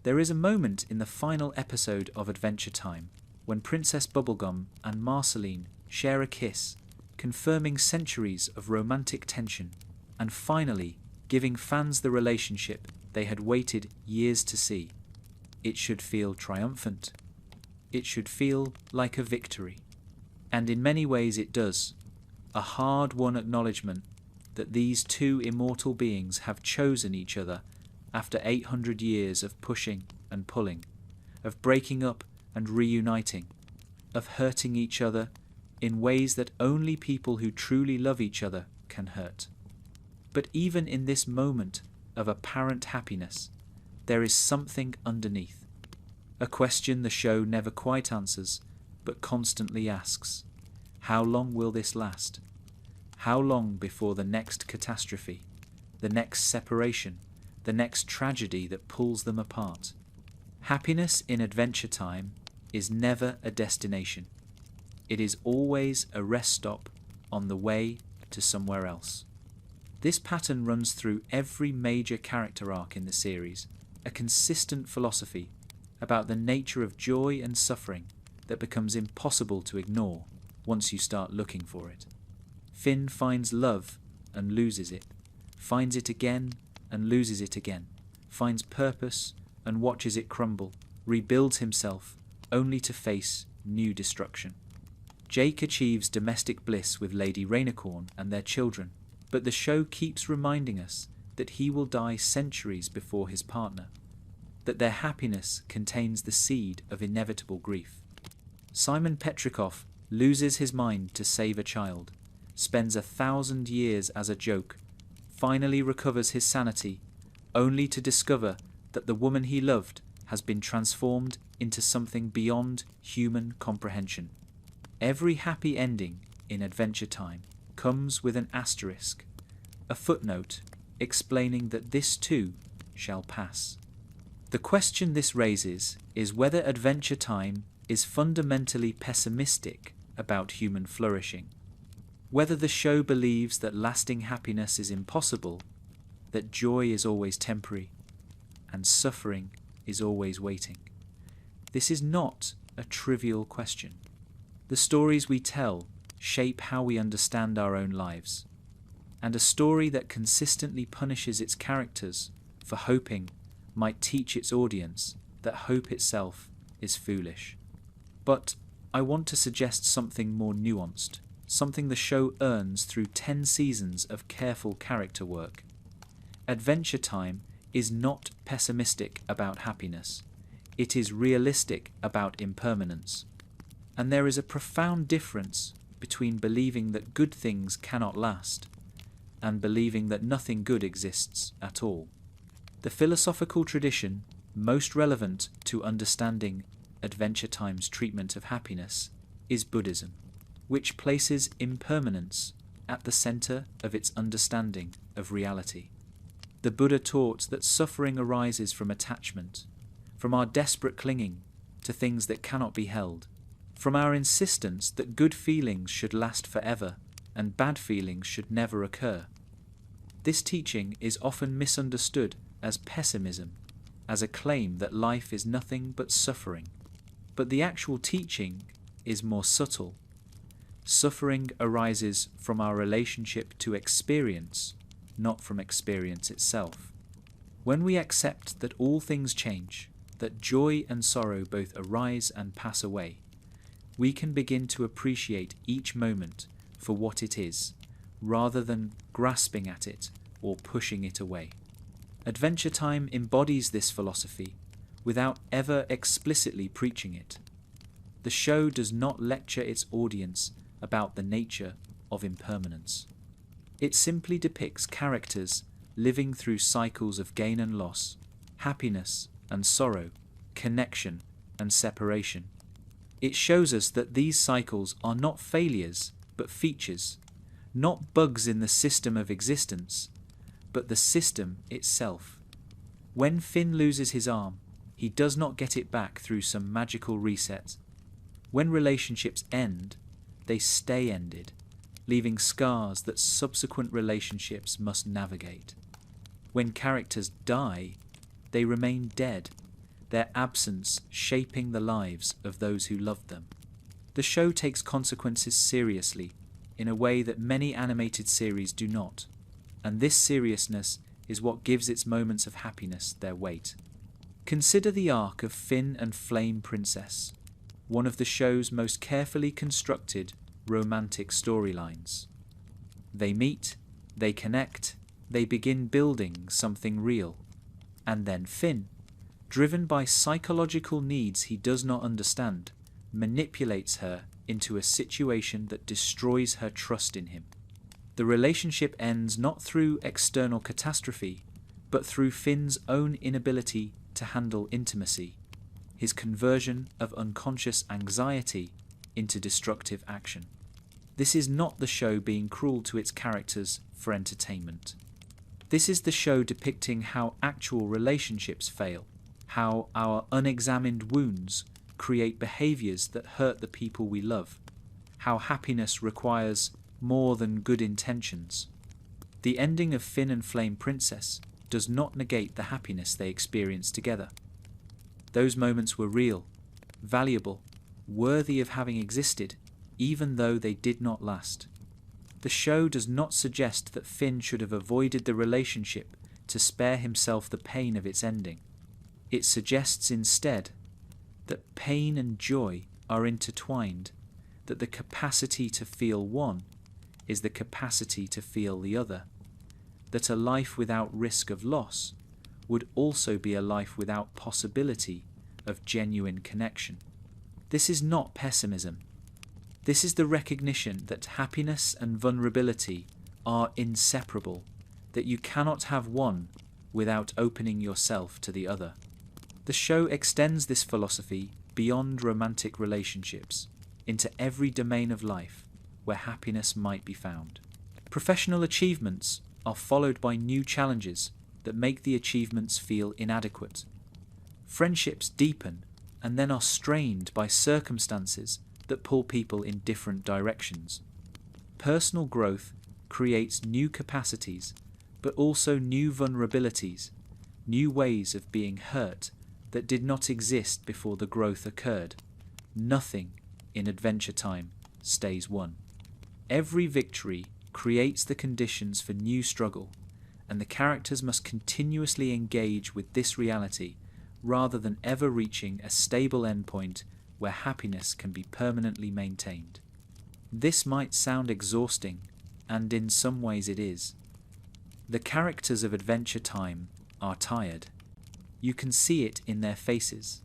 There is a moment in the final episode of Adventure Time when Princess Bubblegum and Marceline share a kiss, confirming centuries of romantic tension and finally giving fans the relationship they had waited years to see. It should feel triumphant. It should feel like a victory. And in many ways it does. A hard-won acknowledgement that these two immortal beings have chosen each other after 800 years of pushing and pulling, of breaking up and reuniting, of hurting each other in ways that only people who truly love each other can hurt. But even in this moment of apparent happiness, there is something underneath. A question the show never quite answers, but constantly asks. How long will this last? How long before the next catastrophe, the next separation, the next tragedy that pulls them apart? Happiness in Adventure Time is never a destination. It is always a rest stop on the way to somewhere else. This pattern runs through every major character arc in the series, a consistent philosophy about the nature of joy and suffering that becomes impossible to ignore once you start looking for it. Finn finds love and loses it, finds it again and loses it again, finds purpose and watches it crumble, rebuilds himself only to face new destruction. Jake achieves domestic bliss with Lady Rainicorn and their children, but the show keeps reminding us that he will die centuries before his partner, that their happiness contains the seed of inevitable grief. Simon Petrikov loses his mind to save a child, spends 1,000 years as a joke, finally recovers his sanity, only to discover that the woman he loved has been transformed into something beyond human comprehension. Every happy ending in Adventure Time comes with an asterisk, a footnote explaining that this too shall pass. The question this raises is whether Adventure Time is fundamentally pessimistic about human flourishing, whether the show believes that lasting happiness is impossible, that joy is always temporary, and suffering is always waiting. This is not a trivial question. The stories we tell shape how we understand our own lives, and a story that consistently punishes its characters for hoping might teach its audience that hope itself is foolish. But I want to suggest something more nuanced, something the show earns through 10 seasons of careful character work. Adventure Time is not pessimistic about happiness. It is realistic about impermanence. And there is a profound difference between believing that good things cannot last and believing that nothing good exists at all. The philosophical tradition most relevant to understanding Adventure Time's treatment of happiness is Buddhism, which places impermanence at the center of its understanding of reality. The Buddha taught that suffering arises from attachment, from our desperate clinging to things that cannot be held, from our insistence that good feelings should last forever and bad feelings should never occur. This teaching is often misunderstood as pessimism, as a claim that life is nothing but suffering. But the actual teaching is more subtle. Suffering arises from our relationship to experience, not from experience itself. When we accept that all things change, that joy and sorrow both arise and pass away, we can begin to appreciate each moment for what it is, rather than grasping at it or pushing it away. Adventure Time embodies this philosophy without ever explicitly preaching it. The show does not lecture its audience about the nature of impermanence. It simply depicts characters living through cycles of gain and loss, happiness and sorrow, connection and separation. It shows us that these cycles are not failures, but features, not bugs in the system of existence, but the system itself. When Finn loses his arm, he does not get it back through some magical reset. When relationships end, they stay ended, leaving scars that subsequent relationships must navigate. When characters die, they remain dead, their absence shaping the lives of those who loved them. The show takes consequences seriously, in a way that many animated series do not, and this seriousness is what gives its moments of happiness their weight. Consider the arc of Finn and Flame Princess, one of the show's most carefully constructed romantic storylines. They meet, they connect, they begin building something real. And then Finn, driven by psychological needs he does not understand, manipulates her into a situation that destroys her trust in him. The relationship ends not through external catastrophe, but through Finn's own inability to handle intimacy, his conversion of unconscious anxiety into destructive action. This is not the show being cruel to its characters for entertainment. This is the show depicting how actual relationships fail, how our unexamined wounds create behaviors that hurt the people we love, how happiness requires more than good intentions. The ending of Finn and Flame Princess does not negate the happiness they experienced together. Those moments were real, valuable, worthy of having existed, even though they did not last. The show does not suggest that Finn should have avoided the relationship to spare himself the pain of its ending. It suggests instead that pain and joy are intertwined, that the capacity to feel one is the capacity to feel the other, that a life without risk of loss would also be a life without possibility of genuine connection. This is not pessimism. This is the recognition that happiness and vulnerability are inseparable, that you cannot have one without opening yourself to the other. The show extends this philosophy beyond romantic relationships into every domain of life where happiness might be found. Professional achievements are followed by new challenges that make the achievements feel inadequate. Friendships deepen and then are strained by circumstances that pull people in different directions. Personal growth creates new capacities, but also new vulnerabilities, new ways of being hurt that did not exist before the growth occurred. Nothing in Adventure Time stays one. Every victory creates the conditions for new struggle, and the characters must continuously engage with this reality rather than ever reaching a stable endpoint where happiness can be permanently maintained. This might sound exhausting, and in some ways it is. The characters of Adventure Time are tired. You can see it in their faces,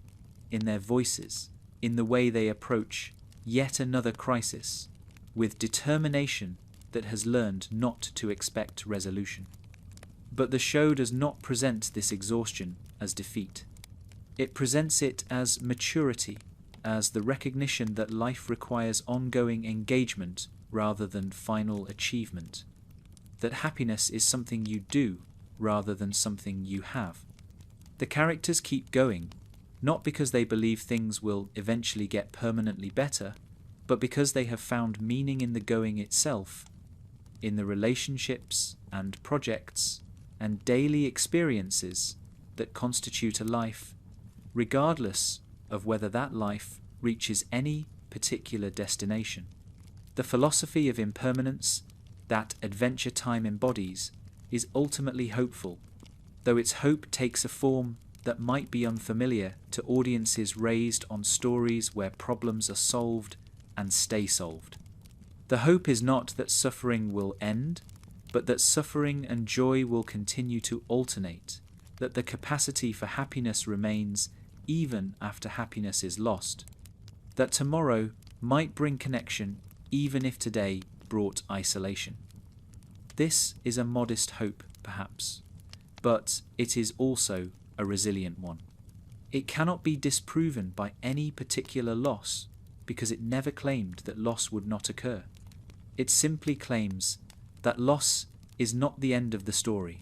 in their voices, in the way they approach yet another crisis, with determination that has learned not to expect resolution. But the show does not present this exhaustion as defeat. It presents it as maturity, as the recognition that life requires ongoing engagement rather than final achievement, that happiness is something you do rather than something you have. The characters keep going, not because they believe things will eventually get permanently better, but because they have found meaning in the going itself, in the relationships and projects and daily experiences that constitute a life, regardless of whether that life reaches any particular destination. The philosophy of impermanence that Adventure Time embodies is ultimately hopeful, though its hope takes a form that might be unfamiliar to audiences raised on stories where problems are solved and stay solved. The hope is not that suffering will end, but that suffering and joy will continue to alternate, that the capacity for happiness remains even after happiness is lost, that tomorrow might bring connection even if today brought isolation. This is a modest hope, perhaps, but it is also a resilient one. It cannot be disproven by any particular loss because it never claimed that loss would not occur. It simply claims that loss is not the end of the story,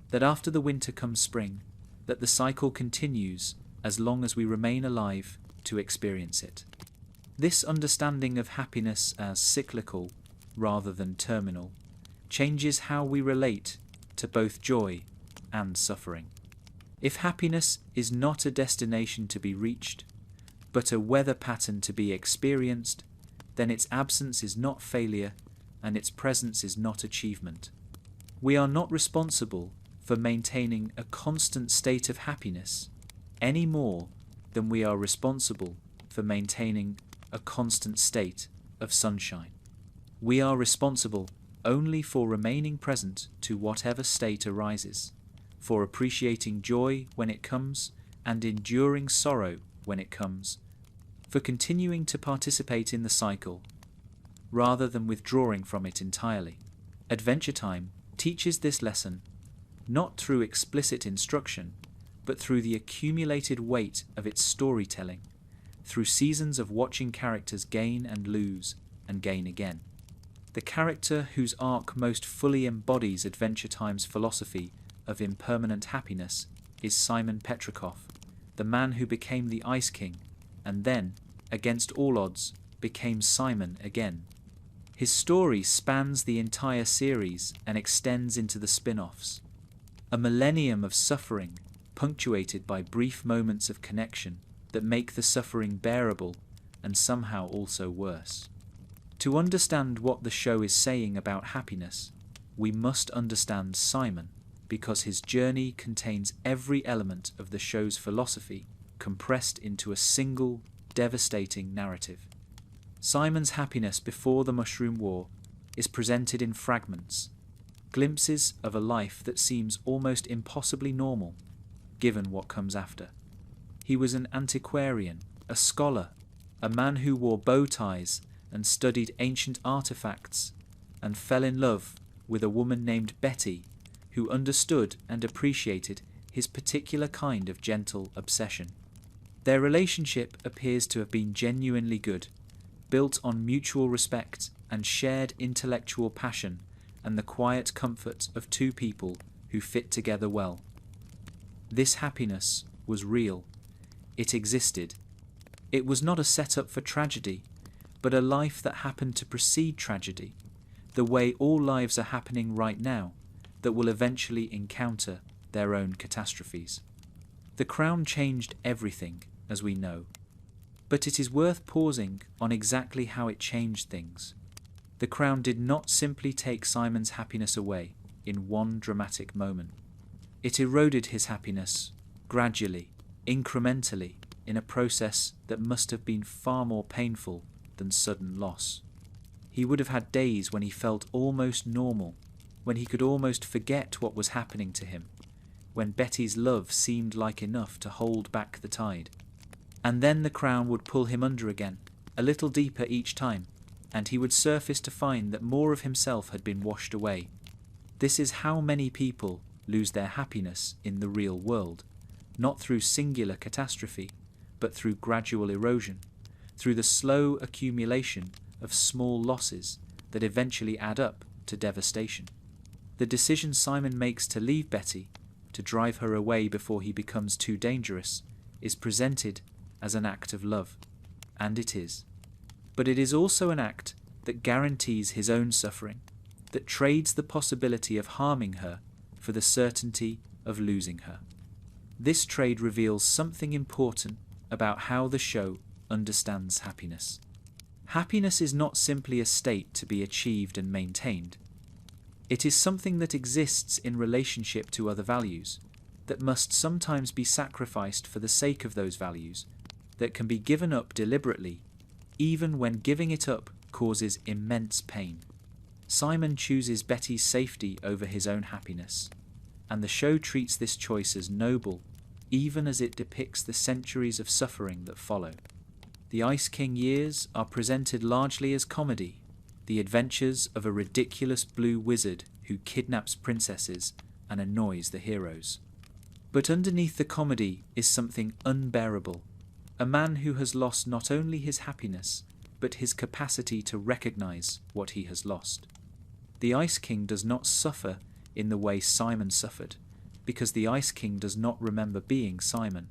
that after the winter comes spring, that the cycle continues as long as we remain alive to experience it. This understanding of happiness as cyclical rather than terminal changes how we relate to both joy and suffering. If happiness is not a destination to be reached, but a weather pattern to be experienced, then its absence is not failure and its presence is not achievement. We are not responsible for maintaining a constant state of happiness any more than we are responsible for maintaining a constant state of sunshine. We are responsible only for remaining present to whatever state arises, for appreciating joy when it comes and enduring sorrow when it comes, for continuing to participate in the cycle rather than withdrawing from it entirely. Adventure Time teaches this lesson not through explicit instruction, but through the accumulated weight of its storytelling, through seasons of watching characters gain and lose and gain again. The character whose arc most fully embodies Adventure Time's philosophy of impermanent happiness is Simon Petrikov, the man who became the Ice King and then, against all odds, became Simon again. His story spans the entire series and extends into the spin-offs. A millennium of suffering, punctuated by brief moments of connection that make the suffering bearable and somehow also worse. To understand what the show is saying about happiness, we must understand Simon, because his journey contains every element of the show's philosophy compressed into a single, devastating narrative. Simon's happiness before the Mushroom War is presented in fragments, glimpses of a life that seems almost impossibly normal, given what comes after. He was an antiquarian, a scholar, a man who wore bow ties and studied ancient artifacts, and fell in love with a woman named Betty, who understood and appreciated his particular kind of gentle obsession. Their relationship appears to have been genuinely good, built on mutual respect and shared intellectual passion and the quiet comfort of two people who fit together well. This happiness was real. It existed. It was not a setup for tragedy, but a life that happened to precede tragedy, the way all lives are happening right now that will eventually encounter their own catastrophes. The Crown changed everything, as we know, but it is worth pausing on exactly how it changed things. The Crown did not simply take Simon's happiness away in one dramatic moment. It eroded his happiness gradually, incrementally, in a process that must have been far more painful than sudden loss. He would have had days when he felt almost normal, when he could almost forget what was happening to him, when Betty's love seemed like enough to hold back the tide. And then the Crown would pull him under again, a little deeper each time, and he would surface to find that more of himself had been washed away. This is how many people lose their happiness in the real world, not through singular catastrophe, but through gradual erosion, through the slow accumulation of small losses that eventually add up to devastation. The decision Simon makes to leave Betty, to drive her away before he becomes too dangerous, is presented as an act of love, and it is. But it is also an act that guarantees his own suffering, that trades the possibility of harming her for the certainty of losing her. This trade reveals something important about how the show understands happiness. Happiness is not simply a state to be achieved and maintained. It is something that exists in relationship to other values, that must sometimes be sacrificed for the sake of those values, that can be given up deliberately, even when giving it up causes immense pain. Simon chooses Betty's safety over his own happiness, and the show treats this choice as noble, even as it depicts the centuries of suffering that follow. The Ice King years are presented largely as comedy, the adventures of a ridiculous blue wizard who kidnaps princesses and annoys the heroes. But underneath the comedy is something unbearable, a man who has lost not only his happiness, but his capacity to recognize what he has lost. The Ice King does not suffer in the way Simon suffered, because the Ice King does not remember being Simon.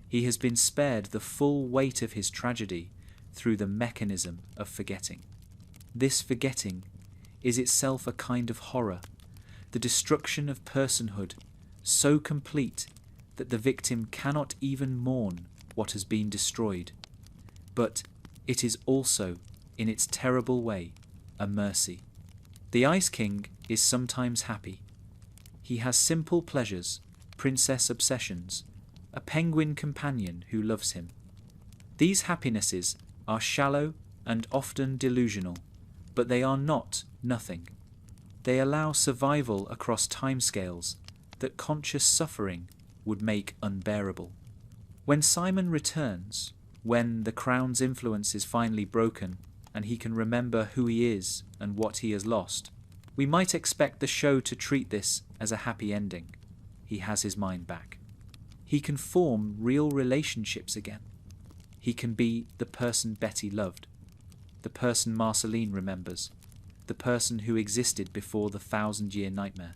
He has been spared the full weight of his tragedy through the mechanism of forgetting. This forgetting is itself a kind of horror, the destruction of personhood, so complete that the victim cannot even mourn what has been destroyed, but it is also, in its terrible way, a mercy. The Ice King is sometimes happy. He has simple pleasures, princess obsessions, a penguin companion who loves him. These happinesses are shallow and often delusional, but they are not nothing. They allow survival across timescales that conscious suffering would make unbearable. When Simon returns, when the crown's influence is finally broken and he can remember who he is and what he has lost, we might expect the show to treat this as a happy ending. He has his mind back. He can form real relationships again. He can be the person Betty loved, the person Marceline remembers, the person who existed before the 1,000-year nightmare.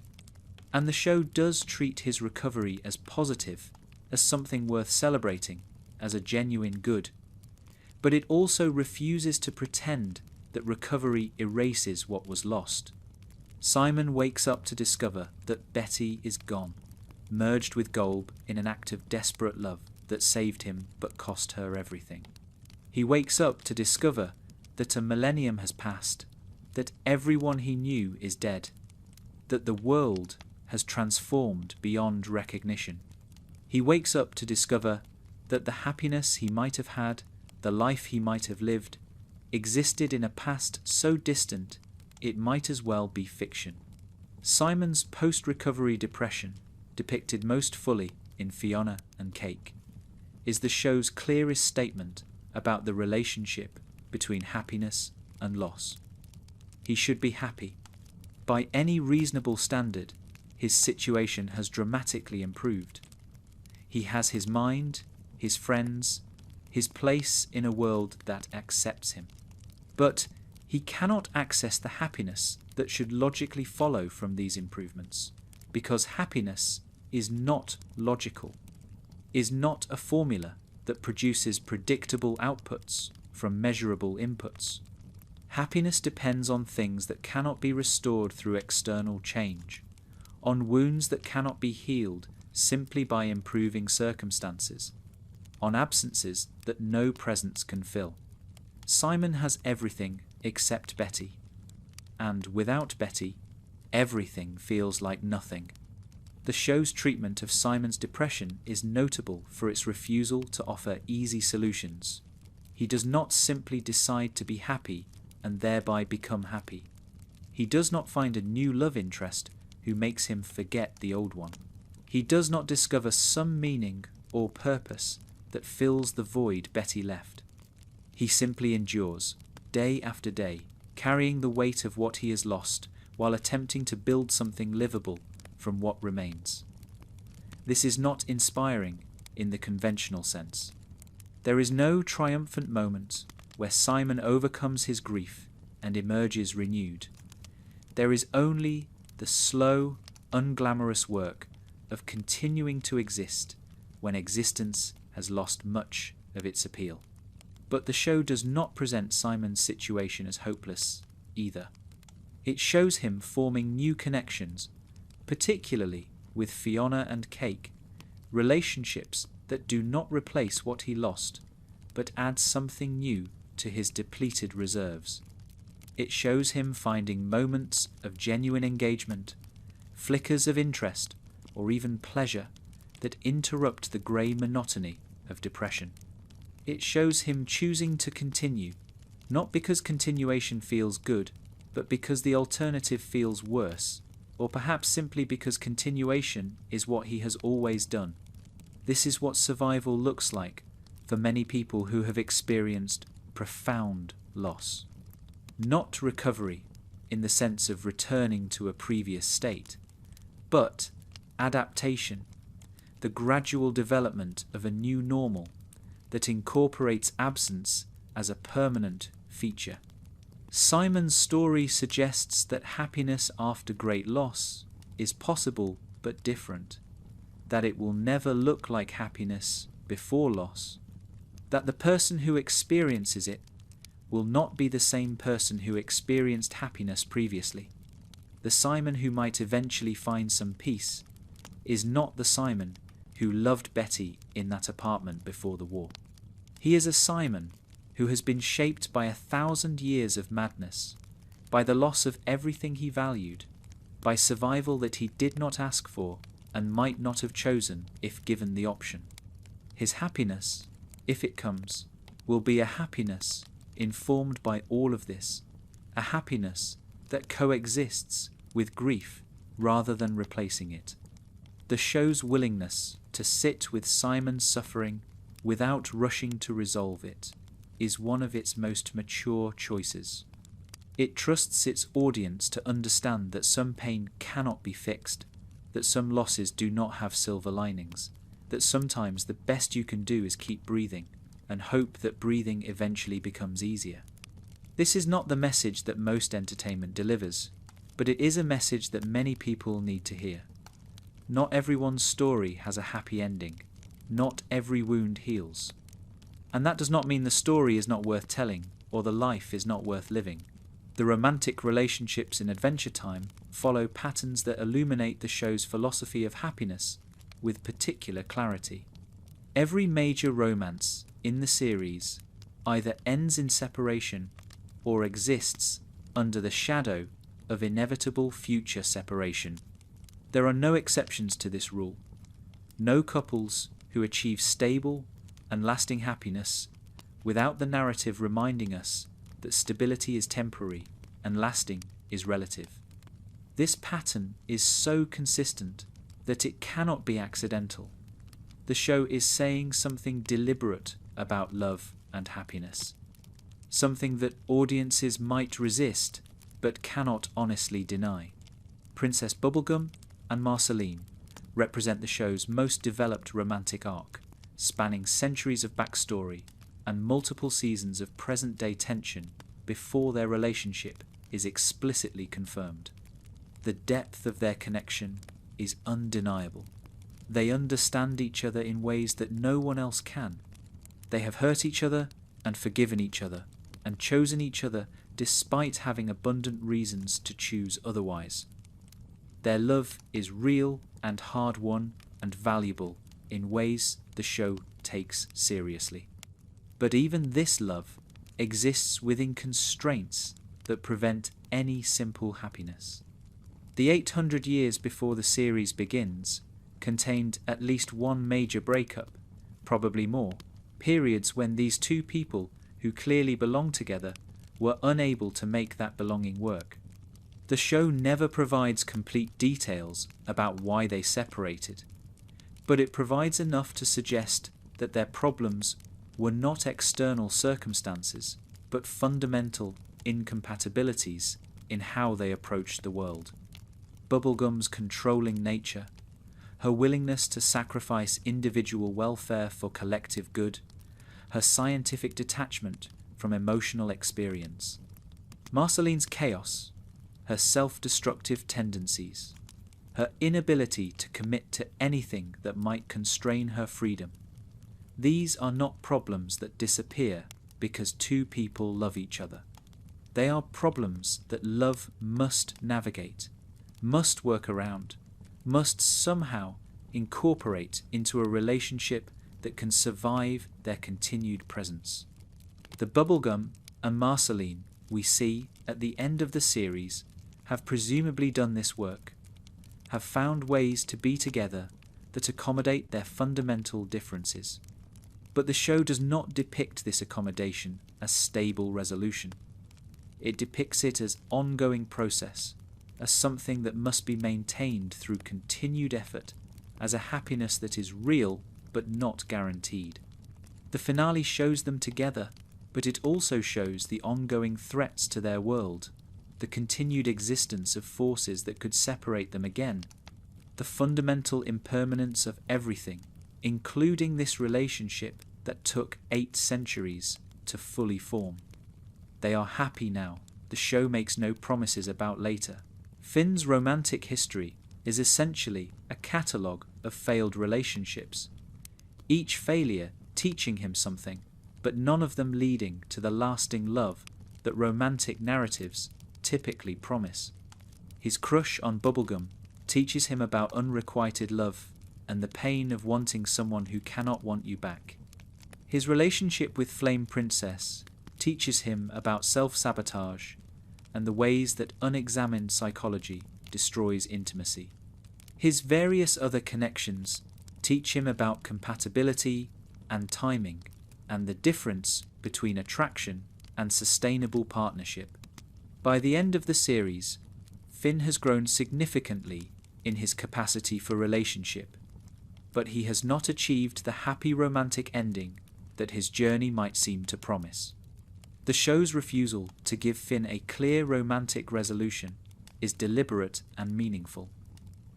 And the show does treat his recovery as positive, as something worth celebrating, as a genuine good. But it also refuses to pretend that recovery erases what was lost. Simon wakes up to discover that Betty is gone, merged with GOLB in an act of desperate love that saved him but cost her everything. He wakes up to discover that a millennium has passed, that everyone he knew is dead, that the world has transformed beyond recognition. He wakes up to discover that the happiness he might have had, the life he might have lived, existed in a past so distant it might as well be fiction. Simon's post-recovery depression, depicted most fully in Fiona and Cake, is the show's clearest statement about the relationship between happiness and loss. He should be happy. By any reasonable standard, his situation has dramatically improved. He has his mind, his friends, his place in a world that accepts him. But he cannot access the happiness that should logically follow from these improvements, because happiness is not logical, is not a formula that produces predictable outputs from measurable inputs. Happiness depends on things that cannot be restored through external change, on wounds that cannot be healed simply by improving circumstances, on absences that no presence can fill. Simon has everything except Betty, and without Betty, everything feels like nothing. The show's treatment of Simon's depression is notable for its refusal to offer easy solutions. He does not simply decide to be happy and thereby become happy. He does not find a new love interest who makes him forget the old one. He does not discover some meaning or purpose that fills the void Betty left. He simply endures, day after day, carrying the weight of what he has lost while attempting to build something livable from what remains. This is not inspiring in the conventional sense. There is no triumphant moment where Simon overcomes his grief and emerges renewed. There is only the slow, unglamorous work of continuing to exist when existence has lost much of its appeal. But the show does not present Simon's situation as hopeless either. It shows him forming new connections, particularly with Fiona and Cake, relationships that do not replace what he lost, but add something new to his depleted reserves. It shows him finding moments of genuine engagement, flickers of interest, or even pleasure that interrupt the grey monotony of depression. It shows him choosing to continue, not because continuation feels good, but because the alternative feels worse, or perhaps simply because continuation is what he has always done. This is what survival looks like for many people who have experienced profound loss. Not recovery in the sense of returning to a previous state, but adaptation, the gradual development of a new normal that incorporates absence as a permanent feature. Simon's story suggests that happiness after great loss is possible but different, that it will never look like happiness before loss, that the person who experiences it will not be the same person who experienced happiness previously. The Simon who might eventually find some peace is not the Simon who loved Betty in that apartment before the war. He is a Simon who has been shaped by 1,000 years of madness, by the loss of everything he valued, by survival that he did not ask for and might not have chosen if given the option. His happiness, if it comes, will be a happiness informed by all of this, a happiness that coexists with grief rather than replacing it. The show's willingness to sit with Simon's suffering without rushing to resolve it is one of its most mature choices. It trusts its audience to understand that some pain cannot be fixed, that some losses do not have silver linings, that sometimes the best you can do is keep breathing and hope that breathing eventually becomes easier. This is not the message that most entertainment delivers, but it is a message that many people need to hear. Not everyone's story has a happy ending. Not every wound heals. And that does not mean the story is not worth telling or the life is not worth living. The romantic relationships in Adventure Time follow patterns that illuminate the show's philosophy of happiness with particular clarity. Every major romance in the series either ends in separation or exists under the shadow of inevitable future separation. There are no exceptions to this rule. No couples who achieve stable and lasting happiness without the narrative reminding us that stability is temporary and lasting is relative. This pattern is so consistent that it cannot be accidental. The show is saying something deliberate about love and happiness, something that audiences might resist but cannot honestly deny. Princess Bubblegum and Marceline represent the show's most developed romantic arc, spanning centuries of backstory and multiple seasons of present-day tension before their relationship is explicitly confirmed. The depth of their connection is undeniable. They understand each other in ways that no one else can. They have hurt each other and forgiven each other, and chosen each other despite having abundant reasons to choose otherwise. Their love is real and hard-won and valuable in ways the show takes seriously. But even this love exists within constraints that prevent any simple happiness. The 800 years before the series begins contained at least one major breakup, probably more, periods when these two people who clearly belong together were unable to make that belonging work. The show never provides complete details about why they separated, but it provides enough to suggest that their problems were not external circumstances, but fundamental incompatibilities in how they approached the world. Bubblegum's controlling nature, her willingness to sacrifice individual welfare for collective good, her scientific detachment from emotional experience. Marceline's chaos, her self-destructive tendencies, her inability to commit to anything that might constrain her freedom. These are not problems that disappear because two people love each other. They are problems that love must navigate, must work around, must somehow incorporate into a relationship that can survive their continued presence. The Bubblegum and Marceline we see at the end of the series have presumably done this work, have found ways to be together that accommodate their fundamental differences. But the show does not depict this accommodation as stable resolution. It depicts it as ongoing process, as something that must be maintained through continued effort, as a happiness that is real but not guaranteed. The finale shows them together, but it also shows the ongoing threats to their world, the continued existence of forces that could separate them again, the fundamental impermanence of everything, including this relationship that took 8 centuries to fully form. They are happy now. The show makes no promises about later. Finn's romantic history is essentially a catalogue of failed relationships, each failure teaching him something, but none of them leading to the lasting love that romantic narratives typically promise. His crush on Bubblegum teaches him about unrequited love and the pain of wanting someone who cannot want you back. His relationship with Flame Princess teaches him about self-sabotage and the ways that unexamined psychology destroys intimacy. His various other connections teach him about compatibility and timing and the difference between attraction and sustainable partnership. By the end of the series, Finn has grown significantly in his capacity for relationship, but he has not achieved the happy romantic ending that his journey might seem to promise. The show's refusal to give Finn a clear romantic resolution is deliberate and meaningful.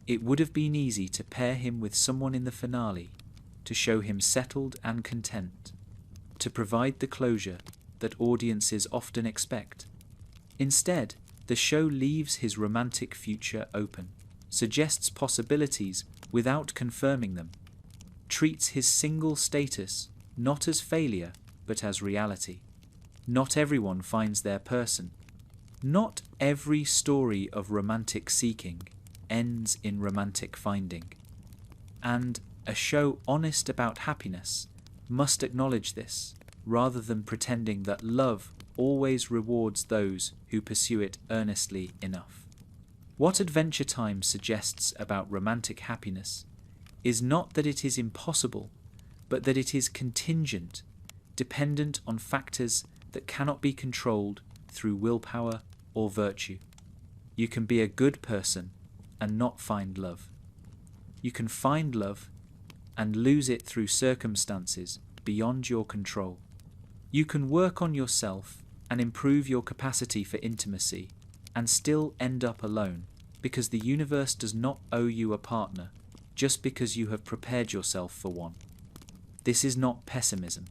It would have been easy to pair him with someone in the finale, to show him settled and content, to provide the closure that audiences often expect. Instead, the show leaves his romantic future open, suggests possibilities without confirming them, treats his single status not as failure but as reality. Not everyone finds their person. Not every story of romantic seeking ends in romantic finding. And a show honest about happiness must acknowledge this, rather than pretending that love always rewards those who pursue it earnestly enough. What Adventure Time suggests about romantic happiness is not that it is impossible, but that it is contingent, dependent on factors that cannot be controlled through willpower or virtue. You can be a good person and not find love. You can find love and lose it through circumstances beyond your control. You can work on yourself and improve your capacity for intimacy and still end up alone, because the universe does not owe you a partner just because you have prepared yourself for one. This is not pessimism.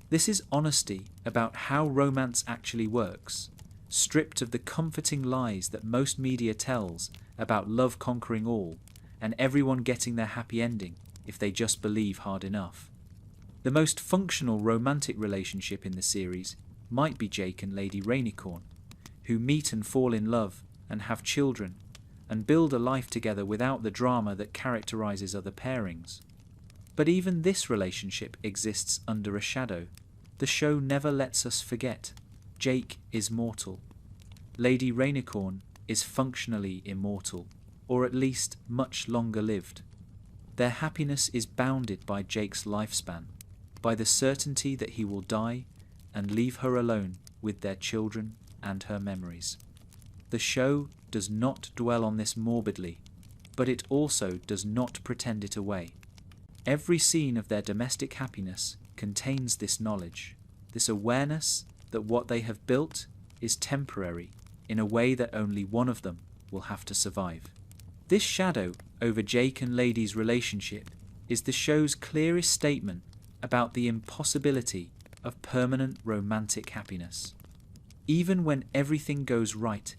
This is honesty about how romance actually works, stripped of the comforting lies that most media tells about love conquering all and everyone getting their happy ending if they just believe hard enough. The most functional romantic relationship in the series might be Jake and Lady Rainicorn, who meet and fall in love and have children and build a life together without the drama that characterizes other pairings. But even this relationship exists under a shadow. The show never lets us forget. Jake is mortal. Lady Rainicorn is functionally immortal, or at least much longer lived. Their happiness is bounded by Jake's lifespan, by the certainty that he will die and leave her alone with their children and her memories. The show does not dwell on this morbidly, but it also does not pretend it away. Every scene of their domestic happiness contains this knowledge, this awareness that what they have built is temporary in a way that only one of them will have to survive. This shadow over Jake and Lady's relationship is the show's clearest statement about the impossibility of permanent romantic happiness. Even when everything goes right,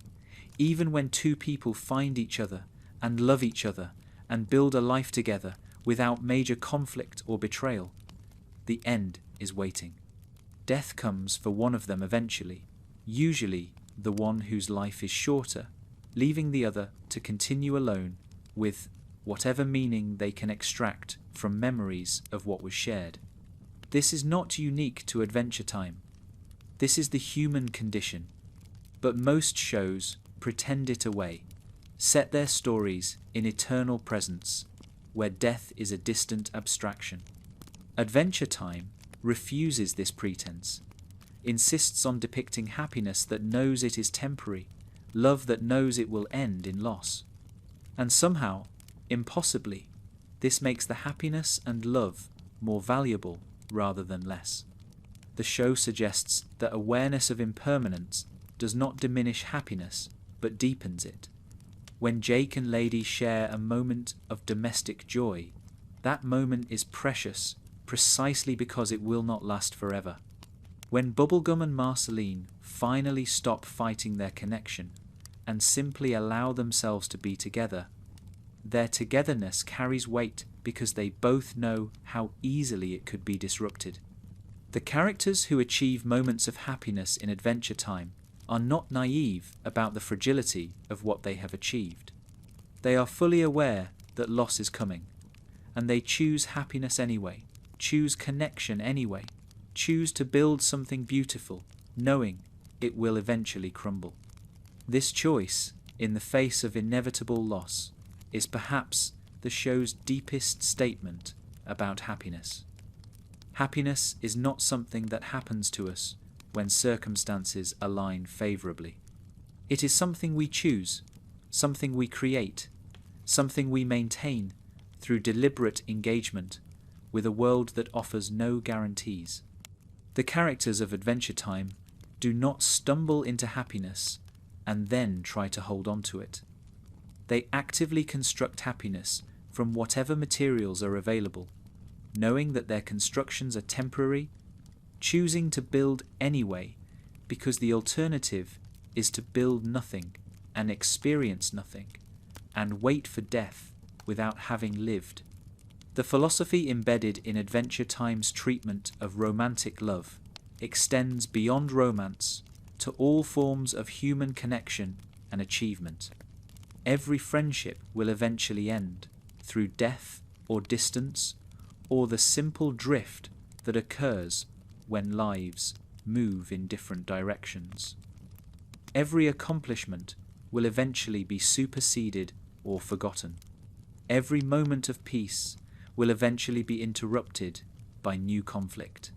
even when two people find each other and love each other and build a life together without major conflict or betrayal, the end is waiting. Death comes for one of them eventually, usually the one whose life is shorter, leaving the other to continue alone with whatever meaning they can extract from memories of what was shared. This is not unique to Adventure Time. This is the human condition, but most shows pretend it away, set their stories in eternal presence, where death is a distant abstraction. Adventure Time refuses this pretense, insists on depicting happiness that knows it is temporary, love that knows it will end in loss. And somehow, impossibly, this makes the happiness and love more valuable rather than less. The show suggests that awareness of impermanence does not diminish happiness, but deepens it. When Jake and Lady share a moment of domestic joy, that moment is precious precisely because it will not last forever. When Bubblegum and Marceline finally stop fighting their connection and simply allow themselves to be together, their togetherness carries weight because they both know how easily it could be disrupted. The characters who achieve moments of happiness in Adventure Time are not naive about the fragility of what they have achieved. They are fully aware that loss is coming, and they choose happiness anyway, choose connection anyway, choose to build something beautiful, knowing it will eventually crumble. This choice, in the face of inevitable loss, is perhaps the show's deepest statement about happiness. Happiness is not something that happens to us when circumstances align favourably. It is something we choose, something we create, something we maintain through deliberate engagement with a world that offers no guarantees. The characters of Adventure Time do not stumble into happiness and then try to hold on to it. They actively construct happiness from whatever materials are available, knowing that their constructions are temporary, choosing to build anyway because the alternative is to build nothing and experience nothing and wait for death without having lived. The philosophy embedded in Adventure Time's treatment of romantic love extends beyond romance to all forms of human connection and achievement. Every friendship will eventually end through death or distance or the simple drift that occurs when lives move in different directions. Every accomplishment will eventually be superseded or forgotten. Every moment of peace will eventually be interrupted by new conflict.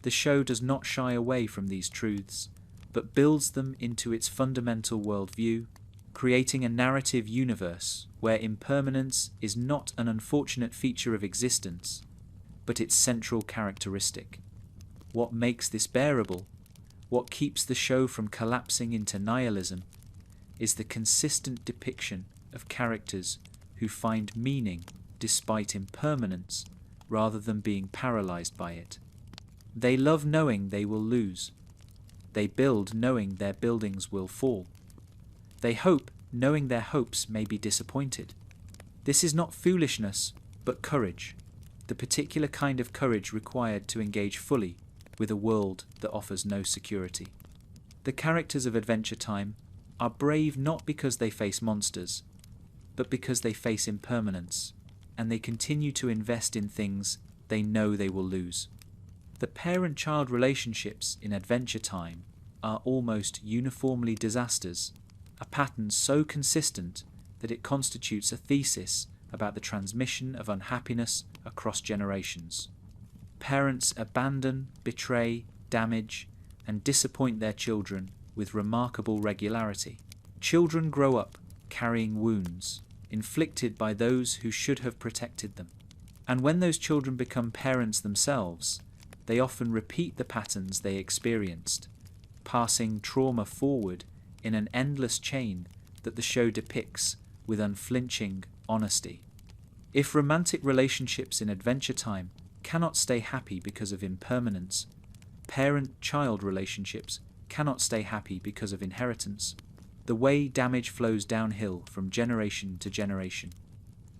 The show does not shy away from these truths, but builds them into its fundamental worldview, creating a narrative universe where impermanence is not an unfortunate feature of existence, but its central characteristic. What makes this bearable, what keeps the show from collapsing into nihilism, is the consistent depiction of characters who find meaning despite impermanence rather than being paralyzed by it. They love knowing they will lose. They build knowing their buildings will fall. They hope knowing their hopes may be disappointed. This is not foolishness, but courage, the particular kind of courage required to engage fully with a world that offers no security. The characters of Adventure Time are brave not because they face monsters, but because they face impermanence, and they continue to invest in things they know they will lose. The parent-child relationships in Adventure Time are almost uniformly disasters, a pattern so consistent that it constitutes a thesis about the transmission of unhappiness across generations. Parents abandon, betray, damage, and disappoint their children with remarkable regularity. Children grow up carrying wounds inflicted by those who should have protected them. And when those children become parents themselves, they often repeat the patterns they experienced, passing trauma forward in an endless chain that the show depicts with unflinching honesty. If romantic relationships in Adventure Time cannot stay happy because of impermanence, parent-child relationships cannot stay happy because of inheritance. The way damage flows downhill from generation to generation.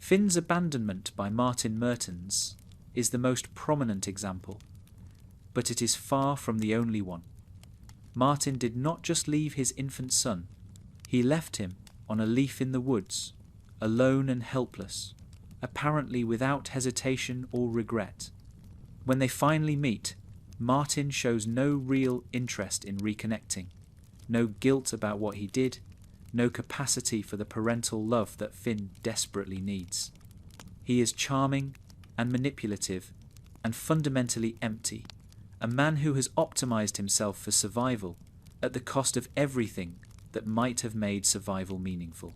Finn's abandonment by Martin Mertens is the most prominent example, but it is far from the only one. Martin did not just leave his infant son, he left him on a leaf in the woods, alone and helpless, apparently without hesitation or regret. When they finally meet, Martin shows no real interest in reconnecting, no guilt about what he did, no capacity for the parental love that Finn desperately needs. He is charming and manipulative and fundamentally empty, a man who has optimized himself for survival at the cost of everything that might have made survival meaningful.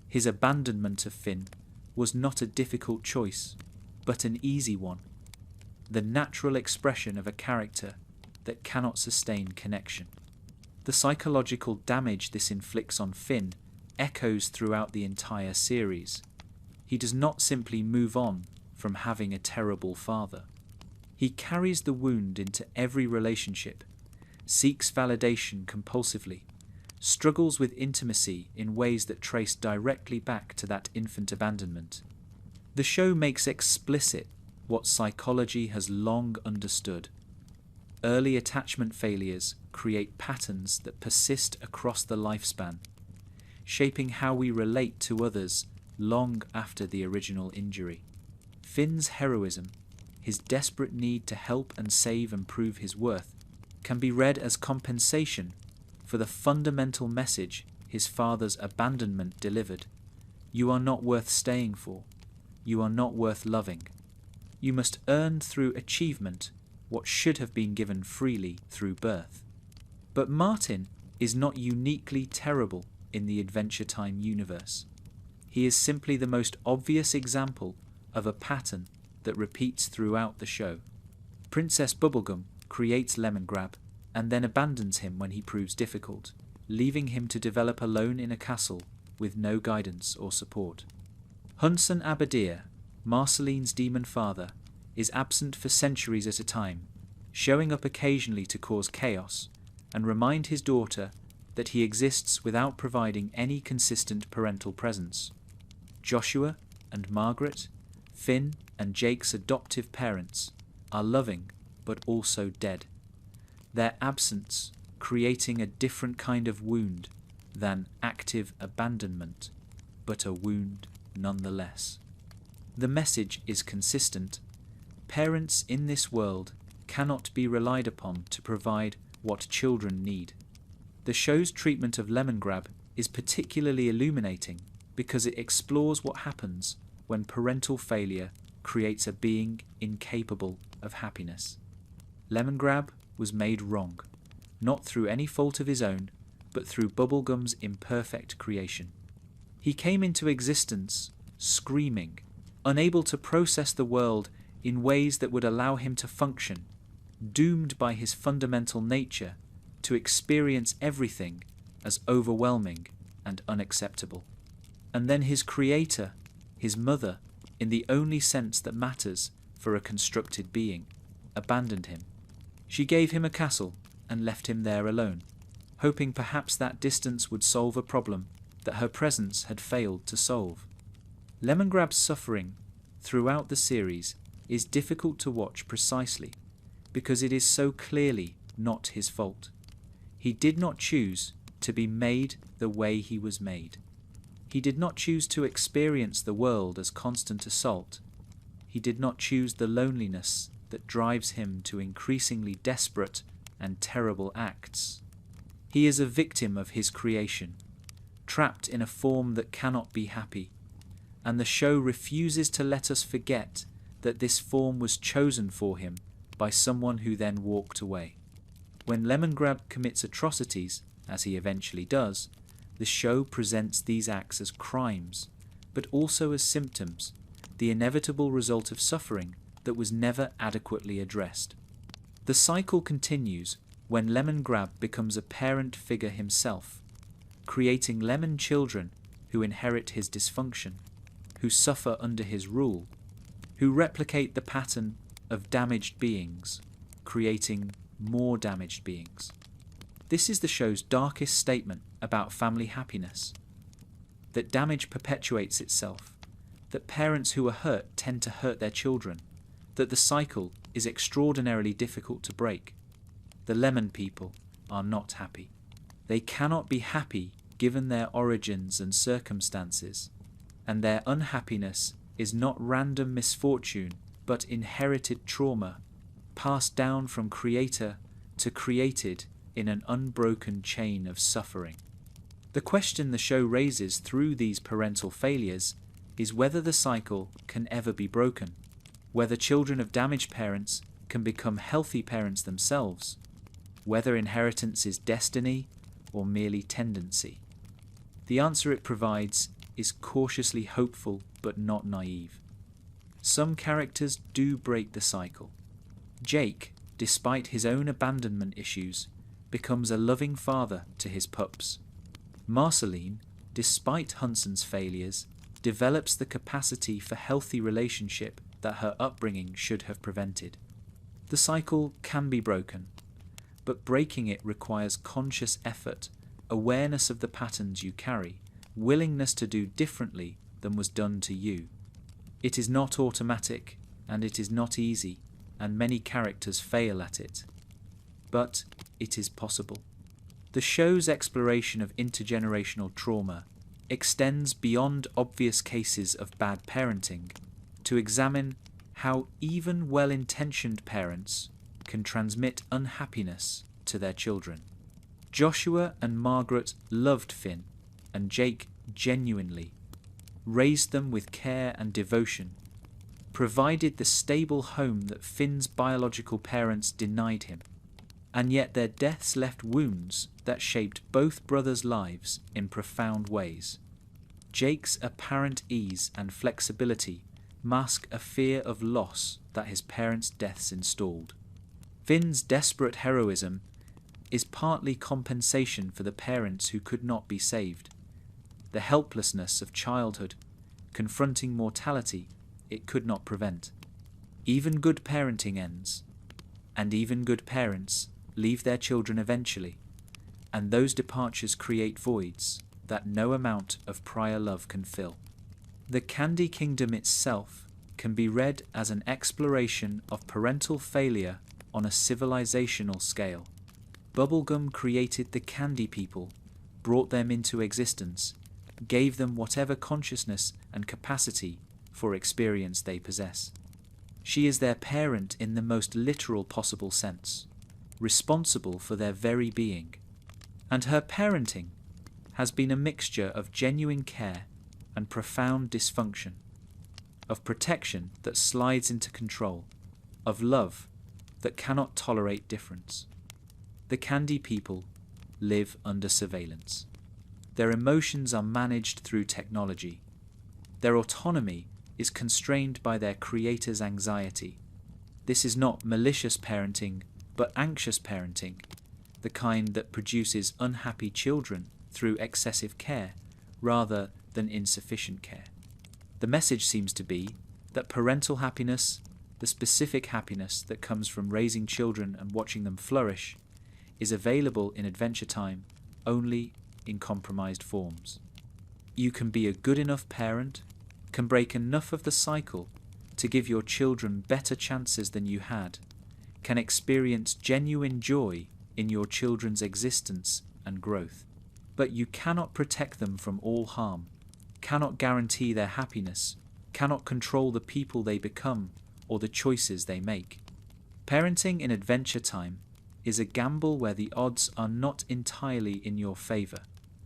His abandonment of Finn was not a difficult choice, but an easy one, the natural expression of a character that cannot sustain connection. The psychological damage this inflicts on Finn echoes throughout the entire series. He does not simply move on from having a terrible father. He carries the wound into every relationship, seeks validation compulsively, struggles with intimacy in ways that trace directly back to that infant abandonment. The show makes explicit what psychology has long understood. Early attachment failures create patterns that persist across the lifespan, shaping how we relate to others long after the original injury. Finn's heroism, his desperate need to help and save and prove his worth, can be read as compensation for the fundamental message his father's abandonment delivered. You are not worth staying for. You are not worth loving. You must earn through achievement what should have been given freely through birth. But Martin is not uniquely terrible in the Adventure Time universe. He is simply the most obvious example of a pattern that repeats throughout the show. Princess Bubblegum creates Lemongrab and then abandons him when he proves difficult, leaving him to develop alone in a castle with no guidance or support. Hunson Abadir, Marceline's demon father, is absent for centuries at a time, showing up occasionally to cause chaos and remind his daughter that he exists without providing any consistent parental presence. Joshua and Margaret, Finn and Jake's adoptive parents, are loving but also dead, their absence creating a different kind of wound than active abandonment, but a wound nonetheless. The message is consistent. Parents in this world cannot be relied upon to provide what children need. The show's treatment of Lemongrab is particularly illuminating because it explores what happens when parental failure creates a being incapable of happiness. Lemongrab was made wrong, not through any fault of his own, but through Bubblegum's imperfect creation. He came into existence screaming, unable to process the world in ways that would allow him to function, doomed by his fundamental nature to experience everything as overwhelming and unacceptable. And then his creator, his mother, in the only sense that matters for a constructed being, abandoned him. She gave him a castle and left him there alone, hoping perhaps that distance would solve a problem that her presence had failed to solve. Lemongrab's suffering throughout the series is difficult to watch precisely because it is so clearly not his fault. He did not choose to be made the way he was made. He did not choose to experience the world as constant assault. He did not choose the loneliness that drives him to increasingly desperate and terrible acts. He is a victim of his creation, trapped in a form that cannot be happy, and the show refuses to let us forget that this form was chosen for him by someone who then walked away. When Lemongrab commits atrocities, as he eventually does, the show presents these acts as crimes, but also as symptoms, the inevitable result of suffering that was never adequately addressed. The cycle continues when Lemongrab becomes a parent figure himself, creating lemon children who inherit his dysfunction, who suffer under his rule, who replicate the pattern of damaged beings, creating more damaged beings. This is the show's darkest statement about family happiness, that damage perpetuates itself, that parents who are hurt tend to hurt their children, that the cycle is extraordinarily difficult to break. The lemon people are not happy. They cannot be happy given their origins and circumstances, and their unhappiness is not random misfortune but inherited trauma, passed down from creator to created in an unbroken chain of suffering. The question the show raises through these parental failures is whether the cycle can ever be broken, whether children of damaged parents can become healthy parents themselves, whether inheritance is destiny or merely tendency. The answer it provides is cautiously hopeful but not naive. Some characters do break the cycle. Jake, despite his own abandonment issues, becomes a loving father to his pups. Marceline, despite Hunson's failures, develops the capacity for healthy relationship that her upbringing should have prevented. The cycle can be broken, but breaking it requires conscious effort, awareness of the patterns you carry, willingness to do differently than was done to you. It is not automatic, and it is not easy, and many characters fail at it. But it is possible. The show's exploration of intergenerational trauma extends beyond obvious cases of bad parenting to examine how even well-intentioned parents can transmit unhappiness to their children. Joshua and Margaret loved Finn and Jake genuinely, raised them with care and devotion, provided the stable home that Finn's biological parents denied him, and yet their deaths left wounds that shaped both brothers' lives in profound ways. Jake's apparent ease and flexibility mask a fear of loss that his parents' deaths installed. Finn's desperate heroism is partly compensation for the parents who could not be saved. The helplessness of childhood, confronting mortality it could not prevent. Even good parenting ends, and even good parents leave their children eventually, and those departures create voids that no amount of prior love can fill. The Candy Kingdom itself can be read as an exploration of parental failure on a civilizational scale. Bubblegum created the Candy People, brought them into existence, gave them whatever consciousness and capacity for experience they possess. She is their parent in the most literal possible sense, responsible for their very being. And her parenting has been a mixture of genuine care and profound dysfunction, of protection that slides into control, of love that cannot tolerate difference. The Candy People live under surveillance. Their emotions are managed through technology. Their autonomy is constrained by their creator's anxiety. This is not malicious parenting, but anxious parenting, the kind that produces unhappy children through excessive care rather than insufficient care. The message seems to be that parental happiness, the specific happiness that comes from raising children and watching them flourish, is available in Adventure Time only in compromised forms. You can be a good enough parent, can break enough of the cycle to give your children better chances than you had, can experience genuine joy in your children's existence and growth. But you cannot protect them from all harm, cannot guarantee their happiness, cannot control the people they become or the choices they make. Parenting in Adventure Time is a gamble where the odds are not entirely in your favour,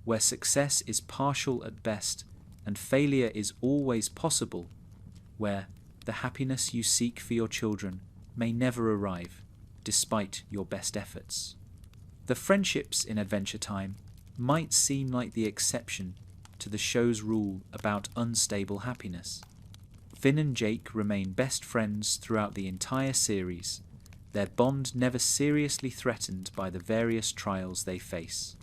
where success is partial at best and failure is always possible, where the happiness you seek for your children may never arrive, despite your best efforts. The friendships in Adventure Time might seem like the exception to the show's rule about unstable happiness. Finn and Jake remain best friends throughout the entire series, their bond never seriously threatened by the various trials they face.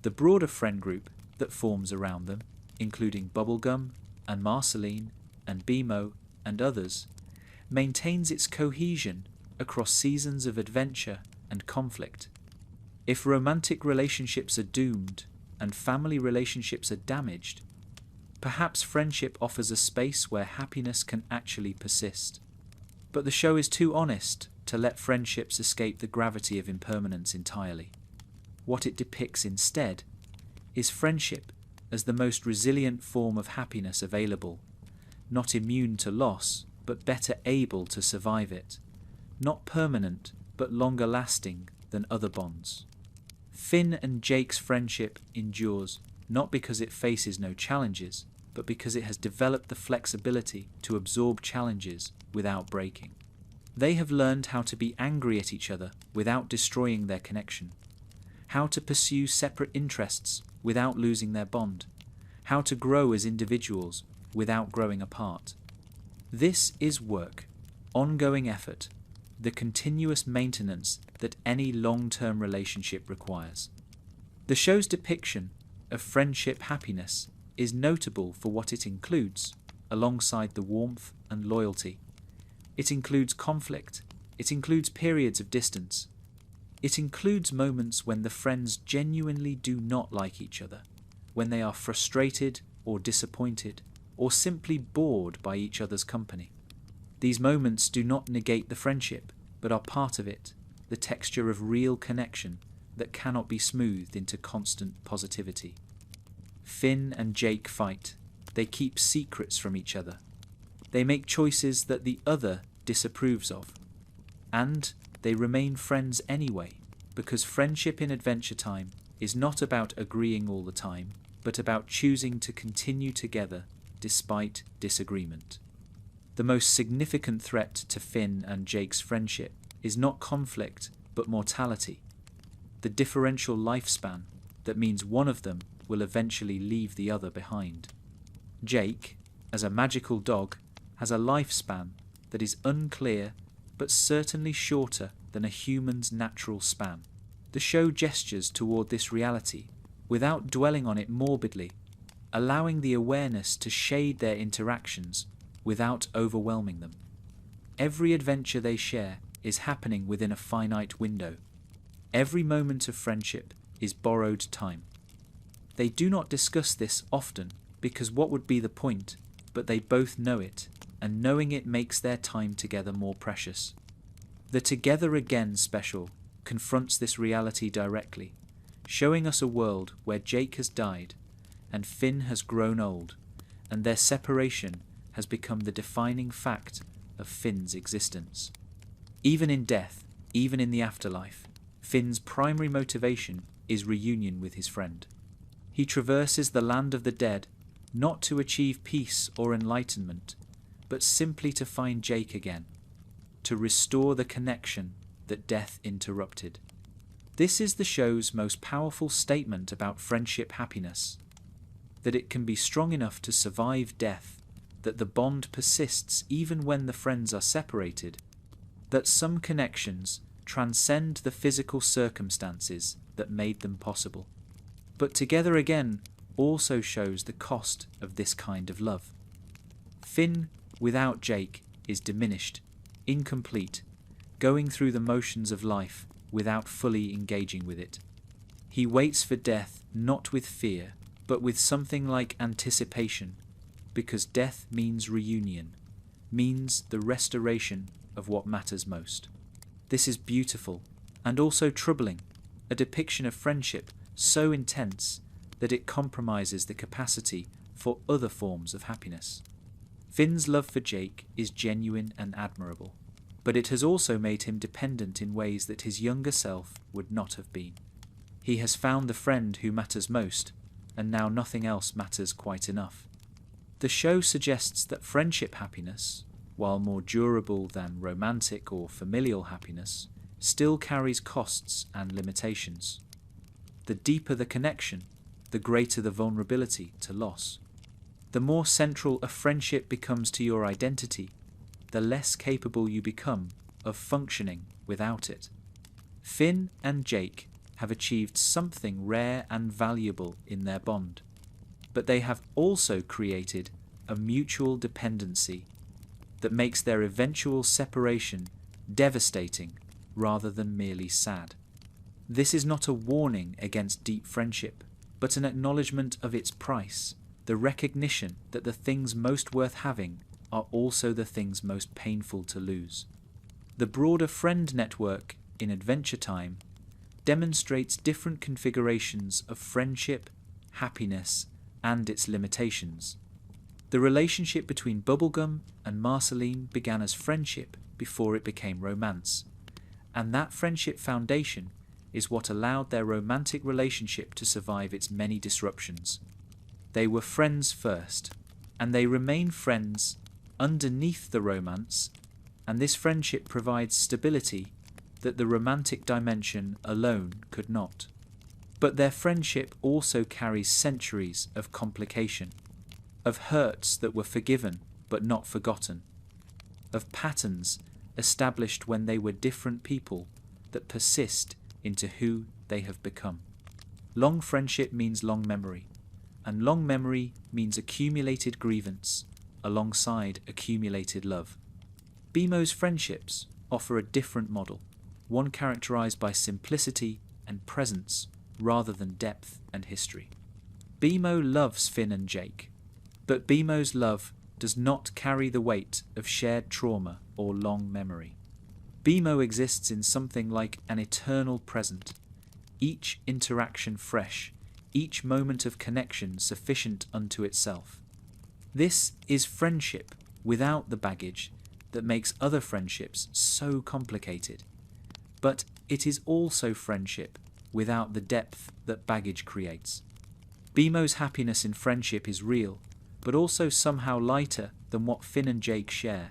The broader friend group that forms around them, including Bubblegum and Marceline and Bimo and others, maintains its cohesion across seasons of adventure and conflict. If romantic relationships are doomed and family relationships are damaged, perhaps friendship offers a space where happiness can actually persist. But the show is too honest to let friendships escape the gravity of impermanence entirely. What it depicts instead is friendship as the most resilient form of happiness available, not immune to loss, but better able to survive it, not permanent, but longer lasting than other bonds. Finn and Jake's friendship endures not because it faces no challenges, but because it has developed the flexibility to absorb challenges without breaking. They have learned how to be angry at each other without destroying their connection, how to pursue separate interests without losing their bond, how to grow as individuals without growing apart. This is work, ongoing effort, the continuous maintenance that any long-term relationship requires. The show's depiction of friendship happiness is notable for what it includes, alongside the warmth and loyalty. It includes conflict, it includes periods of distance, it includes moments when the friends genuinely do not like each other, when they are frustrated or disappointed, or simply bored by each other's company. These moments do not negate the friendship, but are part of it, the texture of real connection that cannot be smoothed into constant positivity. Finn and Jake fight. They keep secrets from each other. They make choices that the other disapproves of. And they remain friends anyway, because friendship in Adventure Time is not about agreeing all the time, but about choosing to continue together despite disagreement. The most significant threat to Finn and Jake's friendship is not conflict, but mortality. The differential lifespan that means one of them will eventually leave the other behind. Jake, as a magical dog, has a lifespan that is unclear but certainly shorter than a human's natural span. The show gestures toward this reality without dwelling on it morbidly, allowing the awareness to shade their interactions without overwhelming them. Every adventure they share is happening within a finite window. Every moment of friendship is borrowed time. They do not discuss this often because what would be the point, but they both know it, and knowing it makes their time together more precious. The Together Again special confronts this reality directly, showing us a world where Jake has died and Finn has grown old, and their separation has become the defining fact of Finn's existence. Even in death, even in the afterlife, Finn's primary motivation is reunion with his friend. He traverses the land of the dead not to achieve peace or enlightenment, but simply to find Jake again, to restore the connection that death interrupted. This is the show's most powerful statement about friendship happiness, that it can be strong enough to survive death, that the bond persists even when the friends are separated, that some connections transcend the physical circumstances that made them possible. But Together Again also shows the cost of this kind of love. Finn, without Jake, is diminished, incomplete, going through the motions of life without fully engaging with it. He waits for death not with fear, but with something like anticipation, because death means reunion, means the restoration of what matters most. This is beautiful and also troubling, a depiction of friendship so intense that it compromises the capacity for other forms of happiness. Finn's love for Jake is genuine and admirable, but it has also made him dependent in ways that his younger self would not have been. He has found the friend who matters most, and now nothing else matters quite enough. The show suggests that friendship happiness, while more durable than romantic or familial happiness, still carries costs and limitations. The deeper the connection, the greater the vulnerability to loss. The more central a friendship becomes to your identity, the less capable you become of functioning without it. Finn and Jake have achieved something rare and valuable in their bond, but they have also created a mutual dependency that makes their eventual separation devastating rather than merely sad. This is not a warning against deep friendship, but an acknowledgement of its price, the recognition that the things most worth having are also the things most painful to lose. The broader friend network in Adventure Time demonstrates different configurations of friendship, happiness, and its limitations. The relationship between Bubblegum and Marceline began as friendship before it became romance, and that friendship foundation is what allowed their romantic relationship to survive its many disruptions. They were friends first, and they remain friends underneath the romance, and this friendship provides stability that the romantic dimension alone could not. But their friendship also carries centuries of complication, of hurts that were forgiven but not forgotten, of patterns established when they were different people that persist into who they have become. Long friendship means long memory, and long memory means accumulated grievance alongside accumulated love. BMO's friendships offer a different model, one characterized by simplicity and presence rather than depth and history. BMO loves Finn and Jake, but BMO's love does not carry the weight of shared trauma or long memory. BMO exists in something like an eternal present, each interaction fresh, each moment of connection sufficient unto itself. This is friendship without the baggage that makes other friendships so complicated. But it is also friendship without the depth that baggage creates. Bemo's happiness in friendship is real, but also somehow lighter than what Finn and Jake share,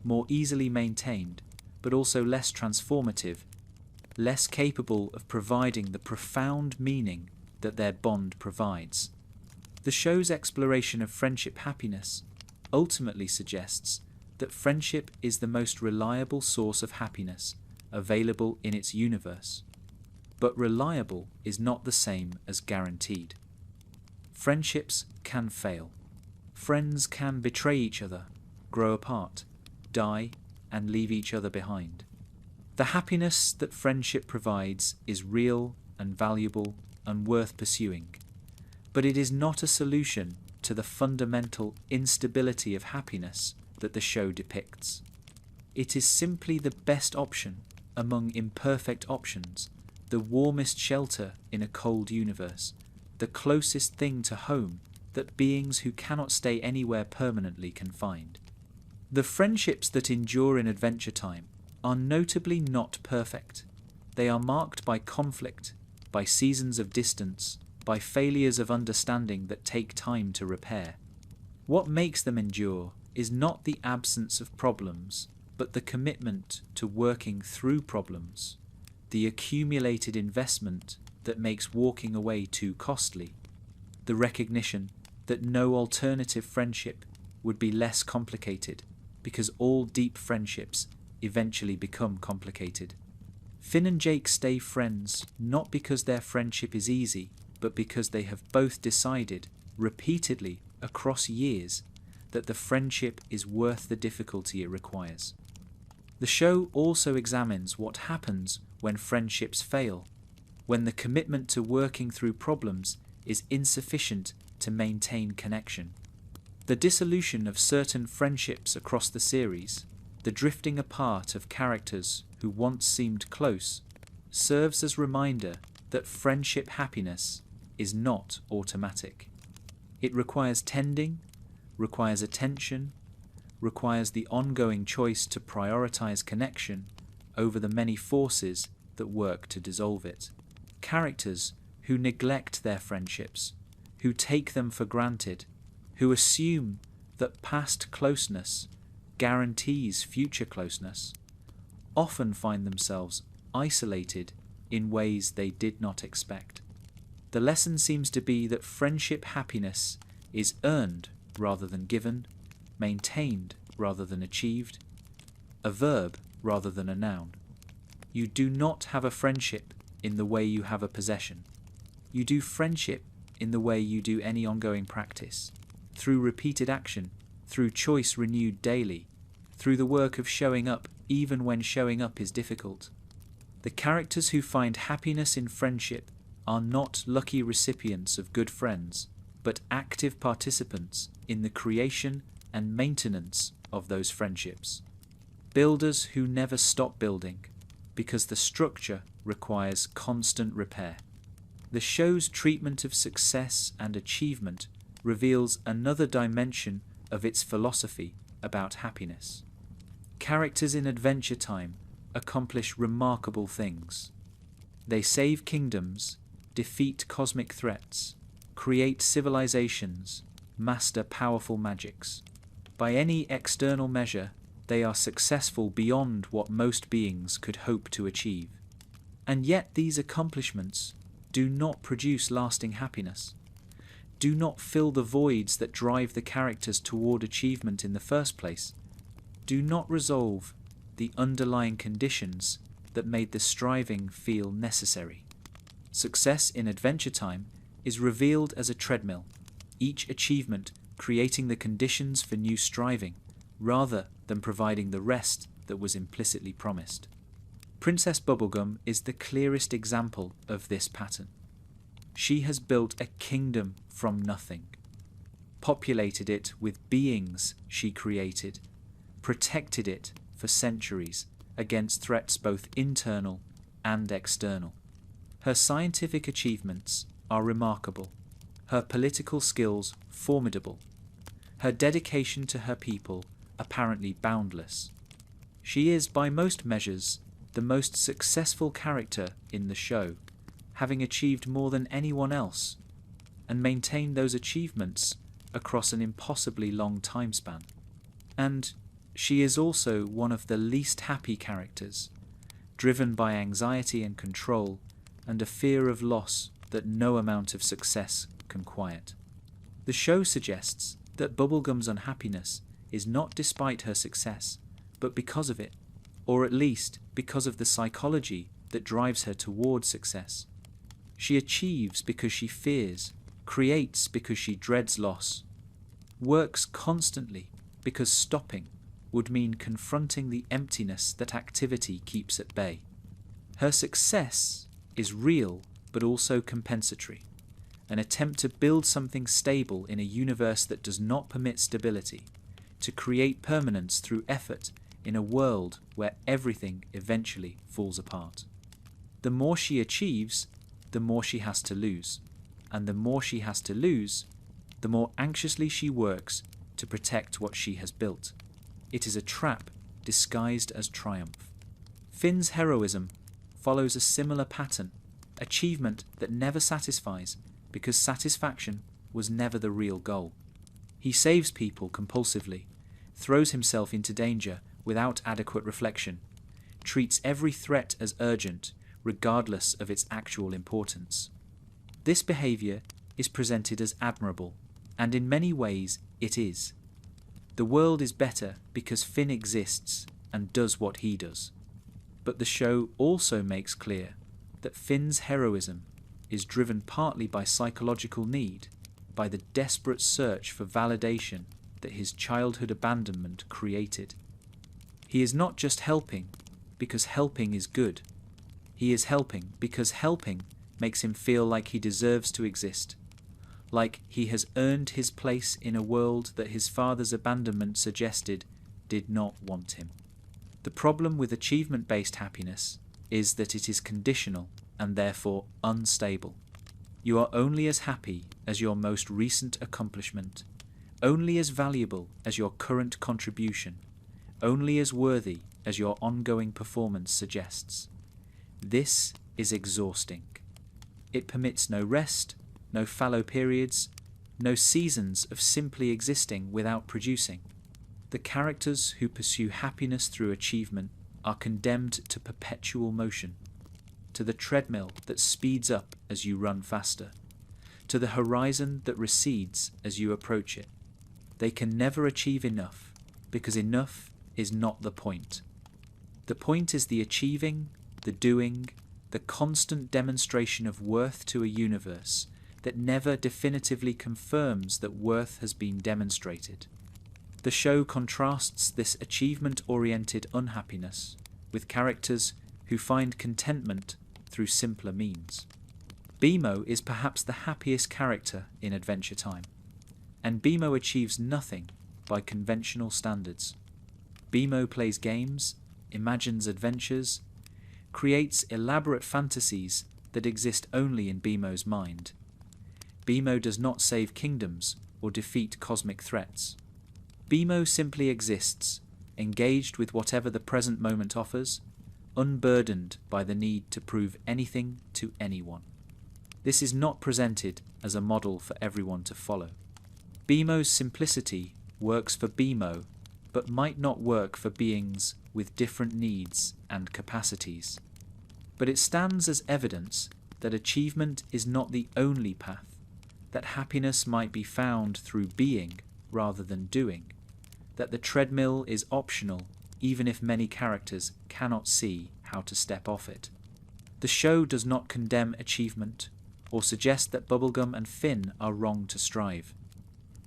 more easily maintained, but also less transformative, less capable of providing the profound meaning that their bond provides. The show's exploration of friendship happiness ultimately suggests that friendship is the most reliable source of happiness available in its universe. But reliable is not the same as guaranteed. Friendships can fail. Friends can betray each other, grow apart, die, and leave each other behind. The happiness that friendship provides is real and valuable and worth pursuing, but it is not a solution to the fundamental instability of happiness that the show depicts. It is simply the best option among imperfect options, the warmest shelter in a cold universe, the closest thing to home that beings who cannot stay anywhere permanently can find. The friendships that endure in Adventure Time are notably not perfect. They are marked by conflict, by seasons of distance, by failures of understanding that take time to repair. What makes them endure is not the absence of problems, but the commitment to working through problems, the accumulated investment that makes walking away too costly, the recognition that no alternative friendship would be less complicated, because all deep friendships eventually become complicated. Finn and Jake stay friends not because their friendship is easy, but because they have both decided, repeatedly across years, that the friendship is worth the difficulty it requires. The show also examines what happens when friendships fail, when the commitment to working through problems is insufficient to maintain connection. The dissolution of certain friendships across the series, the drifting apart of characters who once seemed close, serves as reminder that friendship happiness is not automatic. It requires tending, requires attention, requires the ongoing choice to prioritize connection over the many forces that work to dissolve it. Characters who neglect their friendships, who take them for granted, who assume that past closeness guarantees future closeness, often find themselves isolated in ways they did not expect. The lesson seems to be that friendship happiness is earned rather than given, maintained rather than achieved, a verb rather than a noun. You do not have a friendship in the way you have a possession. You do friendship in the way you do any ongoing practice, through repeated action, through choice renewed daily, through the work of showing up even when showing up is difficult. The characters who find happiness in friendship are not lucky recipients of good friends, but active participants in the creation and maintenance of those friendships. Builders who never stop building, because the structure requires constant repair. The show's treatment of success and achievement reveals another dimension of its philosophy about happiness. Characters in Adventure Time accomplish remarkable things. They save kingdoms, defeat cosmic threats, create civilizations, master powerful magics. By any external measure, they are successful beyond what most beings could hope to achieve. And yet these accomplishments do not produce lasting happiness, do not fill the voids that drive the characters toward achievement in the first place, do not resolve the underlying conditions that made the striving feel necessary. Success in Adventure Time is revealed as a treadmill, each achievement creating the conditions for new striving, rather than providing the rest that was implicitly promised. Princess Bubblegum is the clearest example of this pattern. She has built a kingdom from nothing, populated it with beings she created, protected it for centuries against threats both internal and external. Her scientific achievements are remarkable, her political skills formidable, her dedication to her people apparently boundless. She is, by most measures, the most successful character in the show, having achieved more than anyone else, and maintained those achievements across an impossibly long time span. And she is also one of the least happy characters, driven by anxiety and control and a fear of loss that no amount of success can quiet. The show suggests that Bubblegum's unhappiness is not despite her success, but because of it, or at least because of the psychology that drives her towards success. She achieves because she fears, creates because she dreads loss, works constantly because stopping would mean confronting the emptiness that activity keeps at bay. Her success is real but also compensatory, an attempt to build something stable in a universe that does not permit stability, to create permanence through effort in a world where everything eventually falls apart. The more she achieves, the more she has to lose, and the more she has to lose, the more anxiously she works to protect what she has built. It is a trap disguised as triumph. Finn's heroism follows a similar pattern, achievement that never satisfies because satisfaction was never the real goal. He saves people compulsively, throws himself into danger without adequate reflection, treats every threat as urgent regardless of its actual importance. This behaviour is presented as admirable, and in many ways it is. The world is better because Finn exists and does what he does. But the show also makes clear that Finn's heroism is driven partly by psychological need, by the desperate search for validation that his childhood abandonment created. He is not just helping because helping is good. He is helping because helping makes him feel like he deserves to exist, like he has earned his place in a world that his father's abandonment suggested did not want him. The problem with achievement-based happiness is that it is conditional and therefore unstable. You are only as happy as your most recent accomplishment, only as valuable as your current contribution, only as worthy as your ongoing performance suggests. This is exhausting. It permits no rest, no fallow periods, no seasons of simply existing without producing. The characters who pursue happiness through achievement are condemned to perpetual motion, to the treadmill that speeds up as you run faster, to the horizon that recedes as you approach it. They can never achieve enough, because enough is not the point. The point is the achieving, the doing, the constant demonstration of worth to a universe that never definitively confirms that worth has been demonstrated. The show contrasts this achievement-oriented unhappiness with characters who find contentment through simpler means. Bimo is perhaps the happiest character in Adventure Time, and Bimo achieves nothing by conventional standards. Bimo plays games, imagines adventures, creates elaborate fantasies that exist only in Bimo's mind. Bimo does not save kingdoms or defeat cosmic threats. Bimo simply exists, engaged with whatever the present moment offers, unburdened by the need to prove anything to anyone. This is not presented as a model for everyone to follow. Bimo's simplicity works for Bimo, but might not work for beings with different needs and capacities. But it stands as evidence that achievement is not the only path, that happiness might be found through being rather than doing, that the treadmill is optional even if many characters cannot see how to step off it. The show does not condemn achievement or suggest that Bubblegum and Finn are wrong to strive.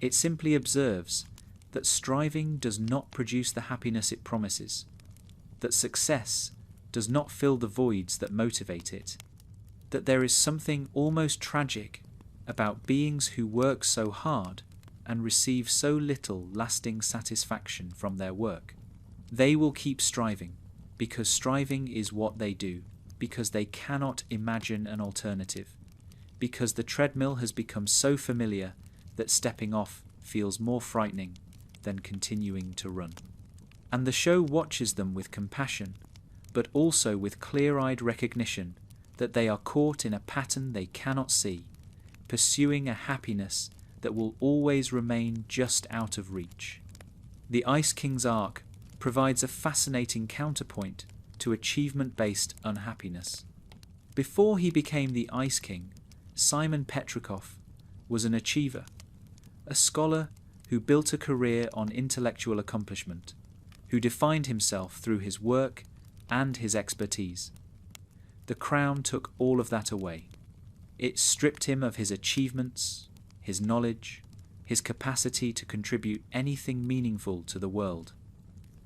It simply observes that striving does not produce the happiness it promises, that success does not fill the voids that motivate it, that there is something almost tragic about beings who work so hard and receive so little lasting satisfaction from their work. They will keep striving because striving is what they do, because they cannot imagine an alternative, because the treadmill has become so familiar that stepping off feels more frightening than continuing to run. And the show watches them with compassion, but also with clear-eyed recognition that they are caught in a pattern they cannot see, pursuing a happiness that will always remain just out of reach. The Ice King's arc provides a fascinating counterpoint to achievement-based unhappiness. Before he became the Ice King, Simon Petrikov was an achiever, a scholar who built a career on intellectual accomplishment, who defined himself through his work and his expertise. The crown took all of that away. It stripped him of his achievements, his knowledge, his capacity to contribute anything meaningful to the world.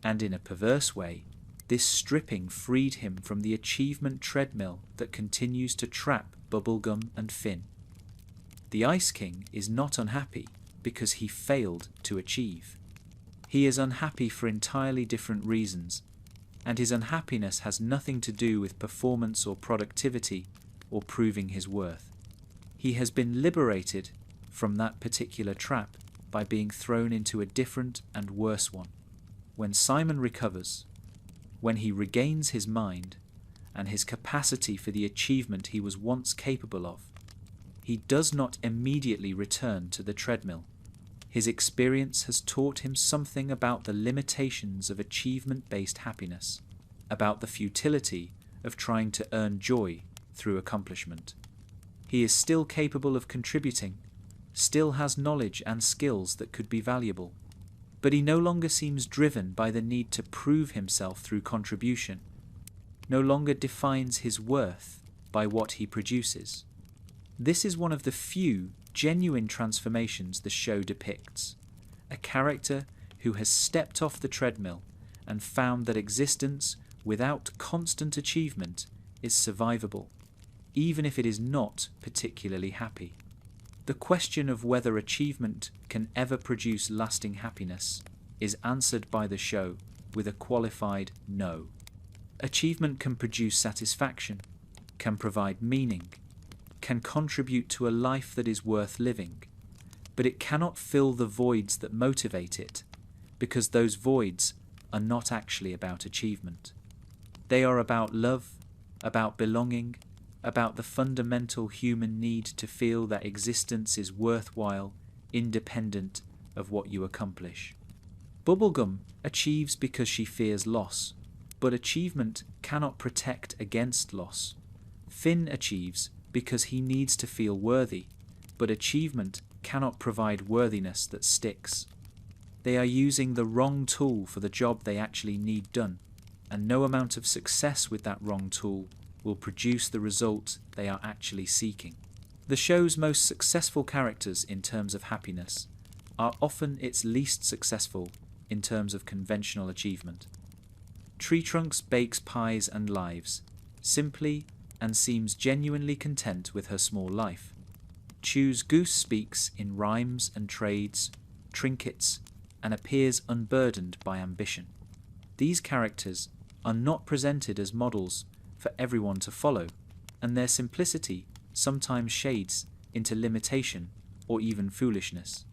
And in a perverse way, this stripping freed him from the achievement treadmill that continues to trap Bubblegum and Finn. The Ice King is not unhappy because he failed to achieve. He is unhappy for entirely different reasons, and his unhappiness has nothing to do with performance or productivity or proving his worth. He has been liberated from that particular trap by being thrown into a different and worse one. When Simon recovers, when he regains his mind and his capacity for the achievement he was once capable of, he does not immediately return to the treadmill. His experience has taught him something about the limitations of achievement-based happiness, about the futility of trying to earn joy through accomplishment. He is still capable of contributing, still has knowledge and skills that could be valuable, but he no longer seems driven by the need to prove himself through contribution, no longer defines his worth by what he produces. This is one of the few genuine transformations the show depicts. A character who has stepped off the treadmill and found that existence without constant achievement is survivable, even if it is not particularly happy. The question of whether achievement can ever produce lasting happiness is answered by the show with a qualified no. Achievement can produce satisfaction, can provide meaning, can contribute to a life that is worth living, but it cannot fill the voids that motivate it, because those voids are not actually about achievement. They are about love, about belonging, about the fundamental human need to feel that existence is worthwhile, independent of what you accomplish. Bubblegum achieves because she fears loss, but achievement cannot protect against loss. Finn achieves because he needs to feel worthy, but achievement cannot provide worthiness that sticks. They are using the wrong tool for the job they actually need done, and no amount of success with that wrong tool will produce the result they are actually seeking. The show's most successful characters in terms of happiness are often its least successful in terms of conventional achievement. Tree Trunks bakes pies and lives, simply, and seems genuinely content with her small life. Chew's Goose speaks in rhymes and trades, trinkets, and appears unburdened by ambition. These characters are not presented as models for everyone to follow, and their simplicity sometimes shades into limitation or even foolishness.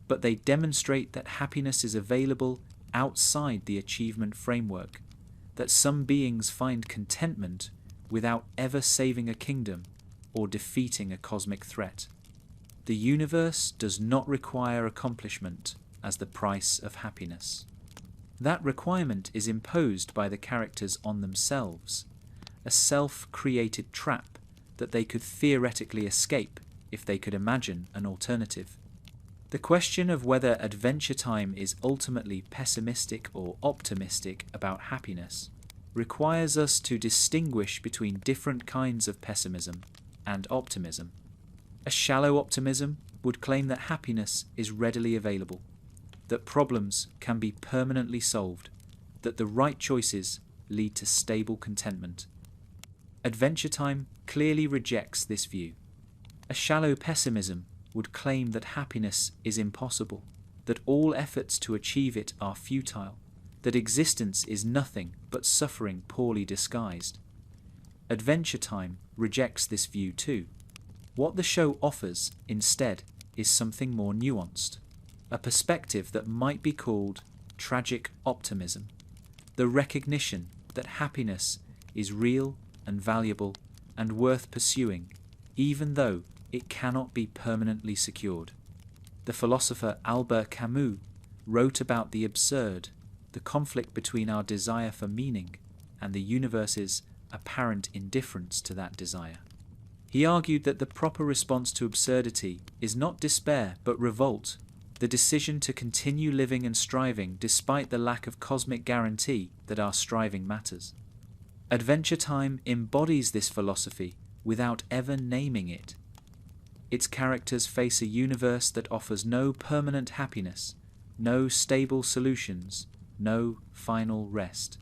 But they demonstrate that happiness is available outside the achievement framework, that some beings find contentment without ever saving a kingdom or defeating a cosmic threat. The universe does not require accomplishment as the price of happiness. That requirement is imposed by the characters on themselves, a self-created trap that they could theoretically escape if they could imagine an alternative. The question of whether Adventure Time is ultimately pessimistic or optimistic about happiness requires us to distinguish between different kinds of pessimism and optimism. A shallow optimism would claim that happiness is readily available, that problems can be permanently solved, that the right choices lead to stable contentment. Adventure Time clearly rejects this view. A shallow pessimism would claim that happiness is impossible, that all efforts to achieve it are futile, that existence is nothing but suffering poorly disguised. Adventure Time rejects this view too. What the show offers, instead, is something more nuanced. a perspective that might be called tragic optimism, the recognition that happiness is real and valuable and worth pursuing, even though it cannot be permanently secured. The philosopher Albert Camus wrote about the absurd, the conflict between our desire for meaning and the universe's apparent indifference to that desire. He argued that the proper response to absurdity is not despair but revolt, the decision to continue living and striving despite the lack of cosmic guarantee that our striving matters. Adventure Time embodies this philosophy without ever naming it. Its characters face a universe that offers no permanent happiness, no stable solutions, no final rest.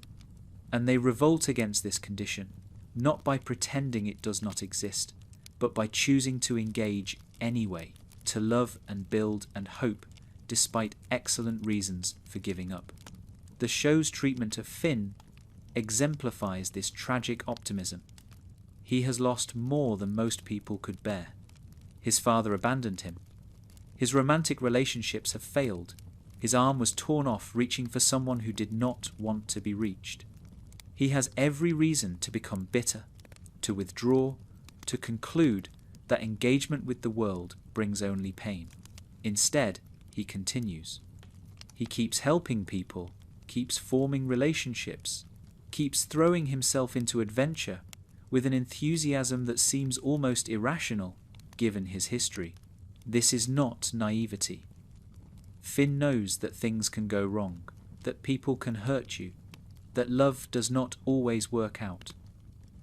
And they revolt against this condition, not by pretending it does not exist, but by choosing to engage anyway, to love and build and hope, despite excellent reasons for giving up. The show's treatment of Finn exemplifies this tragic optimism. He has lost more than most people could bear. His father abandoned him. His romantic relationships have failed. His arm was torn off reaching for someone who did not want to be reached. He has every reason to become bitter, to withdraw, to conclude that engagement with the world brings only pain. Instead, he continues. He keeps helping people, keeps forming relationships, keeps throwing himself into adventure with an enthusiasm that seems almost irrational given his history. This is not naivety. Finn knows that things can go wrong, that people can hurt you, that love does not always work out.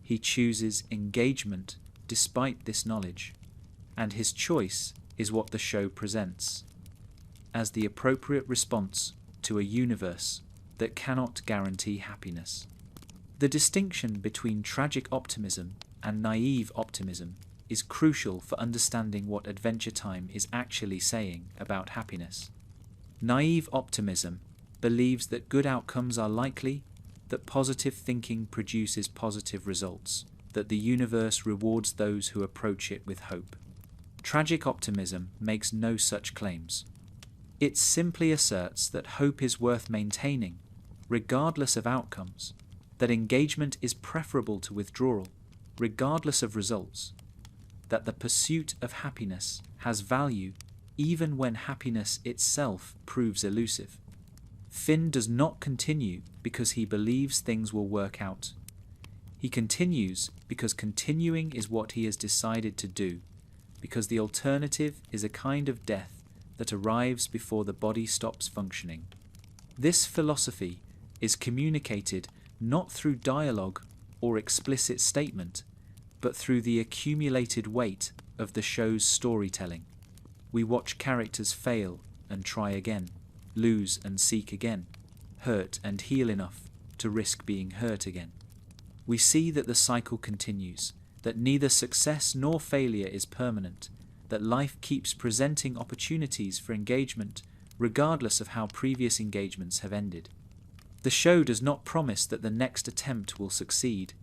He chooses engagement despite this knowledge, and his choice is what the show presents as the appropriate response to a universe that cannot guarantee happiness. The distinction between tragic optimism and naive optimism is crucial for understanding what Adventure Time is actually saying about happiness. Naive optimism believes that good outcomes are likely, that positive thinking produces positive results, that the universe rewards those who approach it with hope. Tragic optimism makes no such claims. It simply asserts that hope is worth maintaining, regardless of outcomes, that engagement is preferable to withdrawal, regardless of results, that the pursuit of happiness has value even when happiness itself proves elusive. Finn does not continue because he believes things will work out. He continues because continuing is what he has decided to do, because the alternative is a kind of death that arrives before the body stops functioning. This philosophy is communicated not through dialogue or explicit statement, but through the accumulated weight of the show's storytelling. We watch characters fail and try again, lose and seek again, hurt and heal enough to risk being hurt again. We see that the cycle continues, that neither success nor failure is permanent, that life keeps presenting opportunities for engagement regardless of how previous engagements have ended. The show does not promise that the next attempt will succeed.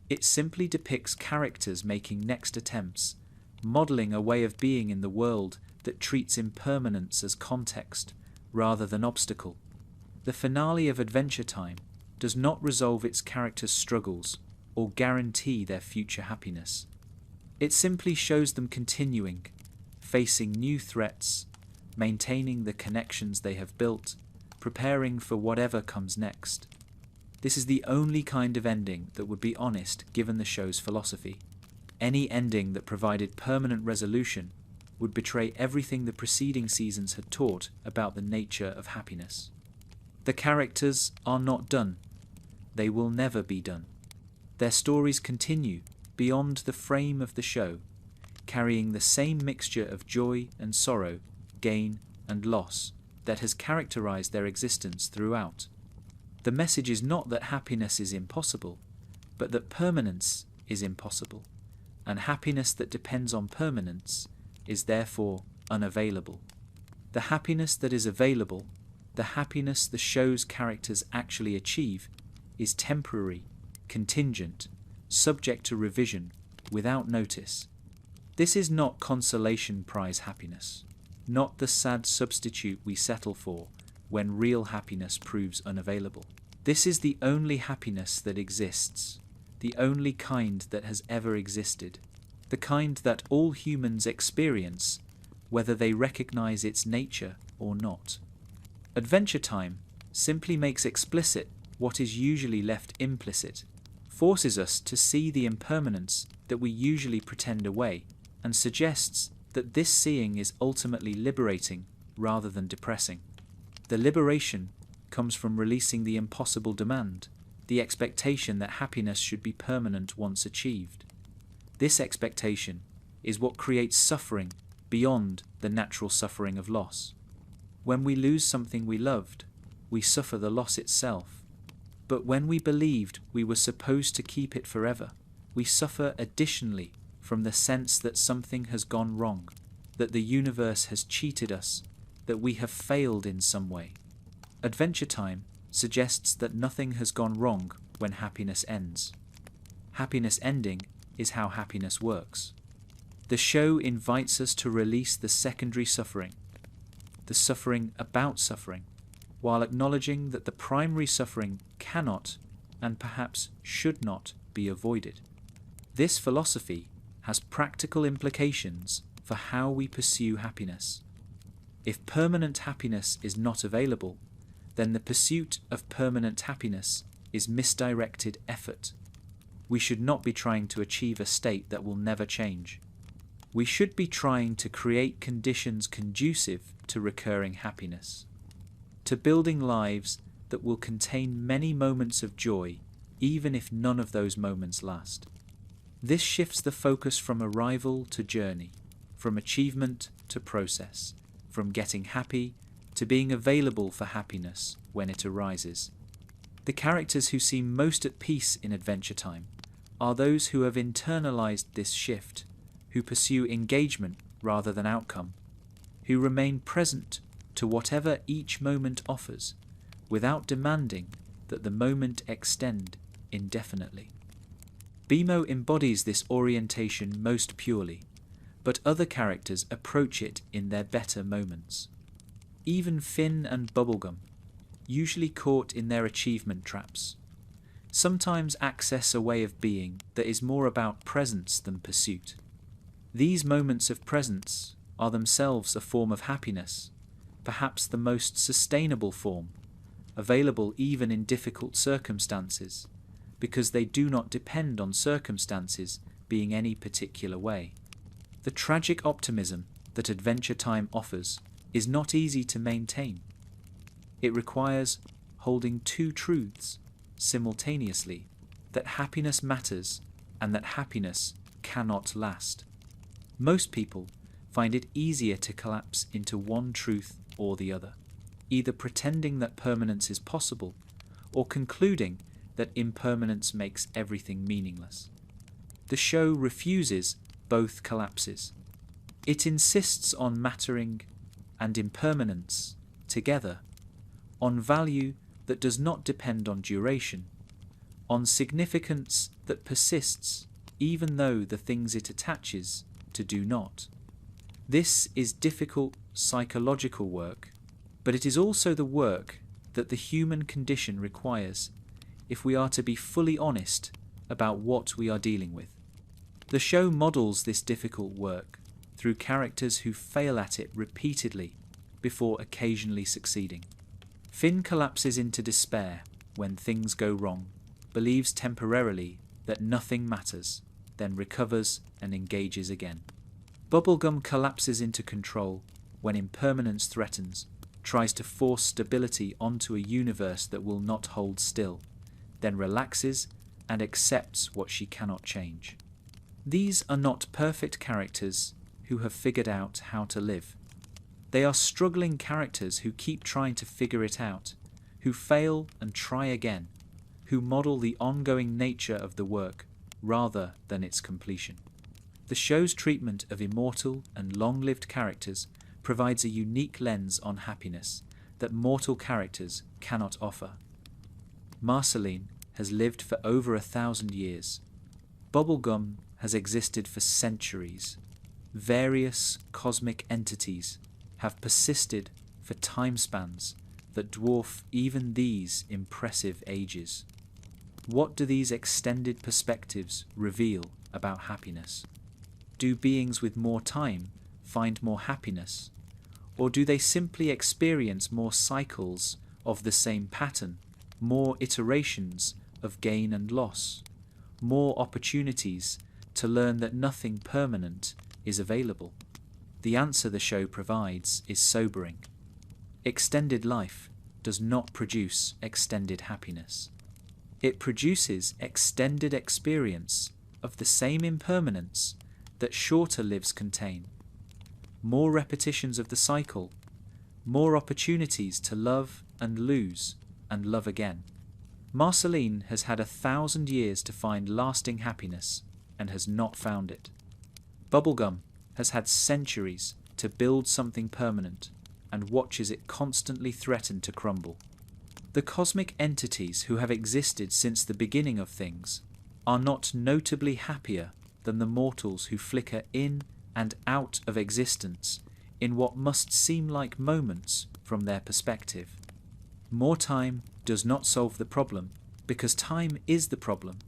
It simply depicts characters making next attempts, modelling a way of being in the world that treats impermanence as context rather than obstacle. The finale of Adventure Time does not resolve its characters' struggles or guarantee their future happiness. It simply shows them continuing, facing new threats, maintaining the connections they have built, preparing for whatever comes next. This is the only kind of ending that would be honest given the show's philosophy. Any ending that provided permanent resolution would betray everything the preceding seasons had taught about the nature of happiness. The characters are not done. They will never be done. Their stories continue beyond the frame of the show, carrying the same mixture of joy and sorrow, gain and loss that has characterized their existence throughout. The message is not that happiness is impossible, but that permanence is impossible, and happiness that depends on permanence is therefore unavailable. The happiness that is available, the happiness the show's characters actually achieve, is temporary, contingent, subject to revision, without notice. This is not consolation prize happiness. not the sad substitute we settle for when real happiness proves unavailable. This is the only happiness that exists, the only kind that has ever existed, the kind that all humans experience, whether they recognize its nature or not. Adventure Time simply makes explicit what is usually left implicit, forces us to see the impermanence that we usually pretend away, and suggests that this seeing is ultimately liberating rather than depressing. The liberation comes from releasing the impossible demand, the expectation that happiness should be permanent once achieved. This expectation is what creates suffering beyond the natural suffering of loss. When we lose something we loved, we suffer the loss itself. But when we believed we were supposed to keep it forever, we suffer additionally from the sense that something has gone wrong, that the universe has cheated us, that we have failed in some way. Adventure Time suggests that nothing has gone wrong when happiness ends. Happiness ending is how happiness works. The show invites us to release the secondary suffering, the suffering about suffering, while acknowledging that the primary suffering cannot and perhaps should not be avoided. This philosophy has practical implications for how we pursue happiness. If permanent happiness is not available, then the pursuit of permanent happiness is misdirected effort. We should not be trying to achieve a state that will never change. We should be trying to create conditions conducive to recurring happiness, to building lives that will contain many moments of joy, even if none of those moments last. This shifts the focus from arrival to journey, from achievement to process, from getting happy to being available for happiness when it arises. The characters who seem most at peace in Adventure Time are those who have internalized this shift, who pursue engagement rather than outcome, who remain present to whatever each moment offers, without demanding that the moment extend indefinitely. BMO embodies this orientation most purely, but other characters approach it in their better moments. Even Finn and Bubblegum, usually caught in their achievement traps, sometimes access a way of being that is more about presence than pursuit. These moments of presence are themselves a form of happiness, perhaps the most sustainable form, available even in difficult circumstances, because they do not depend on circumstances being any particular way. The tragic optimism that Adventure Time offers is not easy to maintain. It requires holding two truths simultaneously, that happiness matters and that happiness cannot last. Most people find it easier to collapse into one truth or the other, either pretending that permanence is possible or concluding that impermanence makes everything meaningless. The show refuses both collapses. It insists on mattering and impermanence together, on value that does not depend on duration, on significance that persists even though the things it attaches to do not. This is difficult psychological work, but it is also the work that the human condition requires if we are to be fully honest about what we are dealing with. The show models this difficult work through characters who fail at it repeatedly before occasionally succeeding. Finn collapses into despair when things go wrong, believes temporarily that nothing matters, then recovers and engages again. Bubblegum collapses into control when impermanence threatens, tries to force stability onto a universe that will not hold still, then relaxes and accepts what she cannot change. These are not perfect characters who have figured out how to live. They are struggling characters who keep trying to figure it out, who fail and try again, who model the ongoing nature of the work rather than its completion. The show's treatment of immortal and long-lived characters provides a unique lens on happiness that mortal characters cannot offer. Marceline has lived for over 1,000 years. Bubblegum has existed for centuries. Various cosmic entities have persisted for time spans that dwarf even these impressive ages. What do these extended perspectives reveal about happiness? Do beings with more time find more happiness, or do they simply experience more cycles of the same pattern, more iterations of gain and loss, more opportunities to learn that nothing permanent is available? The answer the show provides is sobering. Extended life does not produce extended happiness. It produces extended experience of the same impermanence that shorter lives contain. More repetitions of the cycle, more opportunities to love and lose and love again. Marceline has had 1,000 years to find lasting happiness and has not found it. Bubblegum has had centuries to build something permanent and watches it constantly threaten to crumble. The cosmic entities who have existed since the beginning of things are not notably happier than the mortals who flicker in and out of existence in what must seem like moments from their perspective. More time does not solve the problem, because time is the problem,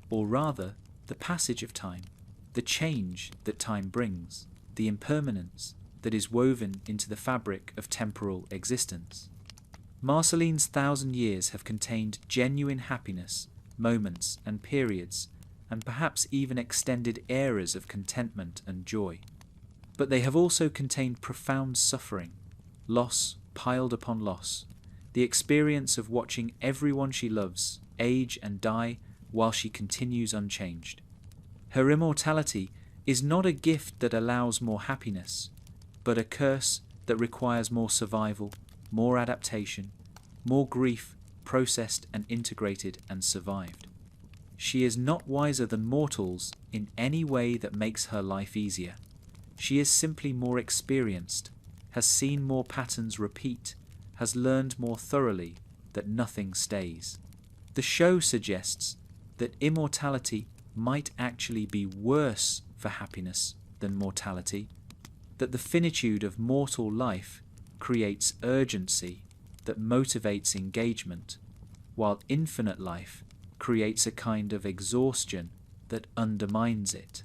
or rather, the passage of time, the change that time brings, the impermanence that is woven into the fabric of temporal existence. Marceline's 1,000 years have contained genuine happiness, moments and periods, and perhaps even extended eras of contentment and joy. But they have also contained profound suffering, loss piled upon loss, the experience of watching everyone she loves age and die while she continues unchanged. Her immortality is not a gift that allows more happiness, but a curse that requires more survival, more adaptation, more grief processed and integrated and survived. She is not wiser than mortals in any way that makes her life easier. She is simply more experienced, has seen more patterns repeat, has learned more thoroughly that nothing stays. The show suggests that immortality might actually be worse for happiness than mortality, that the finitude of mortal life creates urgency that motivates engagement, while infinite life creates a kind of exhaustion that undermines it.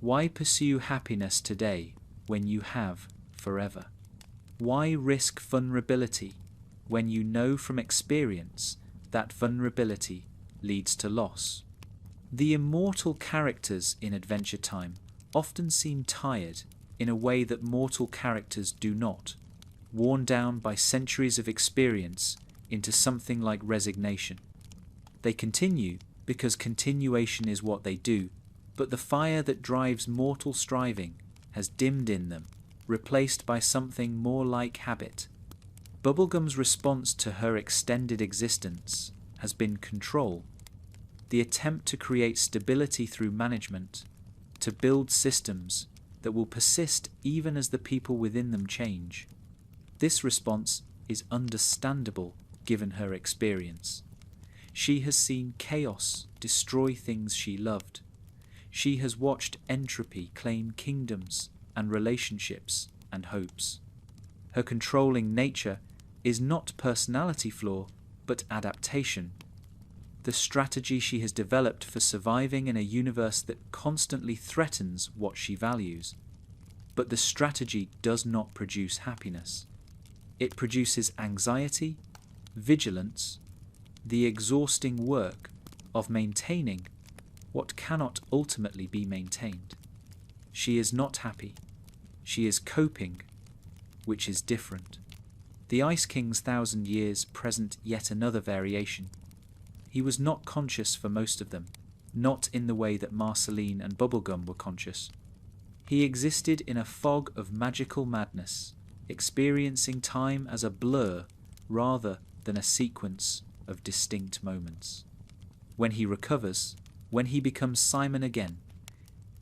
Why pursue happiness today when you have forever? Why risk vulnerability when you know from experience that vulnerability leads to loss? The immortal characters in Adventure Time often seem tired in a way that mortal characters do not, worn down by centuries of experience into something like resignation. They continue because continuation is what they do, but the fire that drives mortal striving has dimmed in them, replaced by something more like habit. Bubblegum's response to her extended existence has been control, the attempt to create stability through management, to build systems that will persist even as the people within them change. This response is understandable given her experience. She has seen chaos destroy things she loved. She has watched entropy claim kingdoms and relationships and hopes. Her controlling nature is not personality flaw, but adaptation. The strategy she has developed for surviving in a universe that constantly threatens what she values. But the strategy does not produce happiness. It produces anxiety, vigilance, the exhausting work of maintaining what cannot ultimately be maintained. She is not happy. She is coping, which is different. The Ice King's 1,000 years present yet another variation. He was not conscious for most of them, not in the way that Marceline and Bubblegum were conscious. He existed in a fog of magical madness, experiencing time as a blur rather than a sequence of distinct moments. When he recovers, when he becomes Simon again,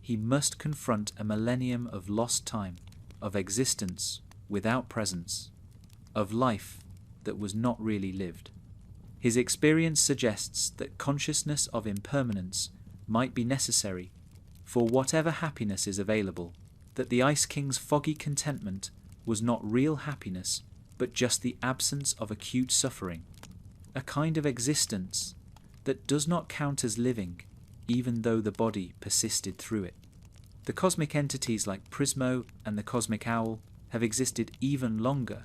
he must confront a millennium of lost time, of existence without presence, of life that was not really lived. His experience suggests that consciousness of impermanence might be necessary for whatever happiness is available, that the Ice King's foggy contentment was not real happiness, but just the absence of acute suffering, a kind of existence that does not count as living, even though the body persisted through it. The cosmic entities like Prismo and the cosmic owl have existed even longer,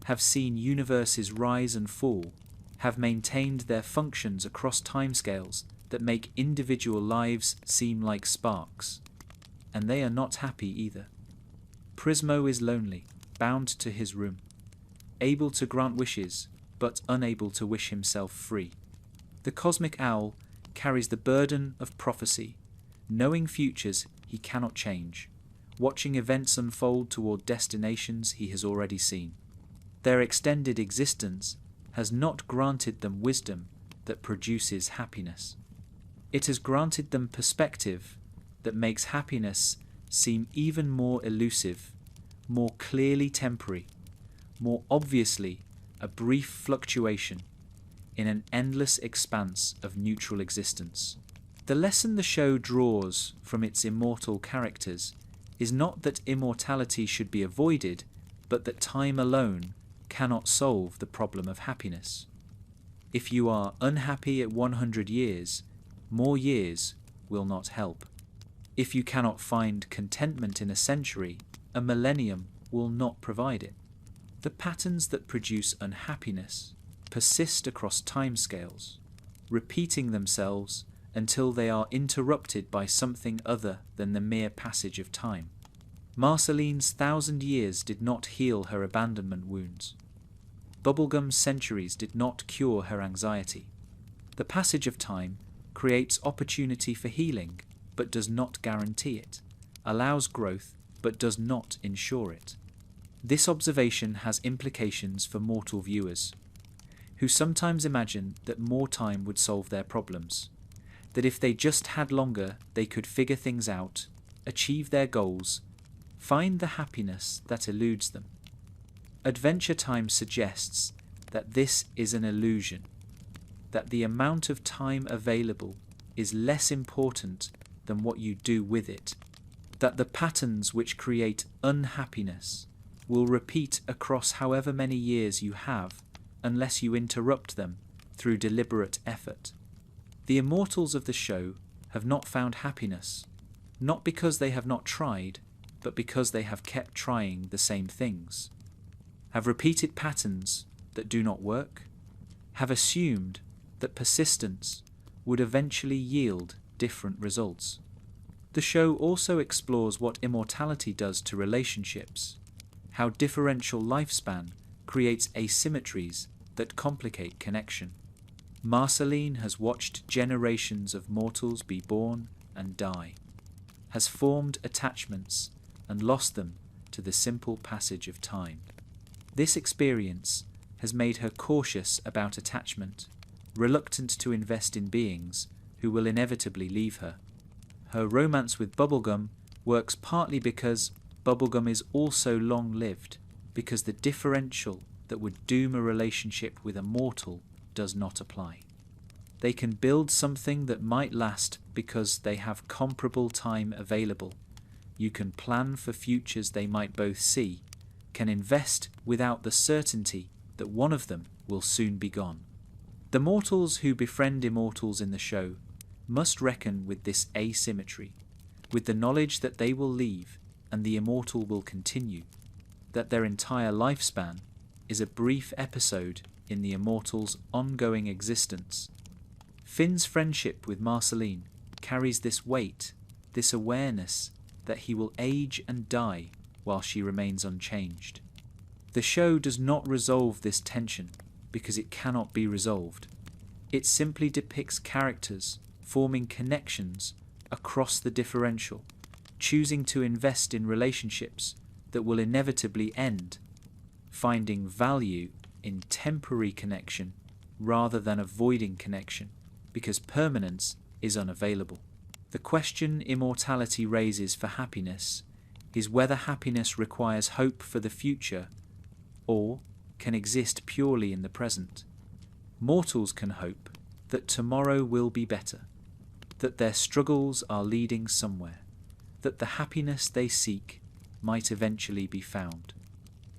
have seen universes rise and fall, have maintained their functions across timescales that make individual lives seem like sparks. And they are not happy either. Prismo is lonely, bound to his room, able to grant wishes, but unable to wish himself free. The cosmic owl carries the burden of prophecy, knowing futures he cannot change, watching events unfold toward destinations he has already seen. Their extended existence has not granted them wisdom that produces happiness. It has granted them perspective that makes happiness seem even more elusive, more clearly temporary, more obviously a brief fluctuation in an endless expanse of neutral existence. The lesson the show draws from its immortal characters is not that immortality should be avoided, but that time alone cannot solve the problem of happiness. If you are unhappy at 100 years, more years will not help. If you cannot find contentment in a century, a millennium will not provide it. The patterns that produce unhappiness persist across timescales, repeating themselves until they are interrupted by something other than the mere passage of time. Marceline's 1,000 years did not heal her abandonment wounds. Bubblegum's centuries did not cure her anxiety. The passage of time creates opportunity for healing, but does not guarantee it, allows growth, but does not ensure it. This observation has implications for mortal viewers, who sometimes imagine that more time would solve their problems, that if they just had longer they could figure things out, achieve their goals, find the happiness that eludes them. Adventure Time suggests that this is an illusion, that the amount of time available is less important than what you do with it, that the patterns which create unhappiness will repeat across however many years you have unless you interrupt them through deliberate effort. The immortals of the show have not found happiness, not because they have not tried, but because they have kept trying the same things, have repeated patterns that do not work, have assumed that persistence would eventually yield different results. The show also explores what immortality does to relationships, how differential lifespan creates asymmetries that complicate connection. Marceline has watched generations of mortals be born and die, has formed attachments and lost them to the simple passage of time. This experience has made her cautious about attachment, reluctant to invest in beings who will inevitably leave her. Her romance with Bubblegum works partly because Bubblegum is also long-lived, because the differential that would doom a relationship with a mortal does not apply. They can build something that might last because they have comparable time available. You can plan for futures they might both see, can invest without the certainty that one of them will soon be gone. The mortals who befriend immortals in the show must reckon with this asymmetry, with the knowledge that they will leave and the immortal will continue, that their entire lifespan is a brief episode in the immortal's ongoing existence. Finn's friendship with Marceline carries this weight, this awareness that he will age and die while she remains unchanged. The show does not resolve this tension because it cannot be resolved. It simply depicts characters forming connections across the differential, choosing to invest in relationships that will inevitably end, finding value in temporary connection rather than avoiding connection, because permanence is unavailable. The question immortality raises for happiness is whether happiness requires hope for the future or can exist purely in the present. Mortals can hope that tomorrow will be better, that their struggles are leading somewhere, that the happiness they seek might eventually be found.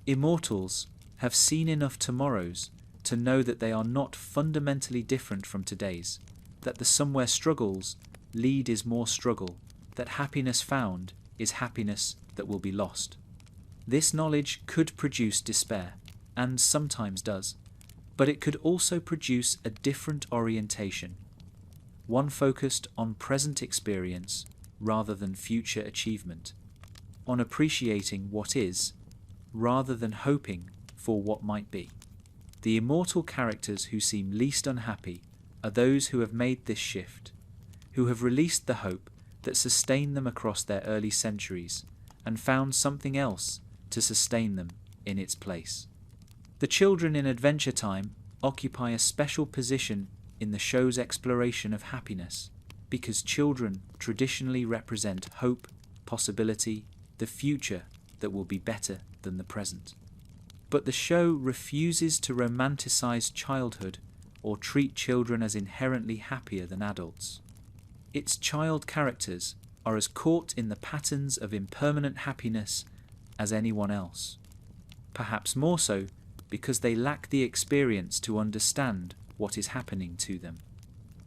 Immortals have seen enough tomorrows to know that they are not fundamentally different from today's, that the somewhere struggles lead is more struggle, that happiness found is happiness that will be lost. This knowledge could produce despair, and sometimes does, but it could also produce a different orientation, one focused on present experience rather than future achievement, on appreciating what is rather than hoping for what might be. The immortal characters who seem least unhappy are those who have made this shift, who have released the hope that sustained them across their early centuries and found something else to sustain them in its place. The children in Adventure Time occupy a special position in the show's exploration of happiness because children traditionally represent hope, possibility, the future that will be better than the present. But the show refuses to romanticize childhood or treat children as inherently happier than adults. Its child characters are as caught in the patterns of impermanent happiness as anyone else, perhaps more so because they lack the experience to understand what is happening to them.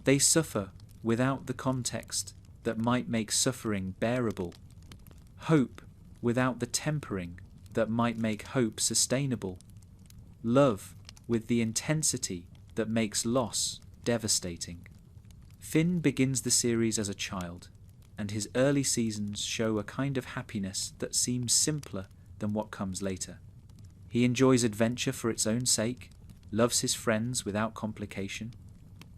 They suffer without the context that might make suffering bearable, hope without the tempering that might make hope sustainable, love with the intensity that makes loss devastating. Finn begins the series as a child, and his early seasons show a kind of happiness that seems simpler than what comes later. He enjoys adventure for its own sake, loves his friends without complication,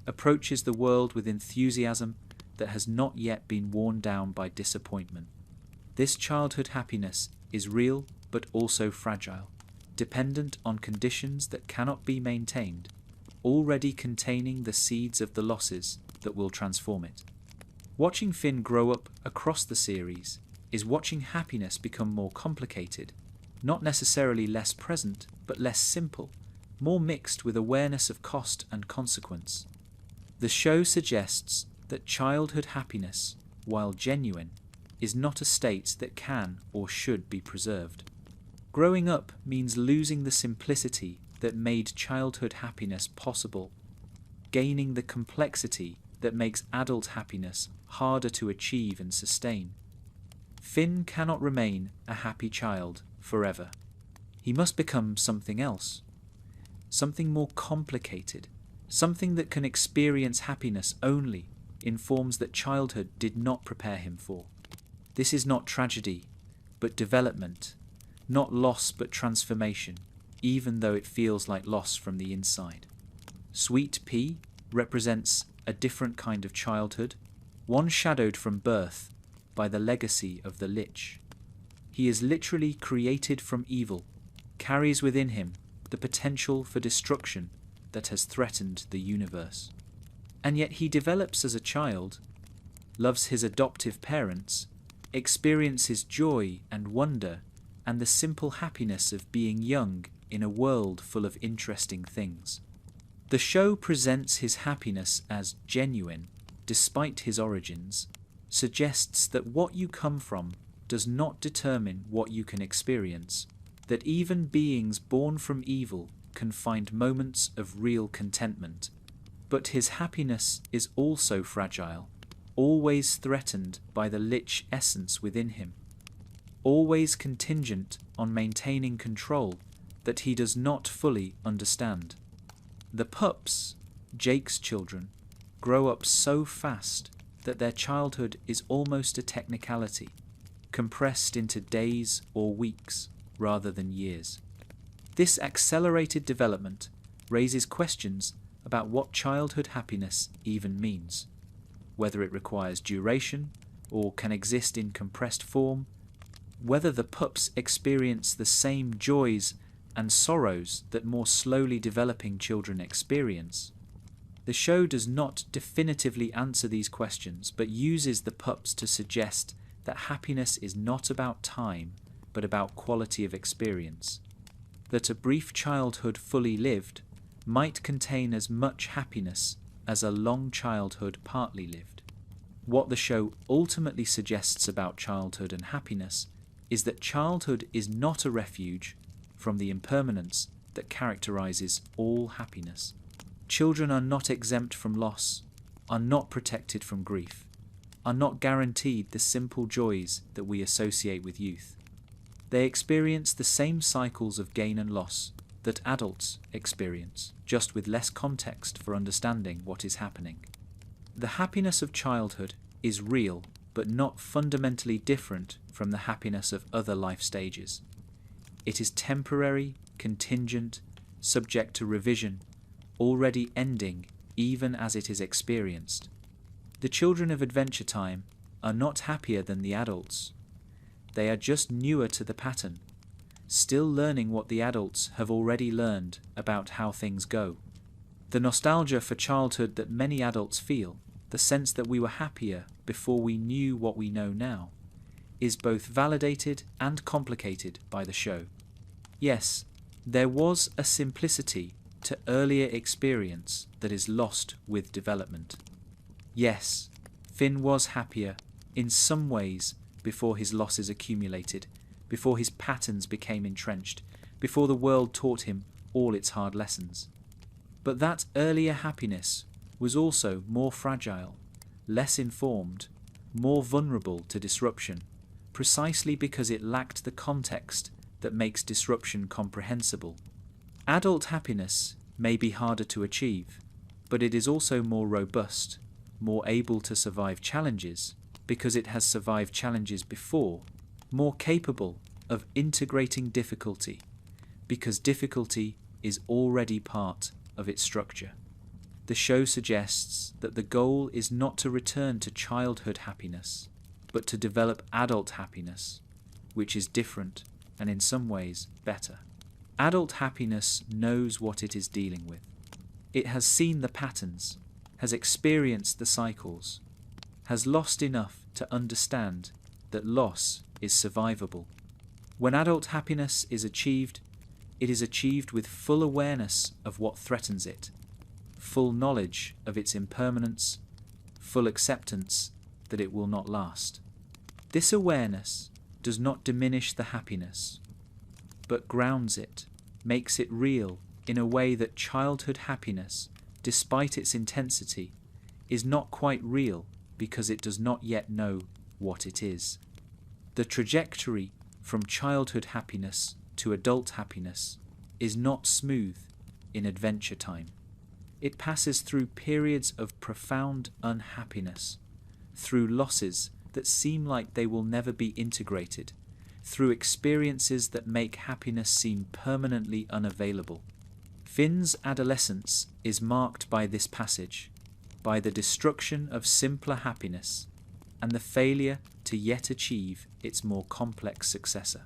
approaches the world with enthusiasm that has not yet been worn down by disappointment. This childhood happiness is real but also fragile, dependent on conditions that cannot be maintained, already containing the seeds of the losses that will transform it. Watching Finn grow up across the series is watching happiness become more complicated, not necessarily less present, but less simple, more mixed with awareness of cost and consequence. The show suggests that childhood happiness, while genuine, is not a state that can or should be preserved. Growing up means losing the simplicity that made childhood happiness possible, gaining the complexity that makes adult happiness harder to achieve and sustain. Finn cannot remain a happy child forever. He must become something else, something more complicated, something that can experience happiness only in forms that childhood did not prepare him for. This is not tragedy, but development, not loss but transformation, even though it feels like loss from the inside. Sweet Pea represents a different kind of childhood, one shadowed from birth by the legacy of the Lich. He is literally created from evil, carries within him the potential for destruction that has threatened the universe. And yet he develops as a child, loves his adoptive parents, experiences joy and wonder and the simple happiness of being young in a world full of interesting things. The show presents his happiness as genuine, despite his origins, suggests that what you come from does not determine what you can experience, that even beings born from evil can find moments of real contentment. But his happiness is also fragile, always threatened by the Lich essence within him, always contingent on maintaining control that he does not fully understand. The pups, Jake's children, grow up so fast that their childhood is almost a technicality, compressed into days or weeks rather than years. This accelerated development raises questions about what childhood happiness even means, whether it requires duration or can exist in compressed form, whether the pups experience the same joys and sorrows that more slowly developing children experience. The show does not definitively answer these questions, but uses the pups to suggest that happiness is not about time, but about quality of experience. That a brief childhood fully lived might contain as much happiness as a long childhood partly lived. What the show ultimately suggests about childhood and happiness is that childhood is not a refuge, from the impermanence that characterizes all happiness. Children are not exempt from loss, are not protected from grief, are not guaranteed the simple joys that we associate with youth. They experience the same cycles of gain and loss that adults experience, just with less context for understanding what is happening. The happiness of childhood is real, but not fundamentally different from the happiness of other life stages. It is temporary, contingent, subject to revision, already ending even as it is experienced. The children of Adventure Time are not happier than the adults. They are just newer to the pattern, still learning what the adults have already learned about how things go. The nostalgia for childhood that many adults feel, the sense that we were happier before we knew what we know now, is both validated and complicated by the show. Yes, there was a simplicity to earlier experience that is lost with development. Yes, Finn was happier in some ways before his losses accumulated, before his patterns became entrenched, before the world taught him all its hard lessons. But that earlier happiness was also more fragile, less informed, more vulnerable to disruption, precisely because it lacked the context that makes disruption comprehensible. Adult happiness may be harder to achieve, but it is also more robust, more able to survive challenges because it has survived challenges before, more capable of integrating difficulty because difficulty is already part of its structure. The show suggests that the goal is not to return to childhood happiness, but to develop adult happiness, which is different and in some ways better. Adult happiness knows what it is dealing with. It has seen the patterns, has experienced the cycles, has lost enough to understand that loss is survivable. When adult happiness is achieved, it is achieved with full awareness of what threatens it, full knowledge of its impermanence, full acceptance that it will not last. This awareness does not diminish the happiness, but grounds it, makes it real in a way that childhood happiness, despite its intensity, is not quite real because it does not yet know what it is. The trajectory from childhood happiness to adult happiness is not smooth in Adventure Time. It passes through periods of profound unhappiness, through losses that seem like they will never be integrated, through experiences that make happiness seem permanently unavailable. Finn's adolescence is marked by this passage, by the destruction of simpler happiness and the failure to yet achieve its more complex successor.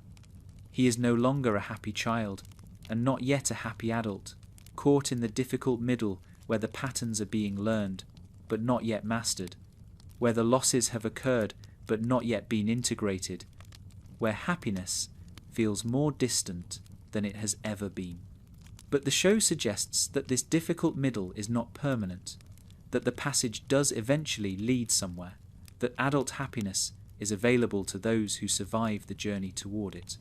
He is no longer a happy child and not yet a happy adult, caught in the difficult middle where the patterns are being learned but not yet mastered, where the losses have occurred but not yet been integrated, where happiness feels more distant than it has ever been. But the show suggests that this difficult middle is not permanent, that the passage does eventually lead somewhere, that adult happiness is available to those who survive the journey toward it.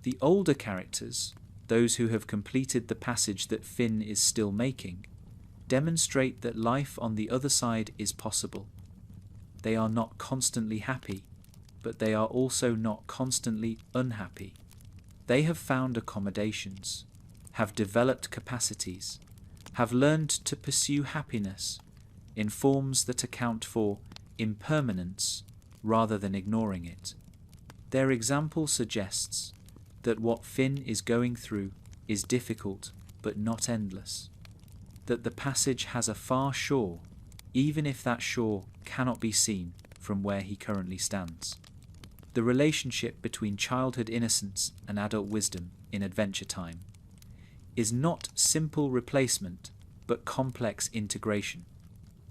The older characters, those who have completed the passage that Finn is still making, demonstrate that life on the other side is possible. They are not constantly happy, but they are also not constantly unhappy. They have found accommodations, have developed capacities, have learned to pursue happiness in forms that account for impermanence rather than ignoring it. Their example suggests that what Finn is going through is difficult but not endless, that the passage has a far shore, even if that shore cannot be seen from where he currently stands. The relationship between childhood innocence and adult wisdom in Adventure Time is not simple replacement but complex integration.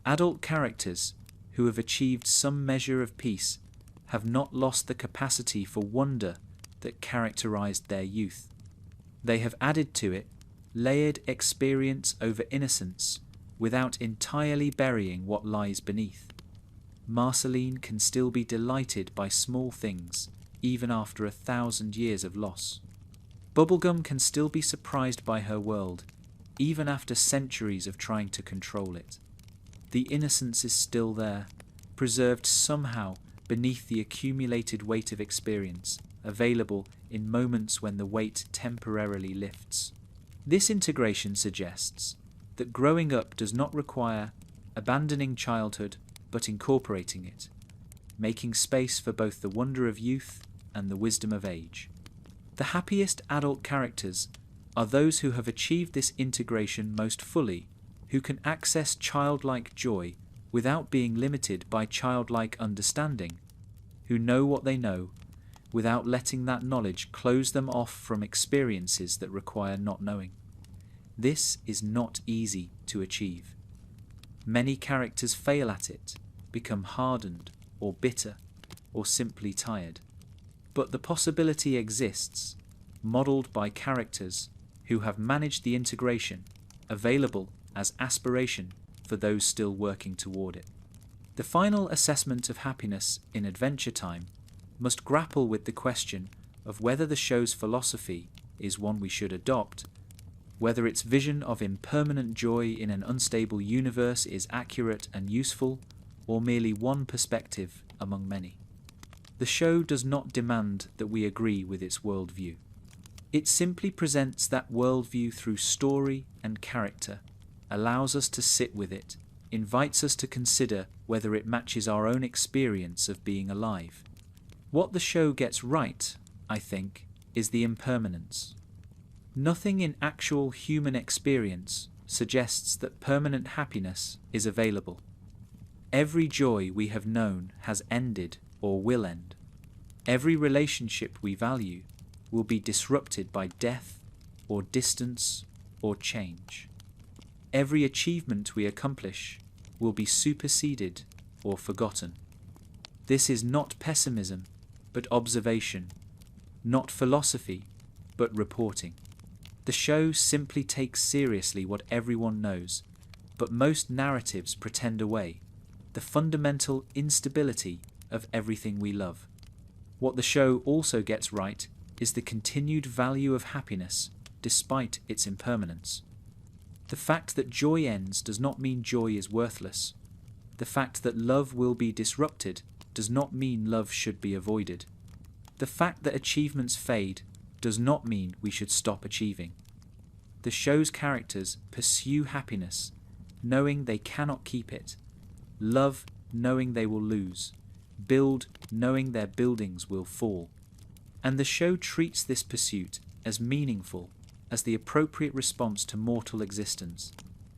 Adult characters who have achieved some measure of peace have not lost the capacity for wonder that characterized their youth. They have added to it layered experience over innocence without entirely burying what lies beneath. Marceline can still be delighted by small things even after 1,000 years of loss. Bubblegum can still be surprised by her world, even after centuries of trying to control it. The innocence is still there, preserved somehow beneath the accumulated weight of experience, available in moments when the weight temporarily lifts. This integration suggests that growing up does not require abandoning childhood but incorporating it, making space for both the wonder of youth and the wisdom of age. The happiest adult characters are those who have achieved this integration most fully, who can access childlike joy without being limited by childlike understanding, who know what they know without letting that knowledge close them off from experiences that require not knowing. This is not easy to achieve. Many characters fail at it, become hardened or bitter or simply tired. But the possibility exists, modelled by characters who have managed the integration, available as aspiration for those still working toward it. The final assessment of happiness in Adventure Time must grapple with the question of whether the show's philosophy is one we should adopt, whether its vision of impermanent joy in an unstable universe is accurate and useful, or merely one perspective among many. The show does not demand that we agree with its worldview. It simply presents that worldview through story and character, allows us to sit with it, invites us to consider whether it matches our own experience of being alive. What the show gets right, I think, is the impermanence. Nothing in actual human experience suggests that permanent happiness is available. Every joy we have known has ended or will end. Every relationship we value will be disrupted by death or distance or change. Every achievement we accomplish will be superseded or forgotten. This is not pessimism, but observation, not philosophy, but reporting. The show simply takes seriously what everyone knows, but most narratives pretend away: the fundamental instability of everything we love. What the show also gets right is the continued value of happiness despite its impermanence. The fact that joy ends does not mean joy is worthless. The fact that love will be disrupted does not mean love should be avoided. The fact that achievements fade does not mean we should stop achieving. The show's characters pursue happiness, knowing they cannot keep it, love knowing they will lose, build knowing their buildings will fall. And the show treats this pursuit as meaningful, as the appropriate response to mortal existence,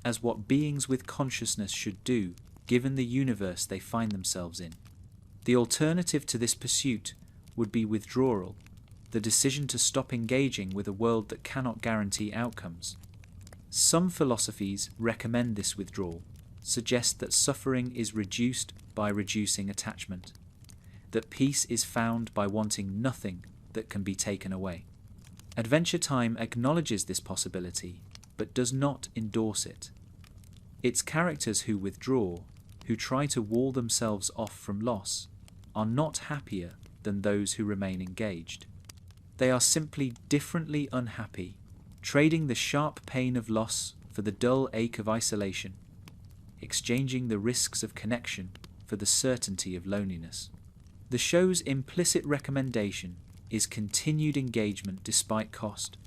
as what beings with consciousness should do given the universe they find themselves in. The alternative to this pursuit would be withdrawal, the decision to stop engaging with a world that cannot guarantee outcomes. Some philosophies recommend this withdrawal, suggest that suffering is reduced by reducing attachment, that peace is found by wanting nothing that can be taken away. Adventure Time acknowledges this possibility, but does not endorse it. Its characters who withdraw, who try to wall themselves off from loss, are not happier than those who remain engaged. They are simply differently unhappy, trading the sharp pain of loss for the dull ache of isolation, exchanging the risks of connection for the certainty of loneliness. The show's implicit recommendation is continued engagement despite cost,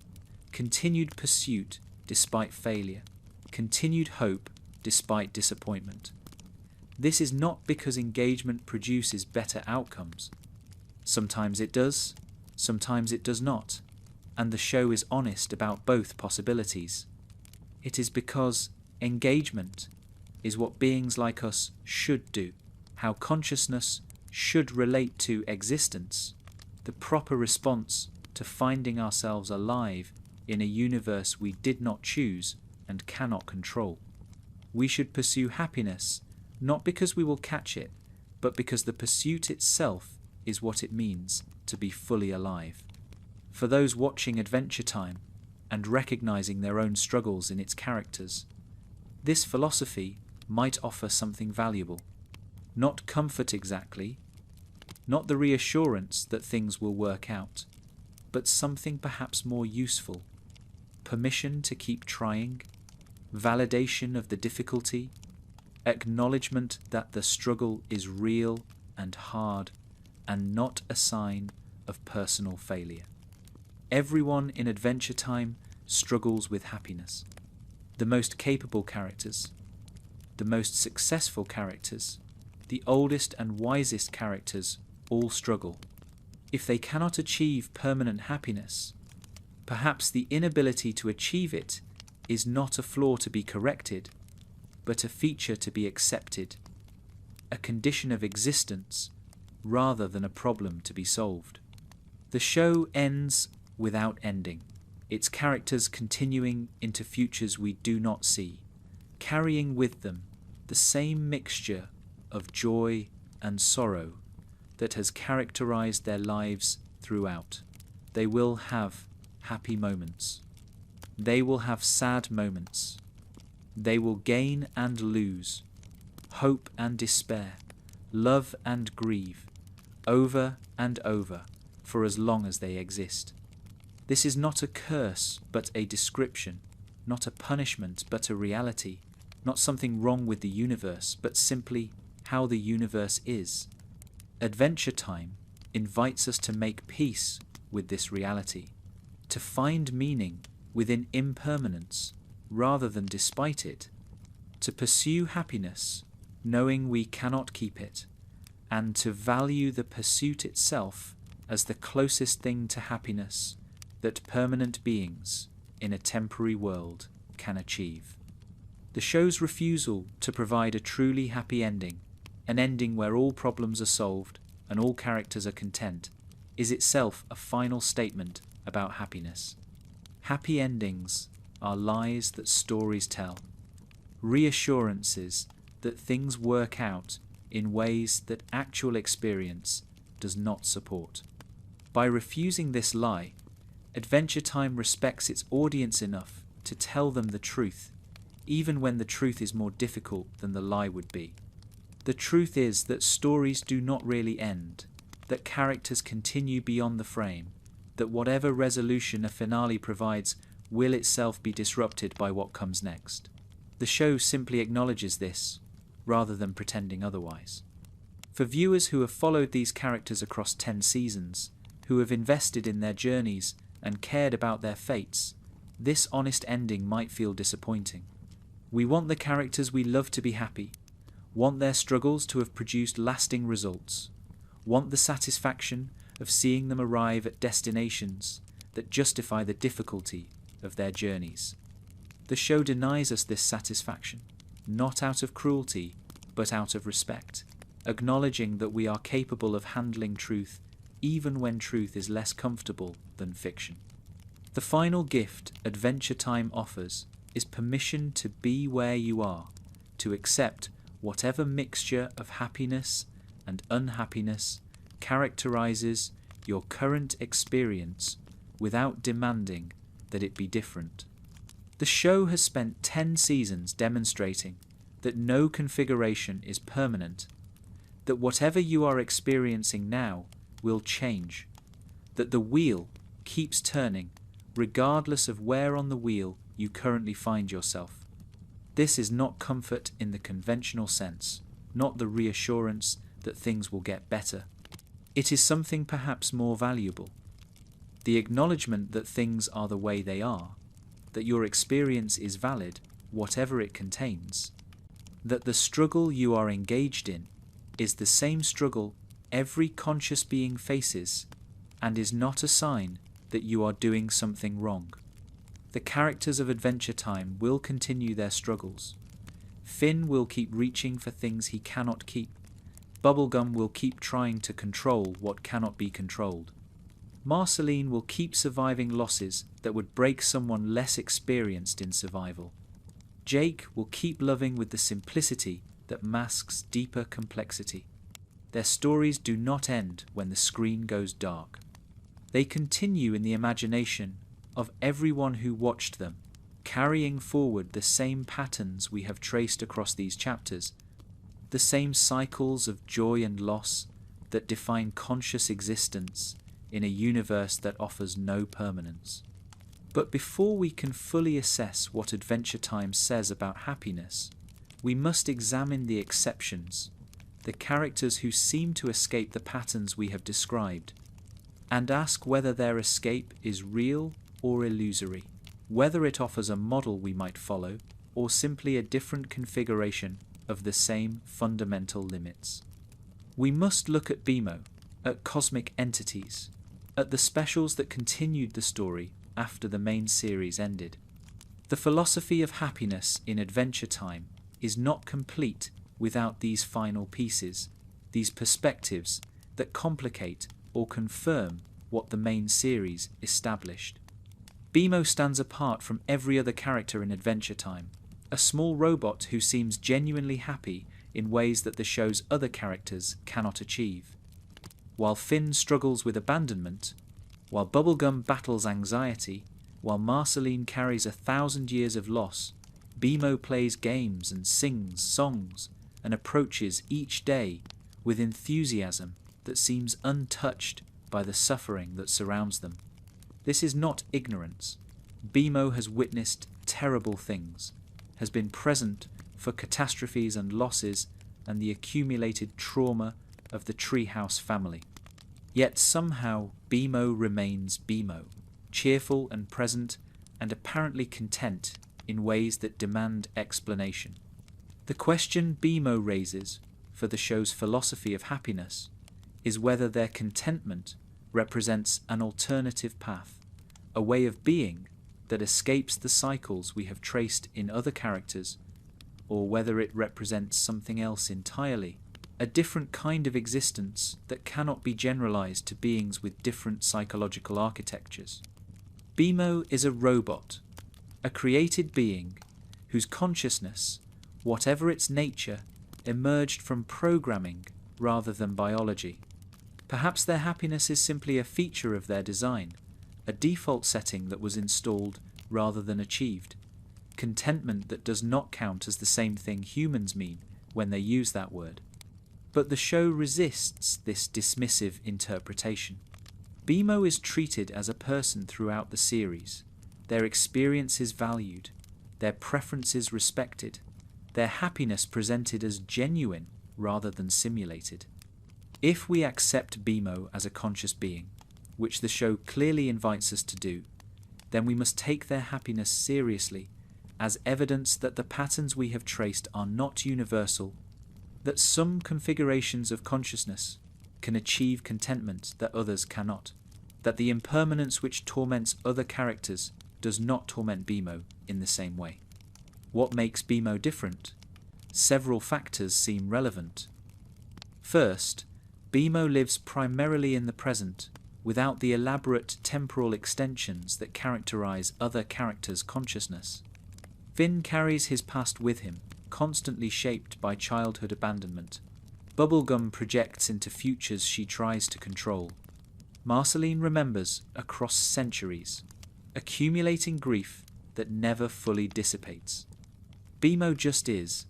continued pursuit despite failure, continued hope despite disappointment. This is not because engagement produces better outcomes. Sometimes it does, sometimes it does not, and the show is honest about both possibilities. It is because engagement is what beings like us should do, how consciousness should relate to existence, the proper response to finding ourselves alive in a universe we did not choose and cannot control. We should pursue happiness not because we will catch it, but because the pursuit itself is what it means to be fully alive. For those watching Adventure Time and recognizing their own struggles in its characters, this philosophy might offer something valuable. Not comfort exactly, not the reassurance that things will work out, but something perhaps more useful. Permission to keep trying, validation of the difficulty, acknowledgement that the struggle is real and hard and not a sign of personal failure. Everyone in Adventure Time struggles with happiness. The most capable characters, the most successful characters, the oldest and wisest characters all struggle. If they cannot achieve permanent happiness, perhaps the inability to achieve it is not a flaw to be corrected, but a feature to be accepted, a condition of existence rather than a problem to be solved. The show ends without ending, its characters continuing into futures we do not see, carrying with them the same mixture of joy and sorrow that has characterized their lives throughout. They will have happy moments. They will have sad moments. They will gain and lose, hope and despair, love and grieve, over and over, for as long as they exist. This is not a curse, but a description, not a punishment, but a reality, not something wrong with the universe, but simply how the universe is. Adventure Time invites us to make peace with this reality, to find meaning within impermanence rather than despite it, to pursue happiness knowing we cannot keep it, and to value the pursuit itself as the closest thing to happiness that permanent beings in a temporary world can achieve. The show's refusal to provide a truly happy ending, an ending where all problems are solved and all characters are content, is itself a final statement about happiness. Happy endings are lies that stories tell, reassurances that things work out in ways that actual experience does not support. By refusing this lie, Adventure Time respects its audience enough to tell them the truth, even when the truth is more difficult than the lie would be. The truth is that stories do not really end, that characters continue beyond the frame, that whatever resolution a finale provides will itself be disrupted by what comes next. The show simply acknowledges this, rather than pretending otherwise. For viewers who have followed these characters across 10 seasons, who have invested in their journeys and cared about their fates, this honest ending might feel disappointing. We want the characters we love to be happy, want their struggles to have produced lasting results, want the satisfaction of seeing them arrive at destinations that justify the difficulty of their journeys. The show denies us this satisfaction, not out of cruelty, but out of respect, acknowledging that we are capable of handling truth even when truth is less comfortable than fiction. The final gift Adventure Time offers is permission to be where you are, to accept whatever mixture of happiness and unhappiness characterizes your current experience without demanding that it be different. The show has spent 10 seasons demonstrating that no configuration is permanent, that whatever you are experiencing now will change, that the wheel keeps turning regardless of where on the wheel you currently find yourself. This is not comfort in the conventional sense, not the reassurance that things will get better. It is something perhaps more valuable, the acknowledgement that things are the way they are, that your experience is valid, whatever it contains, that the struggle you are engaged in is the same struggle every conscious being faces and is not a sign that you are doing something wrong. The characters of Adventure Time will continue their struggles. Finn will keep reaching for things he cannot keep. Bubblegum will keep trying to control what cannot be controlled. Marceline will keep surviving losses that would break someone less experienced in survival. Jake will keep loving with the simplicity that masks deeper complexity. Their stories do not end when the screen goes dark. They continue in the imagination of everyone who watched them, carrying forward the same patterns we have traced across these chapters, the same cycles of joy and loss that define conscious existence in a universe that offers no permanence. But before we can fully assess what Adventure Time says about happiness, we must examine the exceptions, the characters who seem to escape the patterns we have described, and ask whether their escape is real or illusory, whether it offers a model we might follow, or simply a different configuration of the same fundamental limits. We must look at BMO, at cosmic entities, at the specials that continued the story after the main series ended. The philosophy of happiness in Adventure Time is not complete without these final pieces, these perspectives that complicate or confirm what the main series established. BMO stands apart from every other character in Adventure Time, a small robot who seems genuinely happy in ways that the show's other characters cannot achieve. While Finn struggles with abandonment, while Bubblegum battles anxiety, while Marceline carries 1,000 years of loss, BMO plays games and sings songs and approaches each day with enthusiasm that seems untouched by the suffering that surrounds them. This is not ignorance. BMO has witnessed terrible things, has been present for catastrophes and losses and the accumulated trauma of the Treehouse family. Yet somehow BMO remains BMO, cheerful and present and apparently content in ways that demand explanation. The question BMO raises for the show's philosophy of happiness is whether their contentment represents an alternative path, a way of being that escapes the cycles we have traced in other characters, or whether it represents something else entirely, a different kind of existence that cannot be generalized to beings with different psychological architectures. BMO is a robot, a created being whose consciousness, whatever its nature, emerged from programming rather than biology. Perhaps their happiness is simply a feature of their design, a default setting that was installed rather than achieved, contentment that does not count as the same thing humans mean when they use that word. But the show resists this dismissive interpretation. BMO is treated as a person throughout the series, their experiences valued, their preferences respected, their happiness presented as genuine rather than simulated. If we accept BMO as a conscious being, which the show clearly invites us to do, then we must take their happiness seriously as evidence that the patterns we have traced are not universal, that some configurations of consciousness can achieve contentment that others cannot, that the impermanence which torments other characters does not torment BMO in the same way. What makes BMO different? Several factors seem relevant. First, BMO lives primarily in the present, without the elaborate temporal extensions that characterize other characters' consciousness. Finn carries his past with him, constantly shaped by childhood abandonment. Bubblegum projects into futures she tries to control. Marceline remembers across centuries, accumulating grief that never fully dissipates. BMO just is,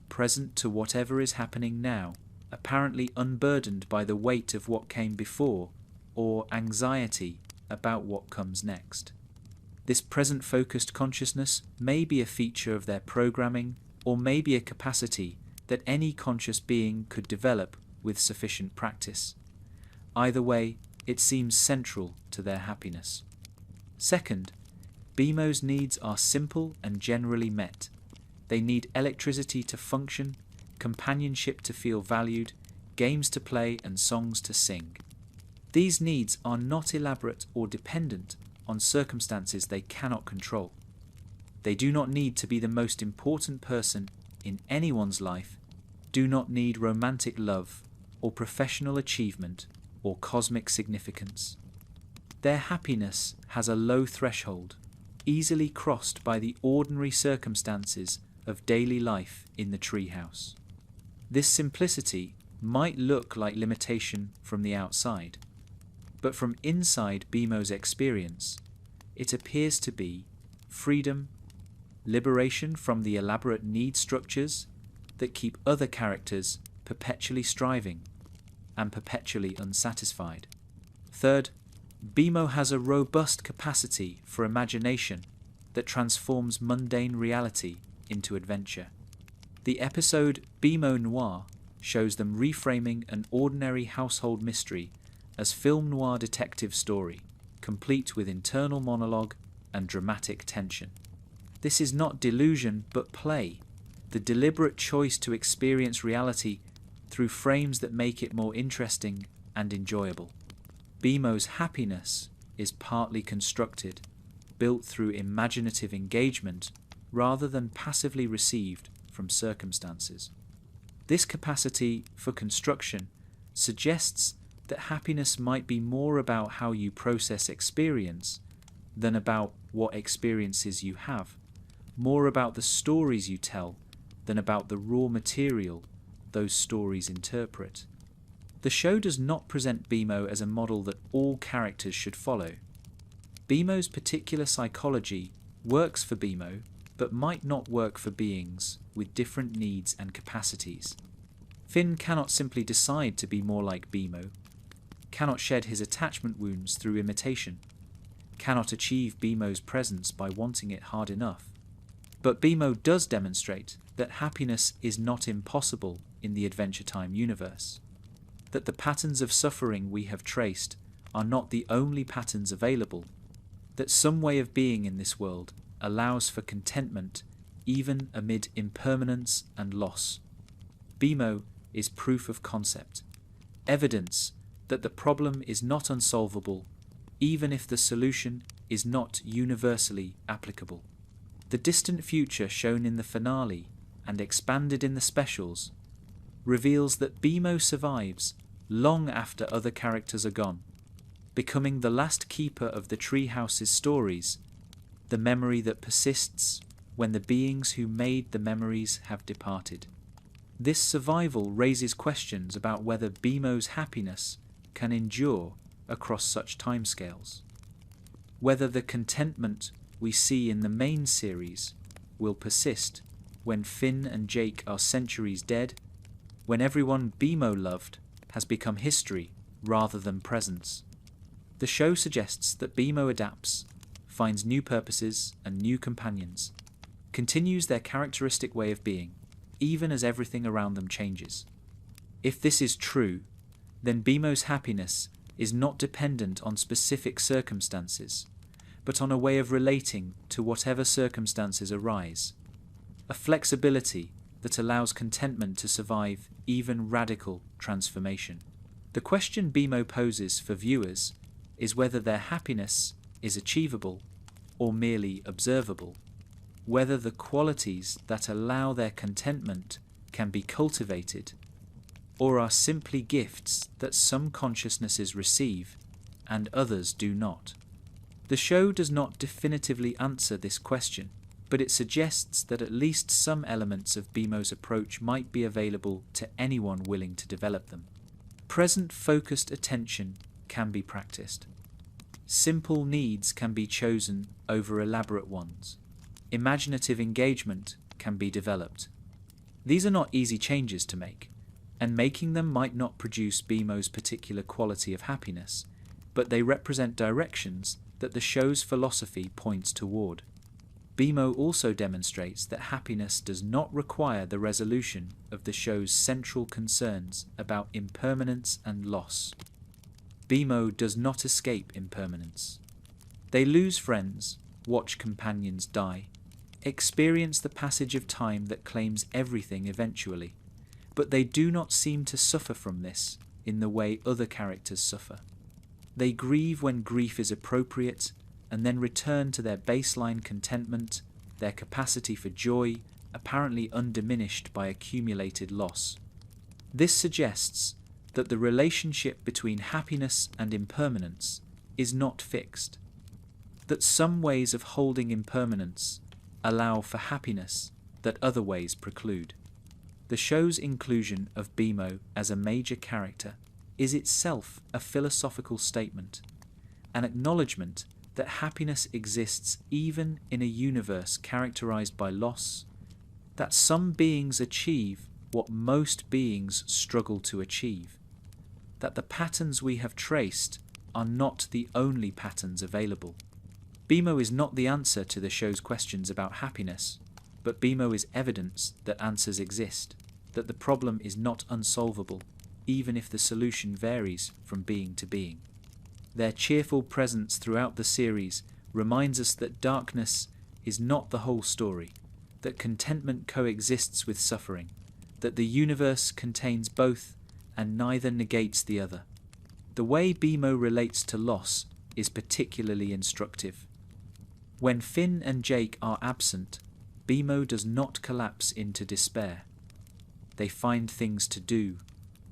present to whatever is happening now, apparently unburdened by the weight of what came before, or anxiety about what comes next. This present-focused consciousness may be a feature of their programming, or may be a capacity that any conscious being could develop with sufficient practice. Either way, it seems central to their happiness. Second, BMO's needs are simple and generally met. They need electricity to function, companionship to feel valued, games to play and songs to sing. These needs are not elaborate or dependent on circumstances they cannot control. They do not need to be the most important person in anyone's life, do not need romantic love or professional achievement or cosmic significance. Their happiness has a low threshold, easily crossed by the ordinary circumstances of daily life in the treehouse. This simplicity might look like limitation from the outside, but from inside BMO's experience, it appears to be freedom, liberation from the elaborate need structures that keep other characters perpetually striving and perpetually unsatisfied. Third, Bimo has a robust capacity for imagination that transforms mundane reality into adventure. The episode Bimo Noir shows them reframing an ordinary household mystery as film noir detective story, complete with internal monologue and dramatic tension. This is not delusion but play, the deliberate choice to experience reality through frames that make it more interesting and enjoyable. Bimo's happiness is partly constructed, built through imaginative engagement rather than passively received from circumstances. This capacity for construction suggests that happiness might be more about how you process experience than about what experiences you have, more about the stories you tell than about the raw material those stories interpret. The show does not present Bimo as a model that all characters should follow. Bimo's particular psychology works for Bimo, but might not work for beings with different needs and capacities. Finn cannot simply decide to be more like Bimo, cannot shed his attachment wounds through imitation, cannot achieve Bimo's presence by wanting it hard enough. But Bimo does demonstrate that happiness is not impossible in the Adventure Time universe, that the patterns of suffering we have traced are not the only patterns available, that some way of being in this world allows for contentment even amid impermanence and loss. Bimo is proof of concept, evidence that the problem is not unsolvable even if the solution is not universally applicable. The distant future shown in the finale and expanded in the specials reveals that Bimo survives long after other characters are gone, becoming the last keeper of the treehouse's stories, the memory that persists when the beings who made the memories have departed. This survival raises questions about whether Bimo's happiness can endure across such timescales, whether the contentment we see in the main series will persist when Finn and Jake are centuries dead, when everyone Bimo loved has become history rather than presence. The show suggests that Bimo adapts, finds new purposes and new companions, continues their characteristic way of being, even as everything around them changes. If this is true, then Bimo's happiness is not dependent on specific circumstances, but on a way of relating to whatever circumstances arise, a flexibility that allows contentment to survive even radical transformation. The question Bimo poses for viewers is whether their happiness is achievable or merely observable, whether the qualities that allow their contentment can be cultivated or are simply gifts that some consciousnesses receive and others do not. The show does not definitively answer this question, but it suggests that at least some elements of Bimo's approach might be available to anyone willing to develop them. Present focused attention can be practiced. Simple needs can be chosen over elaborate ones. Imaginative engagement can be developed. These are not easy changes to make, and making them might not produce Bimo's particular quality of happiness, but they represent directions that the show's philosophy points toward. Bimo also demonstrates that happiness does not require the resolution of the show's central concerns about impermanence and loss. Bimo does not escape impermanence. They lose friends, watch companions die, experience the passage of time that claims everything eventually, but they do not seem to suffer from this in the way other characters suffer. They grieve when grief is appropriate and then return to their baseline contentment, their capacity for joy, apparently undiminished by accumulated loss. This suggests that the relationship between happiness and impermanence is not fixed, that some ways of holding impermanence allow for happiness that other ways preclude. The show's inclusion of Bimo as a major character is itself a philosophical statement, an acknowledgement that happiness exists even in a universe characterized by loss, that some beings achieve what most beings struggle to achieve, that the patterns we have traced are not the only patterns available. BMO is not the answer to the show's questions about happiness, but BMO is evidence that answers exist, that the problem is not unsolvable, even if the solution varies from being to being. Their cheerful presence throughout the series reminds us that darkness is not the whole story, that contentment coexists with suffering, that the universe contains both and neither negates the other. The way BMO relates to loss is particularly instructive. When Finn and Jake are absent, BMO does not collapse into despair. They find things to do,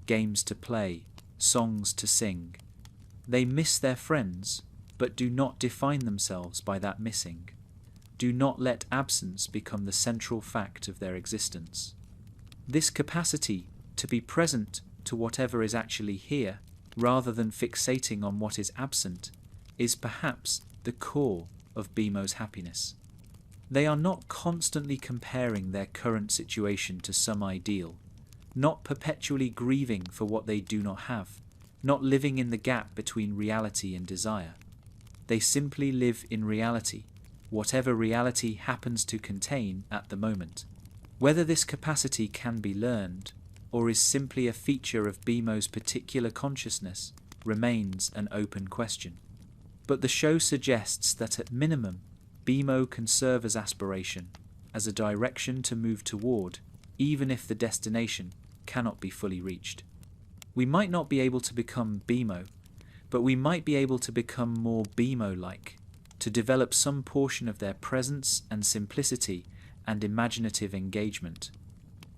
games to play, songs to sing. They miss their friends, but do not define themselves by that missing. Do not let absence become the central fact of their existence. This capacity to be present to whatever is actually here, rather than fixating on what is absent, is perhaps the core of BMO's happiness. They are not constantly comparing their current situation to some ideal, not perpetually grieving for what they do not have, not living in the gap between reality and desire. They simply live in reality, whatever reality happens to contain at the moment. Whether this capacity can be learned, or is simply a feature of BMO's particular consciousness, remains an open question. But the show suggests that at minimum, BMO can serve as aspiration, as a direction to move toward, even if the destination cannot be fully reached. We might not be able to become BMO, but we might be able to become more BMO-like, to develop some portion of their presence and simplicity and imaginative engagement.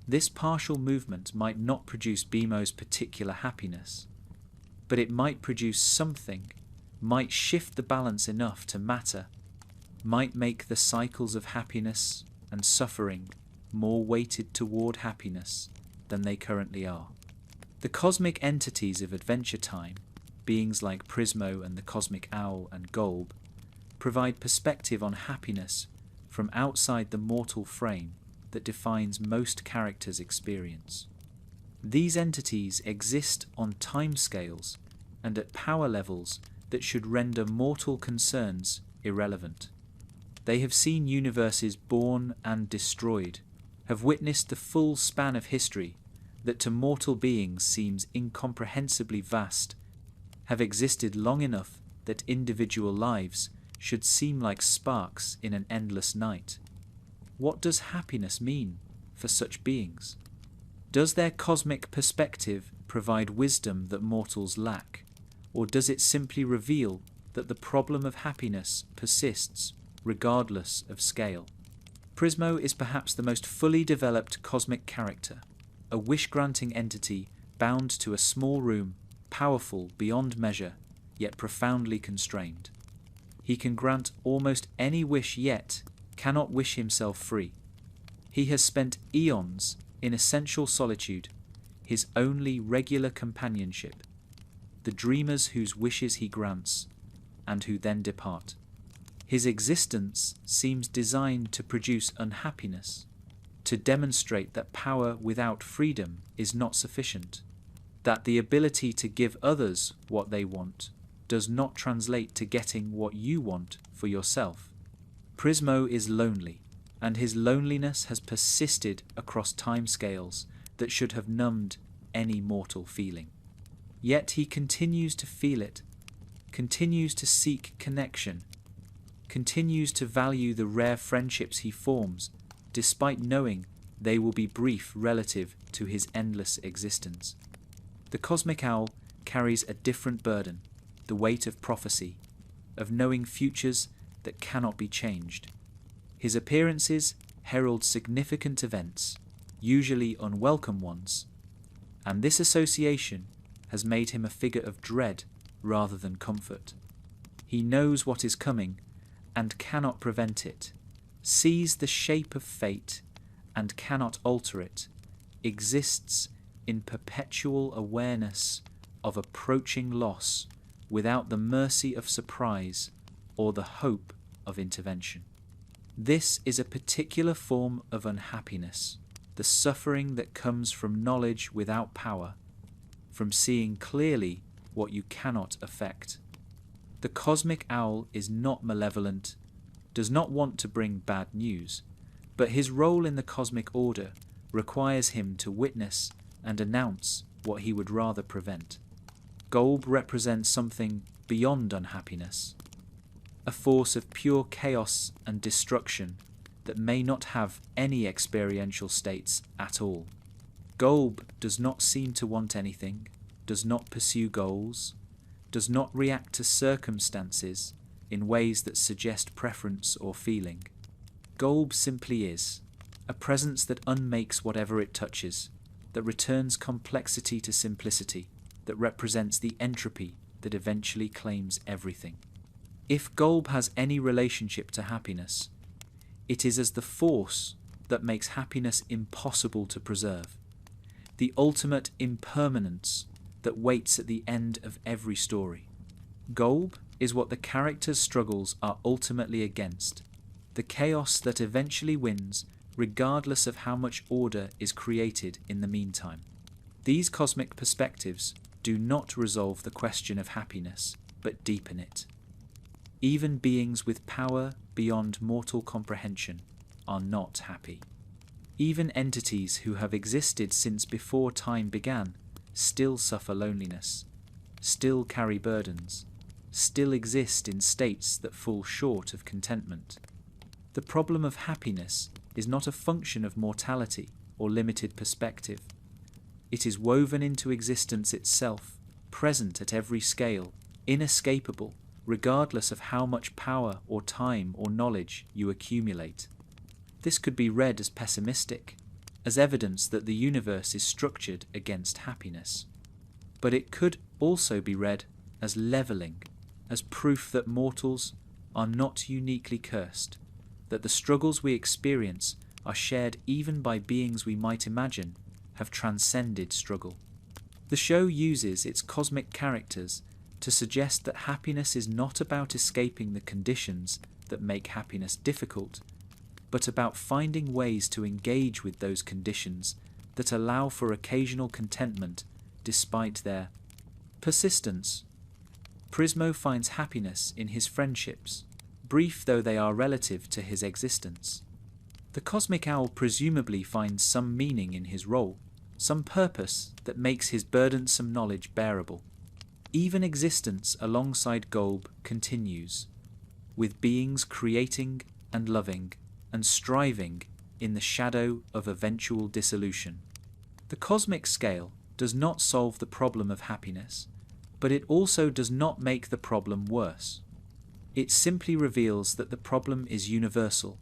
This partial movement might not produce BMO's particular happiness, but it might produce something, might shift the balance enough to matter, might make the cycles of happiness and suffering more weighted toward happiness than they currently are. The cosmic entities of Adventure Time, beings like Prismo and the Cosmic Owl and GOLB, provide perspective on happiness from outside the mortal frame that defines most characters' experience. These entities exist on timescales and at power levels that should render mortal concerns irrelevant. They have seen universes born and destroyed, have witnessed the full span of history that to mortal beings seems incomprehensibly vast, have existed long enough that individual lives should seem like sparks in an endless night. What does happiness mean for such beings? Does their cosmic perspective provide wisdom that mortals lack, or does it simply reveal that the problem of happiness persists regardless of scale? Prismo is perhaps the most fully developed cosmic character, a wish-granting entity bound to a small room, powerful beyond measure, yet profoundly constrained. He can grant almost any wish, yet cannot wish himself free. He has spent eons in essential solitude, his only regular companionship, the dreamers whose wishes he grants, and who then depart. His existence seems designed to produce unhappiness, to demonstrate that power without freedom is not sufficient, that the ability to give others what they want does not translate to getting what you want for yourself. Prismo is lonely, and his loneliness has persisted across timescales that should have numbed any mortal feeling. Yet he continues to feel it, continues to seek connection, continues to value the rare friendships he forms, despite knowing they will be brief relative to his endless existence. The Cosmic Owl carries a different burden, the weight of prophecy, of knowing futures that cannot be changed. His appearances herald significant events, usually unwelcome ones, and this association has made him a figure of dread rather than comfort. He knows what is coming and cannot prevent it, sees the shape of fate and cannot alter it, exists in perpetual awareness of approaching loss without the mercy of surprise or the hope of intervention. This is a particular form of unhappiness, the suffering that comes from knowledge without power, from seeing clearly what you cannot affect. The cosmic owl is not malevolent, does not want to bring bad news, but his role in the cosmic order requires him to witness and announce what he would rather prevent. GOLB represents something beyond unhappiness, a force of pure chaos and destruction that may not have any experiential states at all. GOLB does not seem to want anything, does not pursue goals, does not react to circumstances in ways that suggest preference or feeling. GOLB simply is, a presence that unmakes whatever it touches, that returns complexity to simplicity, that represents the entropy that eventually claims everything. If GOLB has any relationship to happiness, it is as the force that makes happiness impossible to preserve, the ultimate impermanence that waits at the end of every story. GOLB is what the characters' struggles are ultimately against, the chaos that eventually wins regardless of how much order is created in the meantime. These cosmic perspectives do not resolve the question of happiness, but deepen it. Even beings with power beyond mortal comprehension are not happy. Even entities who have existed since before time began still suffer loneliness, still carry burdens, still exist in states that fall short of contentment. The problem of happiness is not a function of mortality or limited perspective. It is woven into existence itself, present at every scale, inescapable, regardless of how much power or time or knowledge you accumulate. This could be read as pessimistic, as evidence that the universe is structured against happiness. But it could also be read as levelling, as proof that mortals are not uniquely cursed, that the struggles we experience are shared even by beings we might imagine have transcended struggle. The show uses its cosmic characters to suggest that happiness is not about escaping the conditions that make happiness difficult, but about finding ways to engage with those conditions that allow for occasional contentment despite their persistence. Prismo finds happiness in his friendships, brief though they are relative to his existence. The cosmic owl presumably finds some meaning in his role, some purpose that makes his burdensome knowledge bearable. Even existence alongside GOLB continues, with beings creating and loving and striving in the shadow of eventual dissolution. The cosmic scale does not solve the problem of happiness, but it also does not make the problem worse. It simply reveals that the problem is universal,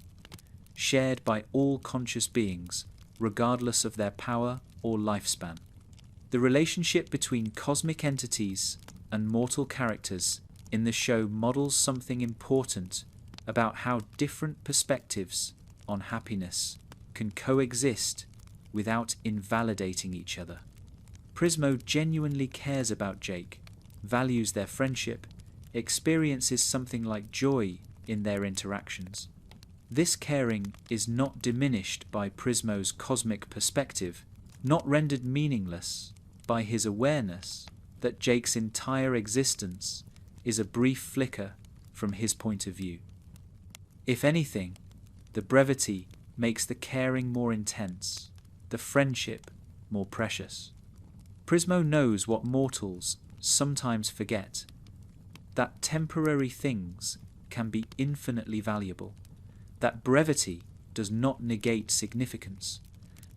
shared by all conscious beings, regardless of their power or lifespan. The relationship between cosmic entities and mortal characters in the show models something important about how different perspectives on happiness can coexist without invalidating each other. Prismo genuinely cares about Jake, values their friendship, experiences something like joy in their interactions. This caring is not diminished by Prismo's cosmic perspective, not rendered meaningless by his awareness that Jake's entire existence is a brief flicker from his point of view. If anything, the brevity makes the caring more intense, the friendship more precious. Prismo knows what mortals sometimes forget, that temporary things can be infinitely valuable, that brevity does not negate significance,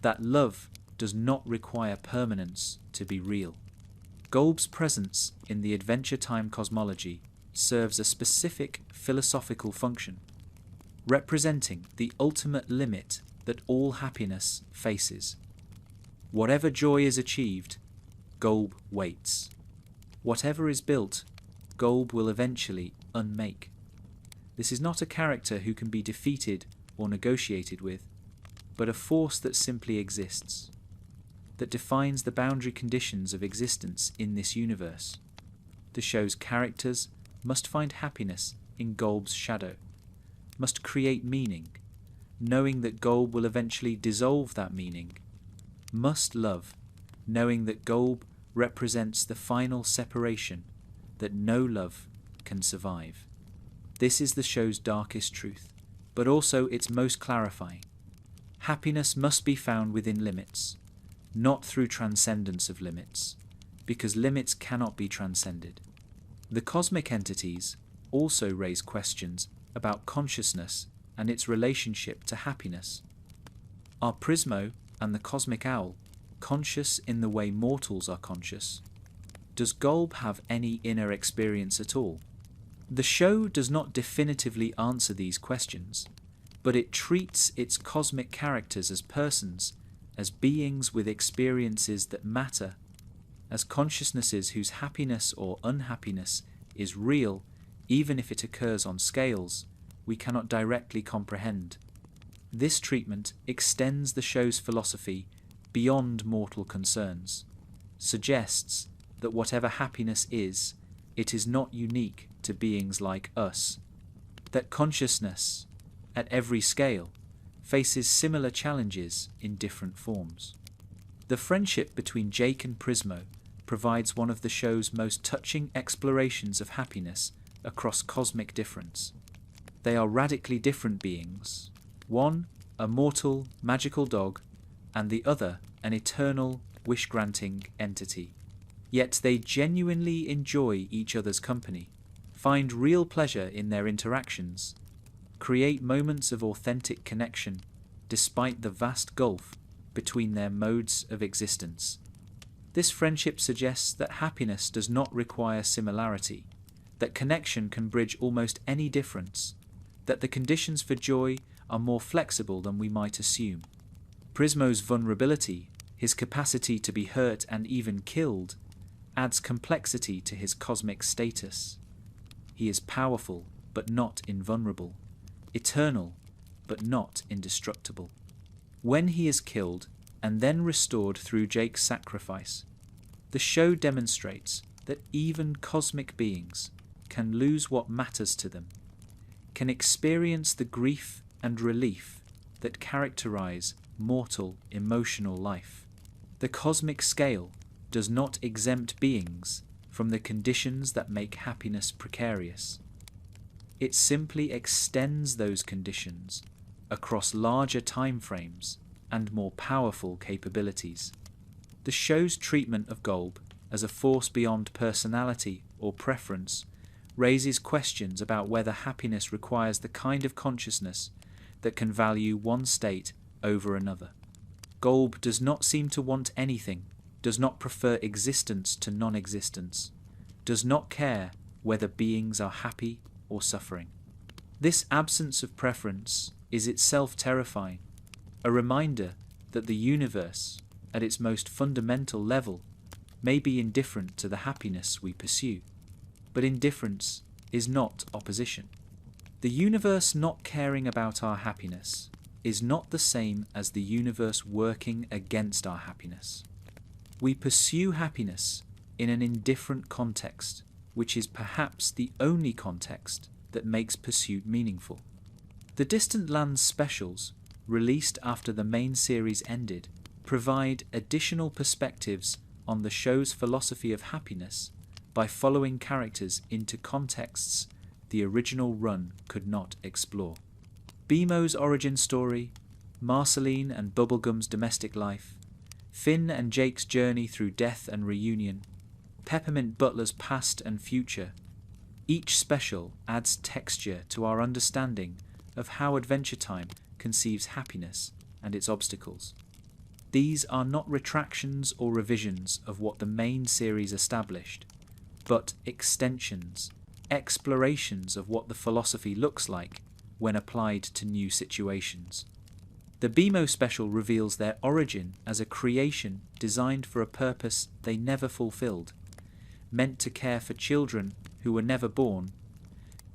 that love does not require permanence to be real. GOLB's presence in the Adventure Time cosmology serves a specific philosophical function, representing the ultimate limit that all happiness faces. Whatever joy is achieved, GOLB waits. Whatever is built, GOLB will eventually unmake. This is not a character who can be defeated or negotiated with, but a force that simply exists, that defines the boundary conditions of existence in this universe. The show's characters must find happiness in GOLB's shadow, must create meaning, knowing that GOLB will eventually dissolve that meaning, must love, knowing that GOLB represents the final separation that no love can survive. This is the show's darkest truth, but also its most clarifying. Happiness must be found within limits, not through transcendence of limits, because limits cannot be transcended. The cosmic entities also raise questions about consciousness and its relationship to happiness. Are Prismo and the cosmic owl conscious in the way mortals are conscious? Does GOLB have any inner experience at all? The show does not definitively answer these questions, but it treats its cosmic characters as persons, as beings with experiences that matter, as consciousnesses whose happiness or unhappiness is real, even if it occurs on scales we cannot directly comprehend. This treatment extends the show's philosophy beyond mortal concerns, suggests that whatever happiness is, it is not unique to beings like us, that consciousness, at every scale, faces similar challenges in different forms. The friendship between Jake and Prismo provides one of the show's most touching explorations of happiness across cosmic difference. They are radically different beings, one a mortal, magical dog, and the other an eternal, wish-granting entity. Yet they genuinely enjoy each other's company, find real pleasure in their interactions, create moments of authentic connection despite the vast gulf between their modes of existence. This friendship suggests that happiness does not require similarity, that connection can bridge almost any difference, that the conditions for joy are more flexible than we might assume. Prismo's vulnerability, his capacity to be hurt and even killed, adds complexity to his cosmic status. He is powerful but not invulnerable, eternal but not indestructible. When he is killed and then restored through Jake's sacrifice, the show demonstrates that even cosmic beings can lose what matters to them, can experience the grief and relief that characterize mortal emotional life. The cosmic scale does not exempt beings from the conditions that make happiness precarious. It simply extends those conditions across larger time frames and more powerful capabilities. The show's treatment of GOLB as a force beyond personality or preference raises questions about whether happiness requires the kind of consciousness that can value one state over another. GOLB does not seem to want anything, does not prefer existence to non-existence, does not care whether beings are happy or suffering. This absence of preference is itself terrifying, a reminder that the universe, at its most fundamental level, may be indifferent to the happiness we pursue. But indifference is not opposition. The universe not caring about our happiness is not the same as the universe working against our happiness. We pursue happiness in an indifferent context, which is perhaps the only context that makes pursuit meaningful. The Distant Lands specials, released after the main series ended, provide additional perspectives on the show's philosophy of happiness by following characters into contexts the original run could not explore. Bemo's origin story, Marceline and Bubblegum's domestic life, Finn and Jake's journey through death and reunion, Peppermint Butler's past and future. Each special adds texture to our understanding of how Adventure Time conceives happiness and its obstacles. These are not retractions or revisions of what the main series established, but extensions, explorations of what the philosophy looks like when applied to new situations. The Bemo special reveals their origin as a creation designed for a purpose they never fulfilled, meant to care for children who were never born,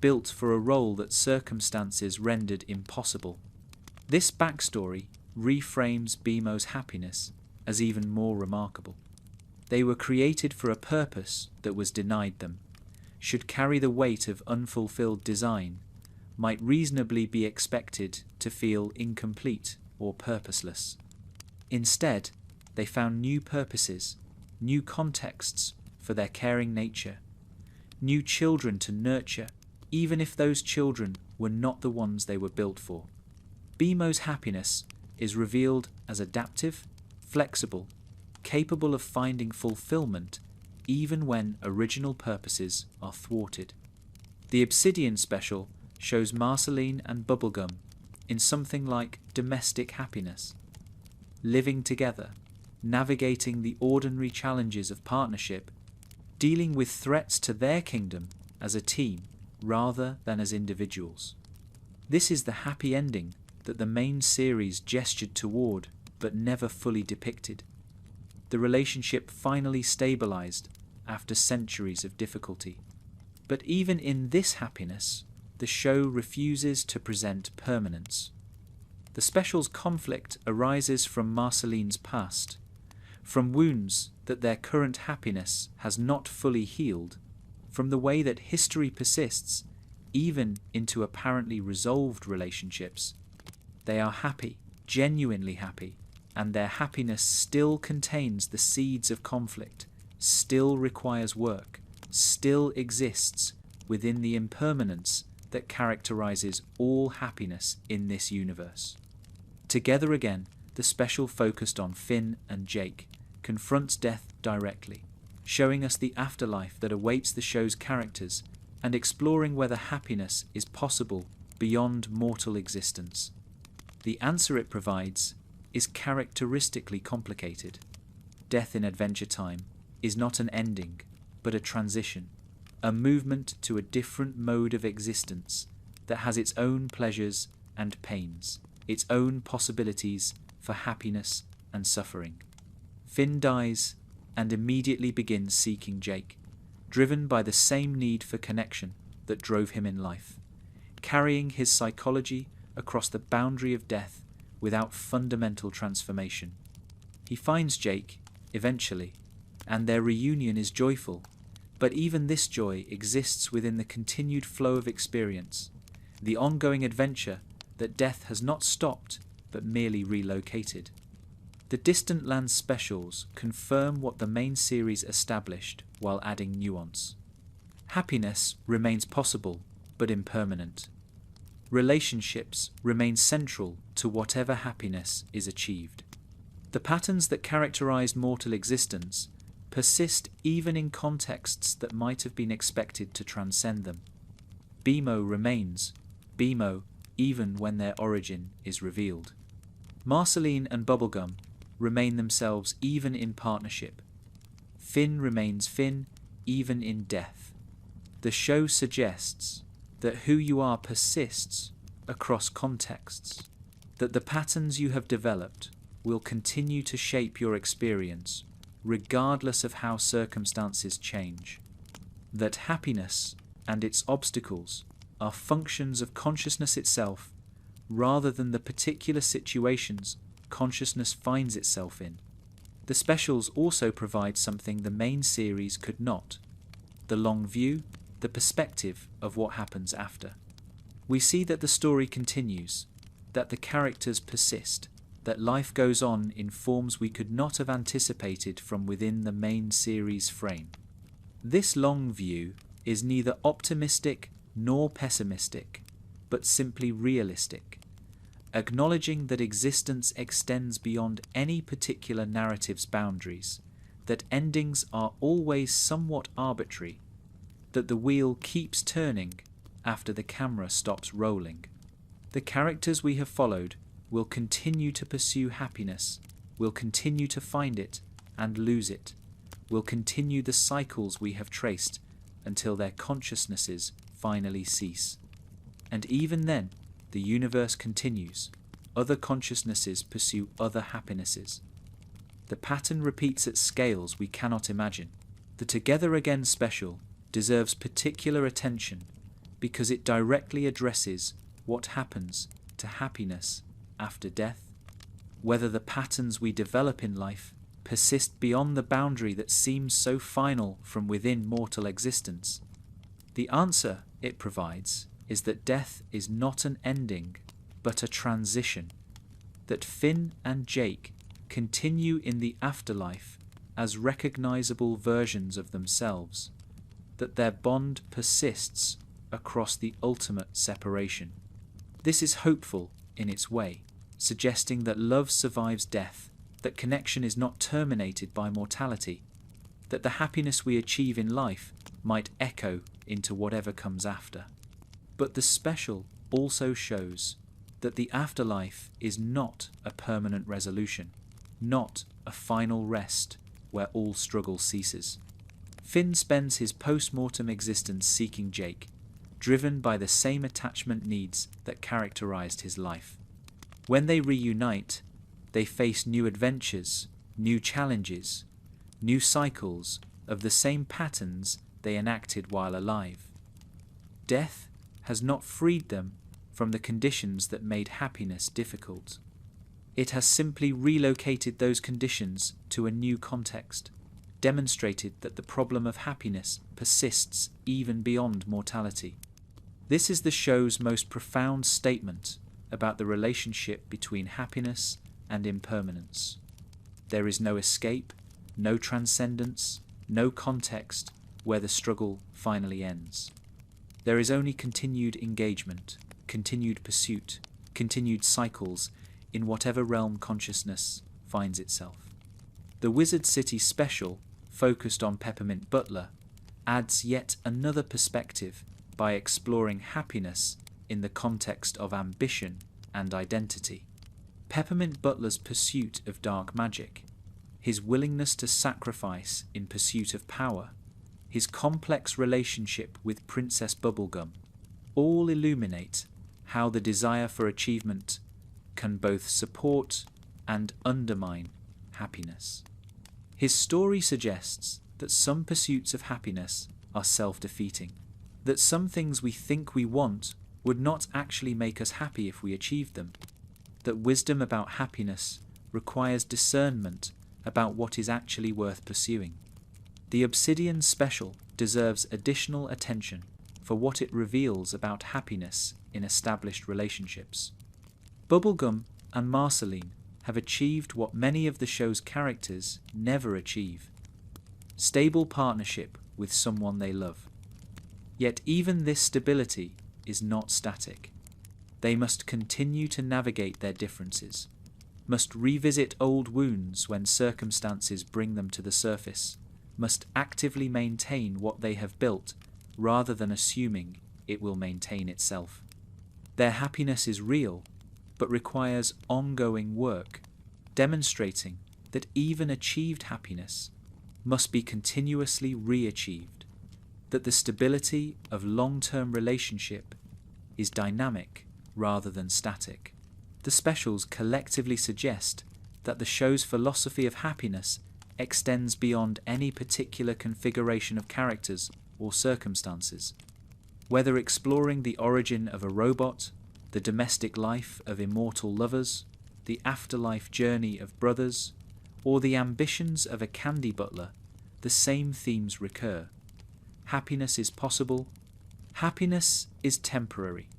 built for a role that circumstances rendered impossible. This backstory reframes Bemo's happiness as even more remarkable. They were created for a purpose that was denied them, should carry the weight of unfulfilled design, might reasonably be expected to feel incomplete or purposeless. Instead, they found new purposes, new contexts for their caring nature, new children to nurture, even if those children were not the ones they were built for. Bemo's happiness is revealed as adaptive, flexible, capable of finding fulfillment even when original purposes are thwarted. The Obsidian special shows Marceline and Bubblegum in something like domestic happiness, living together, navigating the ordinary challenges of partnership, dealing with threats to their kingdom as a team rather than as individuals. This is the happy ending that the main series gestured toward but never fully depicted. The relationship finally stabilized after centuries of difficulty. But even in this happiness, the show refuses to present permanence. The special's conflict arises from Marceline's past, from wounds that their current happiness has not fully healed, from the way that history persists even into apparently resolved relationships. They are happy, genuinely happy, and their happiness still contains the seeds of conflict, still requires work, still exists within the impermanence that characterizes all happiness in this universe. Together again, the special focused on Finn and Jake, confronts death directly, showing us the afterlife that awaits the show's characters and exploring whether happiness is possible beyond mortal existence. The answer it provides is characteristically complicated. Death in Adventure Time is not an ending, but a transition, a movement to a different mode of existence that has its own pleasures and pains, its own possibilities for happiness and suffering. Finn dies and immediately begins seeking Jake, driven by the same need for connection that drove him in life, carrying his psychology across the boundary of death without fundamental transformation. He finds Jake, eventually, and their reunion is joyful, but even this joy exists within the continued flow of experience, the ongoing adventure that death has not stopped but merely relocated. The Distant Lands specials confirm what the main series established while adding nuance. Happiness remains possible but impermanent. Relationships remain central to whatever happiness is achieved. The patterns that characterize mortal existence persist even in contexts that might have been expected to transcend them. Bemo remains Bemo even when their origin is revealed. Marceline and Bubblegum remain themselves even in partnership. Finn remains Finn even in death. The show suggests that who you are persists across contexts, that the patterns you have developed will continue to shape your experience regardless of how circumstances change, that happiness and its obstacles are functions of consciousness itself rather than the particular situations consciousness finds itself in. The specials also provide something the main series could not: the long view, the perspective of what happens after. We see that the story continues, that the characters persist, that life goes on in forms we could not have anticipated from within the main series frame. This long view is neither optimistic nor pessimistic, but simply realistic, acknowledging that existence extends beyond any particular narrative's boundaries, that endings are always somewhat arbitrary, that the wheel keeps turning after the camera stops rolling. The characters we have followed will continue to pursue happiness, will continue to find it and lose it, will continue the cycles we have traced until their consciousnesses finally cease. And even then, the universe continues. Other consciousnesses pursue other happinesses. The pattern repeats at scales we cannot imagine. The Together Again special deserves particular attention because it directly addresses what happens to happiness after death, whether the patterns we develop in life persist beyond the boundary that seems so final from within mortal existence. The answer it provides is that death is not an ending, but a transition, that Finn and Jake continue in the afterlife as recognizable versions of themselves, that their bond persists across the ultimate separation. This is hopeful in its way, suggesting that love survives death, that connection is not terminated by mortality, that the happiness we achieve in life might echo into whatever comes after. But the special also shows that the afterlife is not a permanent resolution, not a final rest where all struggle ceases. Finn spends his post-mortem existence seeking Jake, driven by the same attachment needs that characterized his life. When they reunite, they face new adventures, new challenges, new cycles of the same patterns they enacted while alive. Death has not freed them from the conditions that made happiness difficult. It has simply relocated those conditions to a new context, demonstrated that the problem of happiness persists even beyond mortality. This is the show's most profound statement about the relationship between happiness and impermanence. There is no escape, no transcendence, no context where the struggle finally ends. There is only continued engagement, continued pursuit, continued cycles in whatever realm consciousness finds itself. The Wizard City special, focused on Peppermint Butler, adds yet another perspective by exploring happiness in the context of ambition and identity. Peppermint Butler's pursuit of dark magic, his willingness to sacrifice in pursuit of power, his complex relationship with Princess Bubblegum, all illuminate how the desire for achievement can both support and undermine happiness. His story suggests that some pursuits of happiness are self-defeating, that some things we think we want would not actually make us happy if we achieved them, that wisdom about happiness requires discernment about what is actually worth pursuing. The Obsidian special deserves additional attention for what it reveals about happiness in established relationships. Bubblegum and Marceline have achieved what many of the show's characters never achieve: stable partnership with someone they love. Yet even this stability is not static. They must continue to navigate their differences, must revisit old wounds when circumstances bring them to the surface, must actively maintain what they have built rather than assuming it will maintain itself. Their happiness is real, but requires ongoing work, demonstrating that even achieved happiness must be continuously re-achieved, that the stability of long-term relationship is dynamic rather than static. The specials collectively suggest that the show's philosophy of happiness extends beyond any particular configuration of characters or circumstances. Whether exploring the origin of a robot, the domestic life of immortal lovers, the afterlife journey of brothers, or the ambitions of a candy butler, the same themes recur. Happiness is possible. Happiness is temporary.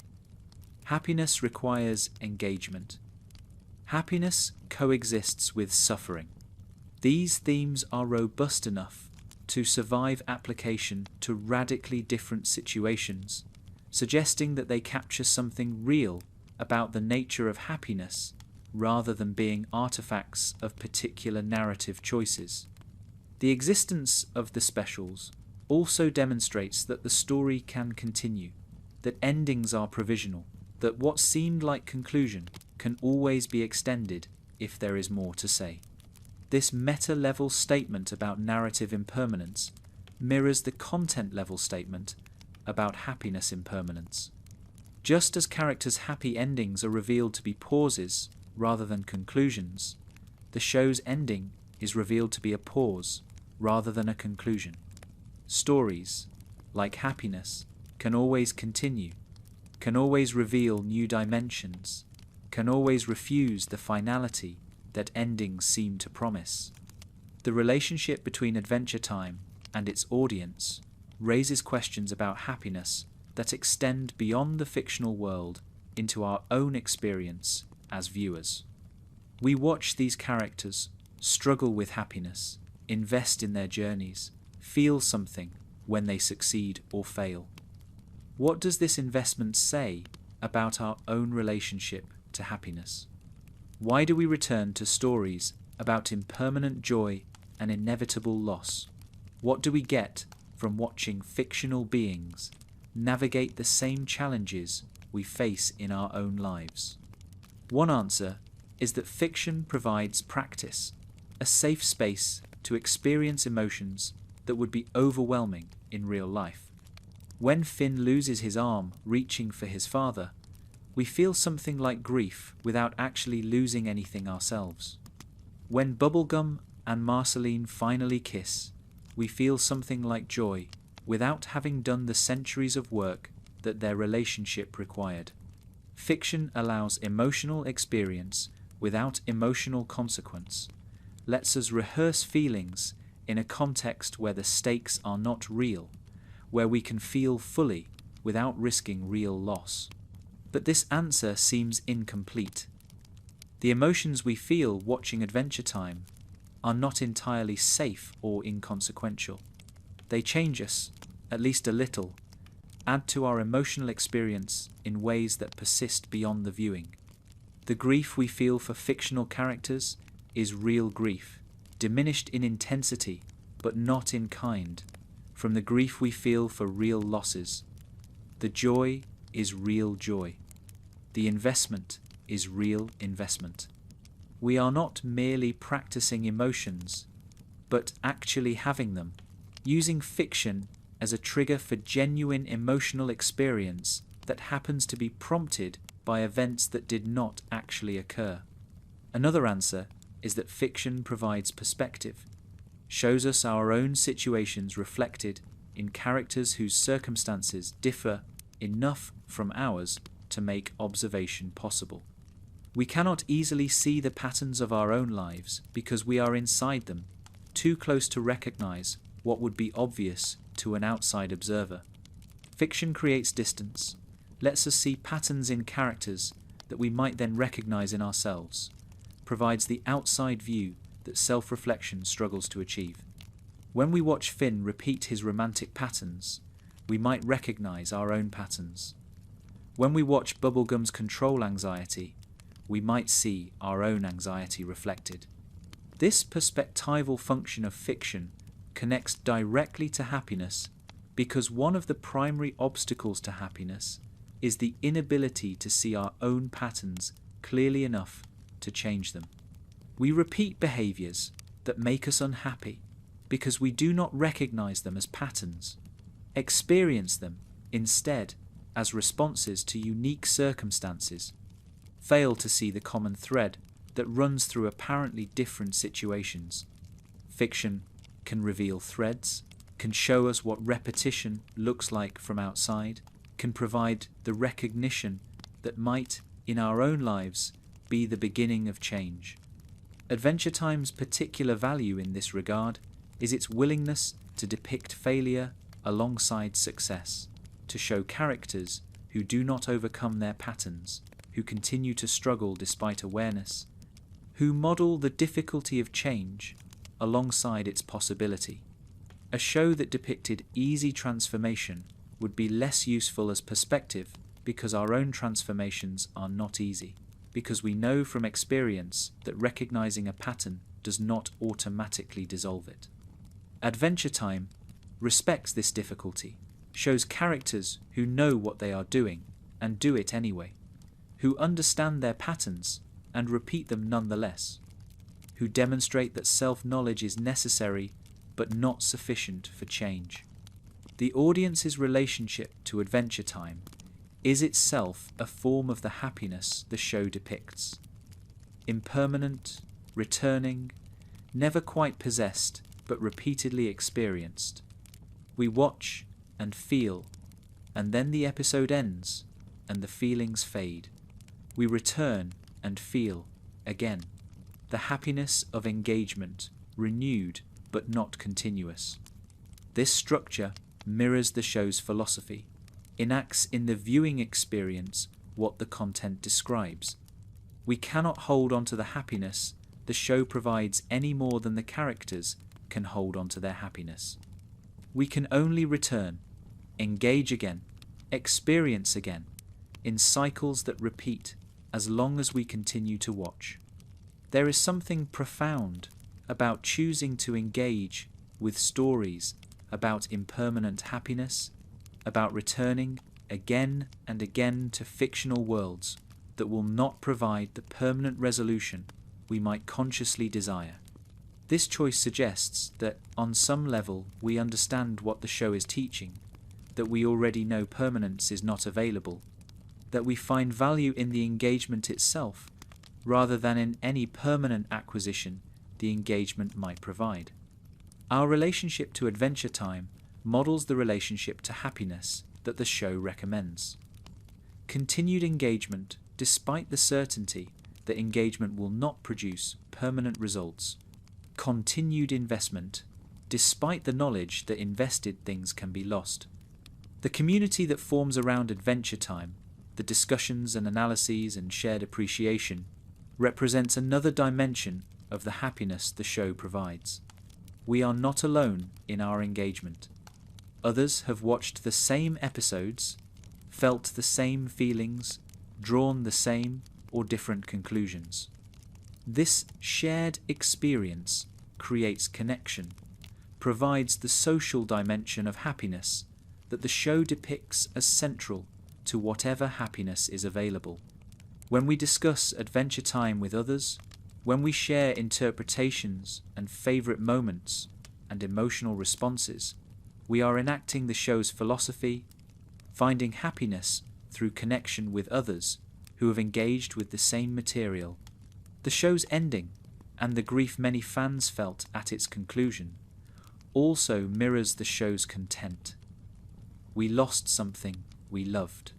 Happiness requires engagement. Happiness coexists with suffering. These themes are robust enough to survive application to radically different situations, suggesting that they capture something real about the nature of happiness rather than being artifacts of particular narrative choices. The existence of the specials also demonstrates that the story can continue, that endings are provisional, that what seemed like conclusion can always be extended if there is more to say. This meta-level statement about narrative impermanence mirrors the content-level statement about happiness impermanence. Just as characters' happy endings are revealed to be pauses rather than conclusions, the show's ending is revealed to be a pause rather than a conclusion. Stories, like happiness, can always continue, can always reveal new dimensions, can always refuse the finality that endings seem to promise. The relationship between Adventure Time and its audience raises questions about happiness that extend beyond the fictional world into our own experience as viewers. We watch these characters struggle with happiness, invest in their journeys, feel something, when they succeed or fail. What does this investment say about our own relationship to happiness? Why do we return to stories about impermanent joy and inevitable loss? What do we get from watching fictional beings navigate the same challenges we face in our own lives? One answer is that fiction provides practice, a safe space to experience emotions that would be overwhelming in real life. When Finn loses his arm reaching for his father, we feel something like grief without actually losing anything ourselves. When Bubblegum and Marceline finally kiss, we feel something like joy without having done the centuries of work that their relationship required. Fiction allows emotional experience without emotional consequence, lets us rehearse feelings in a context where the stakes are not real, where we can feel fully without risking real loss. But this answer seems incomplete. The emotions we feel watching Adventure Time are not entirely safe or inconsequential. They change us, at least a little, add to our emotional experience in ways that persist beyond the viewing. The grief we feel for fictional characters is real grief, diminished in intensity but not in kind, from the grief we feel for real losses. The joy is real joy. The investment is real investment. We are not merely practicing emotions, but actually having them, using fiction as a trigger for genuine emotional experience that happens to be prompted by events that did not actually occur. Another answer is that fiction provides perspective, shows us our own situations reflected in characters whose circumstances differ enough from ours to make observation possible. We cannot easily see the patterns of our own lives because we are inside them, too close to recognize what would be obvious to an outside observer. Fiction creates distance, lets us see patterns in characters that we might then recognize in ourselves, provides the outside view that self-reflection struggles to achieve. When we watch Finn repeat his romantic patterns, we might recognize our own patterns. When we watch Bubblegum's control anxiety, we might see our own anxiety reflected. This perspectival function of fiction connects directly to happiness because one of the primary obstacles to happiness is the inability to see our own patterns clearly enough to change them. We repeat behaviors that make us unhappy because we do not recognize them as patterns, experience them instead as responses to unique circumstances, fail to see the common thread that runs through apparently different situations. Fiction can reveal threads, can show us what repetition looks like from outside, can provide the recognition that might, in our own lives, be the beginning of change. Adventure Time's particular value in this regard is its willingness to depict failure alongside success, to show characters who do not overcome their patterns, who continue to struggle despite awareness, who model the difficulty of change alongside its possibility. A show that depicted easy transformation would be less useful as perspective because our own transformations are not easy, because we know from experience that recognizing a pattern does not automatically dissolve it. Adventure Time respects this difficulty, shows characters who know what they are doing and do it anyway, who understand their patterns and repeat them nonetheless, who demonstrate that self-knowledge is necessary but not sufficient for change. The audience's relationship to Adventure Time is itself a form of the happiness the show depicts. Impermanent, returning, never quite possessed but repeatedly experienced. We watch and feel, and then the episode ends and the feelings fade. We return and feel again. The happiness of engagement, renewed but not continuous. This structure mirrors the show's philosophy, enacts in the viewing experience what the content describes. We cannot hold on to the happiness the show provides any more than the characters can hold on to their happiness. We can only return, engage again, experience again, in cycles that repeat as long as we continue to watch. There is something profound about choosing to engage with stories about impermanent happiness, about returning again and again to fictional worlds that will not provide the permanent resolution we might consciously desire. This choice suggests that, on some level, we understand what the show is teaching, that we already know permanence is not available, that we find value in the engagement itself, rather than in any permanent acquisition the engagement might provide. Our relationship to Adventure Time models the relationship to happiness that the show recommends. Continued engagement, despite the certainty that engagement will not produce permanent results. Continued investment, despite the knowledge that invested things can be lost. The community that forms around Adventure Time, the discussions and analyses and shared appreciation, represents another dimension of the happiness the show provides. We are not alone in our engagement. Others have watched the same episodes, felt the same feelings, drawn the same or different conclusions. This shared experience creates connection, provides the social dimension of happiness that the show depicts as central to whatever happiness is available. When we discuss Adventure Time with others, when we share interpretations and favourite moments and emotional responses, we are enacting the show's philosophy, finding happiness through connection with others who have engaged with the same material. The show's ending, and the grief many fans felt at its conclusion, also mirrors the show's content. We lost something we loved.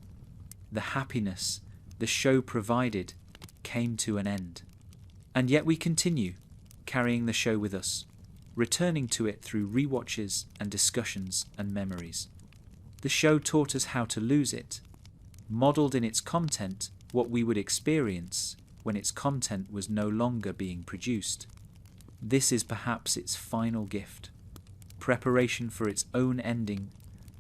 The happiness the show provided came to an end. And yet we continue, carrying the show with us, returning to it through rewatches and discussions and memories. The show taught us how to lose it, modelled in its content what we would experience when its content was no longer being produced. This is perhaps its final gift, preparation for its own ending,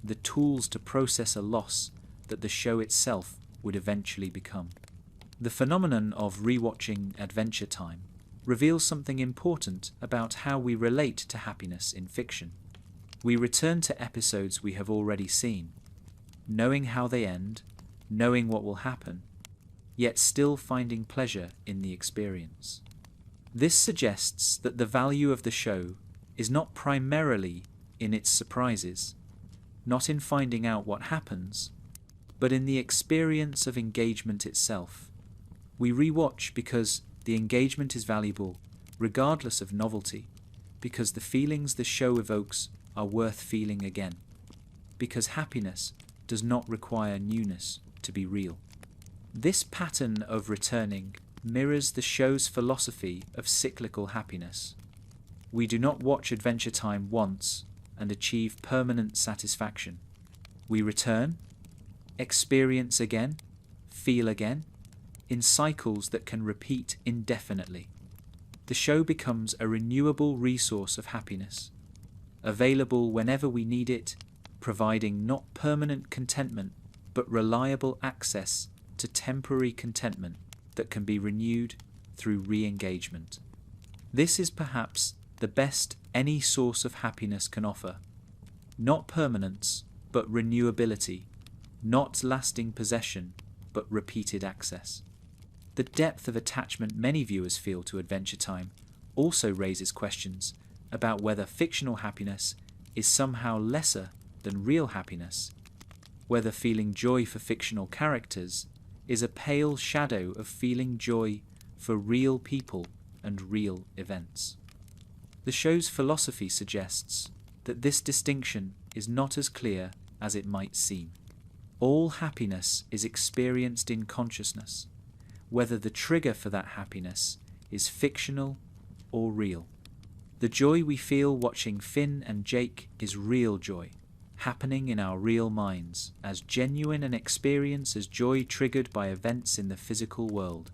the tools to process a loss that the show itself would eventually become. The phenomenon of rewatching Adventure Time reveals something important about how we relate to happiness in fiction. We return to episodes we have already seen, knowing how they end, knowing what will happen, yet still finding pleasure in the experience. This suggests that the value of the show is not primarily in its surprises, not in finding out what happens, but in the experience of engagement itself. We rewatch because the engagement is valuable, regardless of novelty, because the feelings the show evokes are worth feeling again, because happiness does not require newness to be real. This pattern of returning mirrors the show's philosophy of cyclical happiness. We do not watch Adventure Time once and achieve permanent satisfaction. We return, experience again, feel again, in cycles that can repeat indefinitely. The show becomes a renewable resource of happiness, available whenever we need it, providing not permanent contentment, but reliable access to temporary contentment that can be renewed through re-engagement. This is perhaps the best any source of happiness can offer. Not permanence, but renewability. Not lasting possession, but repeated access. The depth of attachment many viewers feel to Adventure Time also raises questions about whether fictional happiness is somehow lesser than real happiness, whether feeling joy for fictional characters is a pale shadow of feeling joy for real people and real events. The show's philosophy suggests that this distinction is not as clear as it might seem. All happiness is experienced in consciousness, whether the trigger for that happiness is fictional or real. The joy we feel watching Finn and Jake is real joy, happening in our real minds, as genuine an experience as joy triggered by events in the physical world.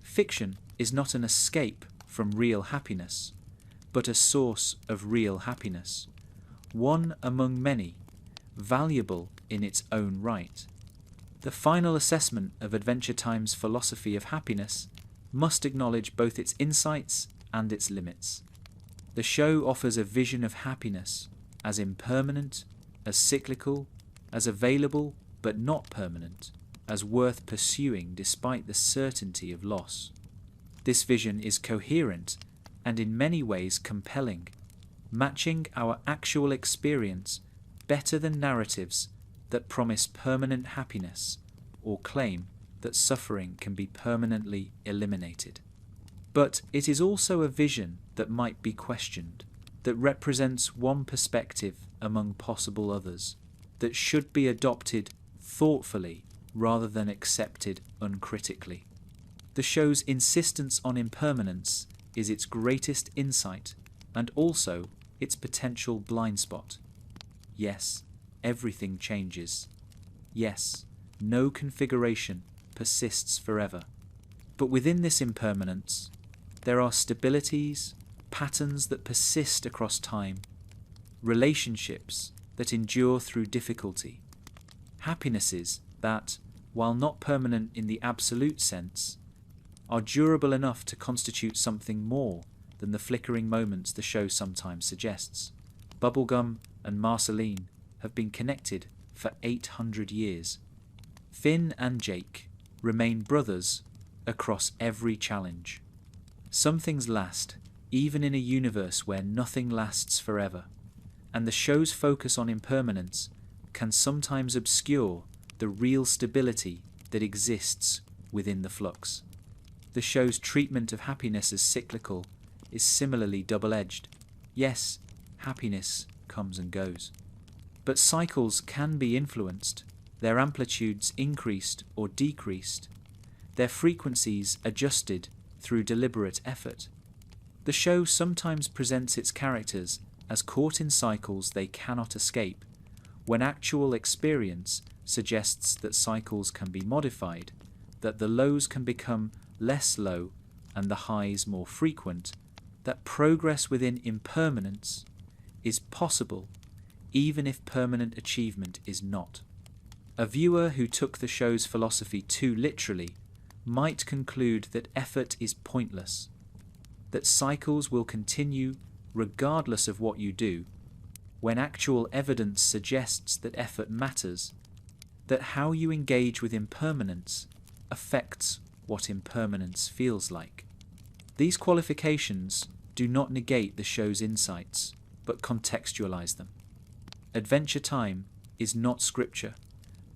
Fiction is not an escape from real happiness, but a source of real happiness, one among many, valuable in its own right. The final assessment of Adventure Time's philosophy of happiness must acknowledge both its insights and its limits. The show offers a vision of happiness as impermanent, as cyclical, as available but not permanent, as worth pursuing despite the certainty of loss. This vision is coherent and in many ways compelling, matching our actual experience better than narratives that promise permanent happiness or claim that suffering can be permanently eliminated. But it is also a vision that might be questioned, that represents one perspective among possible others, that should be adopted thoughtfully rather than accepted uncritically. The show's insistence on impermanence is its greatest insight and also its potential blind spot. Yes, everything changes. Yes, no configuration persists forever. But within this impermanence, there are stabilities, patterns that persist across time, relationships that endure through difficulty, happinesses that, while not permanent in the absolute sense, are durable enough to constitute something more than the flickering moments the show sometimes suggests. Bubblegum and Marceline have been connected for 800 years. Finn and Jake remain brothers across every challenge. Some things last, even in a universe where nothing lasts forever, and the show's focus on impermanence can sometimes obscure the real stability that exists within the flux. The show's treatment of happiness as cyclical is similarly double-edged. Yes, happiness comes and goes. But cycles can be influenced, their amplitudes increased or decreased, their frequencies adjusted through deliberate effort. The show sometimes presents its characters as caught in cycles they cannot escape, when actual experience suggests that cycles can be modified, that the lows can become less low and the highs more frequent, that progress within impermanence is possible even if permanent achievement is not. A viewer who took the show's philosophy too literally might conclude that effort is pointless, that cycles will continue regardless of what you do, when actual evidence suggests that effort matters, that how you engage with impermanence affects what impermanence feels like. These qualifications do not negate the show's insights, but contextualize them. Adventure Time is not scripture,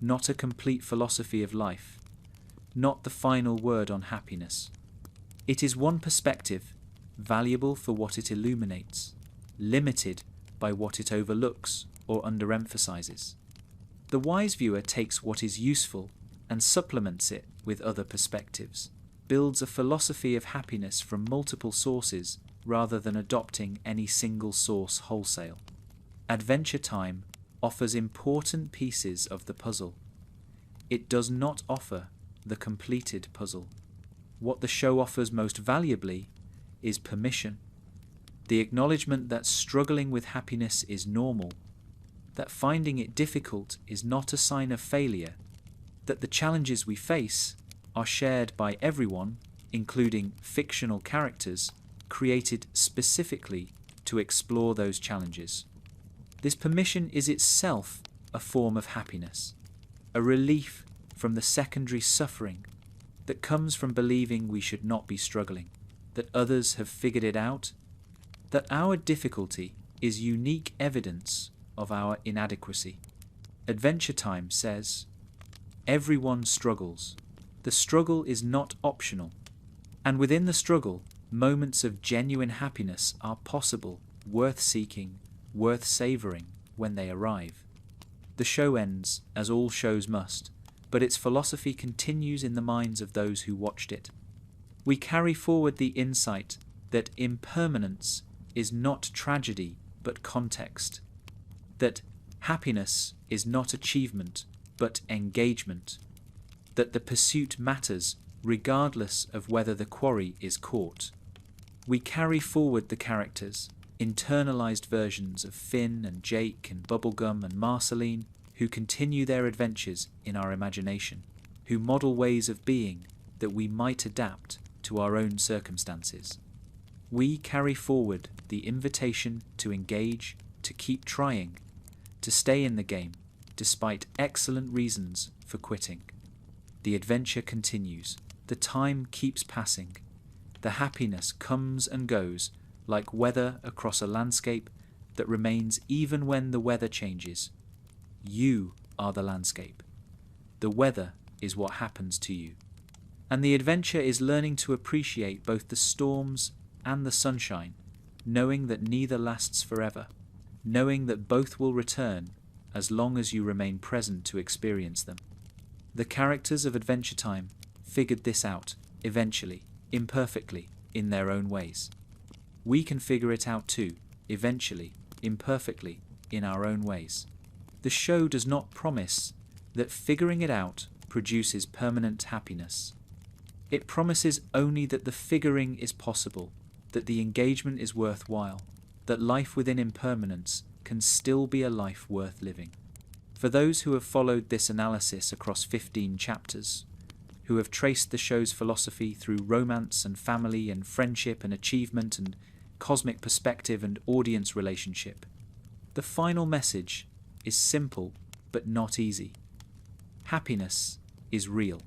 not a complete philosophy of life, not the final word on happiness. It is one perspective, valuable for what it illuminates, limited by what it overlooks or underemphasizes. The wise viewer takes what is useful and supplements it with other perspectives, builds a philosophy of happiness from multiple sources rather than adopting any single source wholesale. Adventure Time offers important pieces of the puzzle. It does not offer the completed puzzle. What the show offers most valuably is permission, the acknowledgement that struggling with happiness is normal, that finding it difficult is not a sign of failure, that the challenges we face are shared by everyone, including fictional characters, created specifically to explore those challenges. This permission is itself a form of happiness, a relief from the secondary suffering that comes from believing we should not be struggling, that others have figured it out, that our difficulty is unique evidence of our inadequacy. Adventure Time says, everyone struggles. The struggle is not optional, and within the struggle, moments of genuine happiness are possible, worth seeking, worth savouring when they arrive. The show ends, as all shows must, but its philosophy continues in the minds of those who watched it. We carry forward the insight that impermanence is not tragedy but context, that happiness is not achievement but engagement, that the pursuit matters regardless of whether the quarry is caught. We carry forward the characters, internalized versions of Finn and Jake and Bubblegum and Marceline, who continue their adventures in our imagination, who model ways of being that we might adapt to our own circumstances. We carry forward the invitation to engage, to keep trying, to stay in the game, despite excellent reasons for quitting. The adventure continues. The time keeps passing. The happiness comes and goes like weather across a landscape that remains even when the weather changes. You are the landscape. The weather is what happens to you. And the adventure is learning to appreciate both the storms and the sunshine, knowing that neither lasts forever, knowing that both will return as long as you remain present to experience them. The characters of Adventure Time figured this out, eventually, imperfectly, in their own ways. We can figure it out too, eventually, imperfectly, in our own ways. The show does not promise that figuring it out produces permanent happiness. It promises only that the figuring is possible, that the engagement is worthwhile, that life within impermanence can still be a life worth living. For those who have followed this analysis across 15 chapters, who have traced the show's philosophy through romance and family and friendship and achievement and cosmic perspective and audience relationship, the final message is simple but not easy. Happiness is real.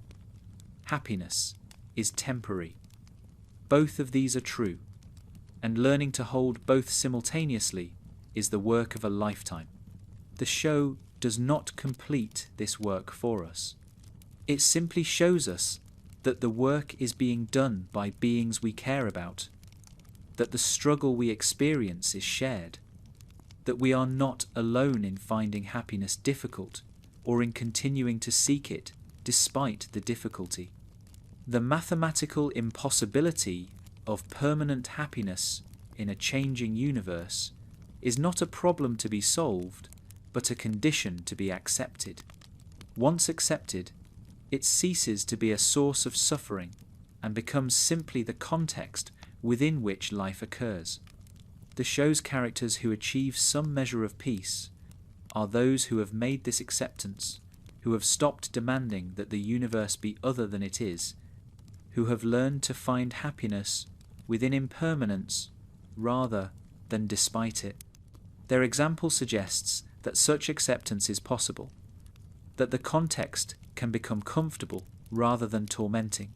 Happiness is temporary. Both of these are true, and learning to hold both simultaneously is the work of a lifetime. The show does not complete this work for us. It simply shows us that the work is being done by beings we care about, that the struggle we experience is shared, that we are not alone in finding happiness difficult or in continuing to seek it despite the difficulty. The mathematical impossibility of permanent happiness in a changing universe is not a problem to be solved, but a condition to be accepted. Once accepted, it ceases to be a source of suffering and becomes simply the context within which life occurs. The show's characters who achieve some measure of peace are those who have made this acceptance, who have stopped demanding that the universe be other than it is, who have learned to find happiness within impermanence rather than despite it. Their example suggests that such acceptance is possible, that the context can become comfortable rather than tormenting,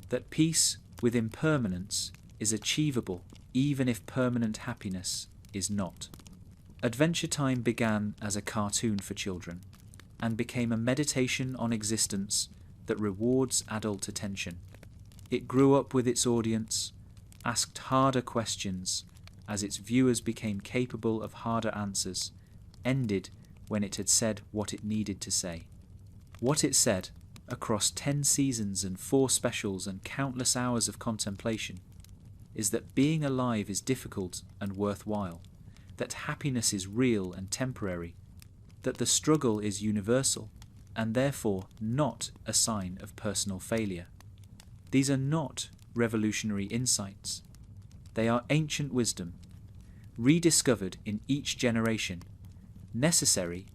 that peace with impermanence is achievable even if permanent happiness is not. Adventure Time began as a cartoon for children and became a meditation on existence that rewards adult attention. It grew up with its audience, asked harder questions as its viewers became capable of harder answers, ended when it had said what it needed to say. What it said, across 10 seasons and 4 specials and countless hours of contemplation, is that being alive is difficult and worthwhile, that happiness is real and temporary, that the struggle is universal and therefore not a sign of personal failure. These are not revolutionary insights. They are ancient wisdom, rediscovered in each generation, necessary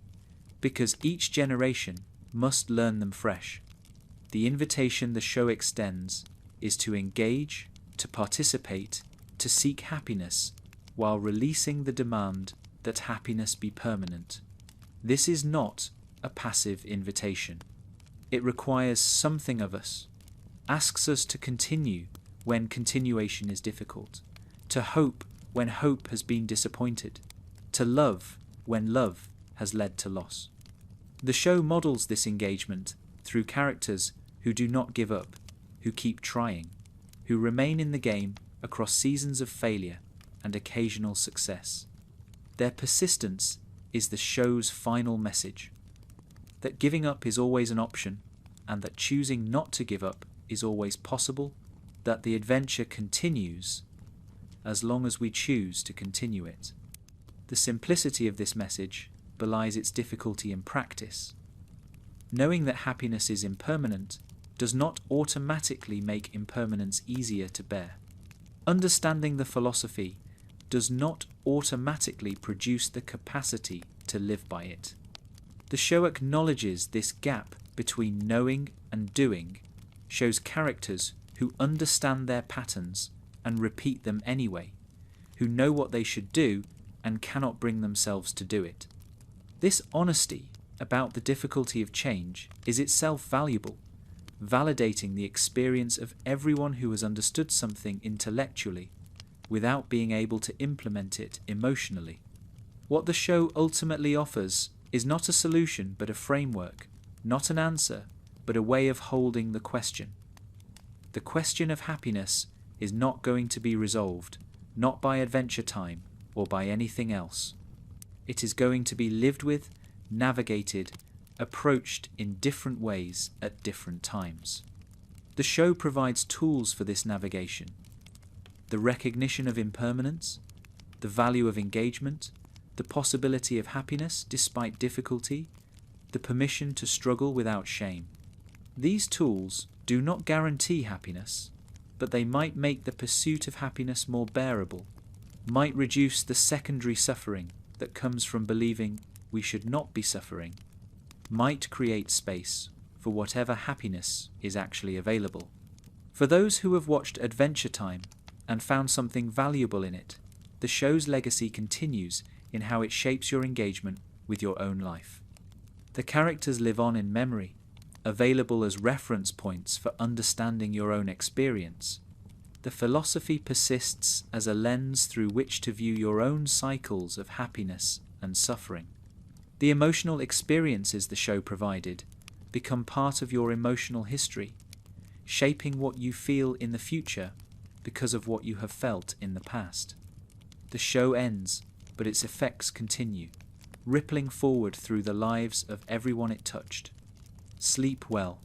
because each generation must learn them fresh. The invitation the show extends is to engage, to participate, to seek happiness, while releasing the demand that happiness be permanent. This is not a passive invitation. It requires something of us, asks us to continue when continuation is difficult, to hope when hope has been disappointed, to love when love has led to loss. The show models this engagement through characters who do not give up, who keep trying, who remain in the game across seasons of failure and occasional success. Their persistence is the show's final message, that giving up is always an option, and that choosing not to give up is always possible, that the adventure continues as long as we choose to continue it. The simplicity of this message belies its difficulty in practice. Knowing that happiness is impermanent does not automatically make impermanence easier to bear. Understanding the philosophy does not automatically produce the capacity to live by it. The show acknowledges this gap between knowing and doing, shows characters who understand their patterns and repeat them anyway, who know what they should do and cannot bring themselves to do it. This honesty about the difficulty of change is itself valuable, validating the experience of everyone who has understood something intellectually without being able to implement it emotionally. What the show ultimately offers is not a solution but a framework, not an answer but a way of holding the question. The question of happiness is not going to be resolved, not by Adventure Time or by anything else. It is going to be lived with, navigated, approached in different ways at different times. The show provides tools for this navigation: the recognition of impermanence, the value of engagement, the possibility of happiness despite difficulty, the permission to struggle without shame. These tools do not guarantee happiness, but they might make the pursuit of happiness more bearable, might reduce the secondary suffering that comes from believing we should not be suffering, might create space for whatever happiness is actually available. For those who have watched Adventure Time and found something valuable in it, the show's legacy continues in how it shapes your engagement with your own life. The characters live on in memory, available as reference points for understanding your own experience. The philosophy persists as a lens through which to view your own cycles of happiness and suffering. The emotional experiences the show provided become part of your emotional history, shaping what you feel in the future because of what you have felt in the past. The show ends, but its effects continue, rippling forward through the lives of everyone it touched. Sleep well.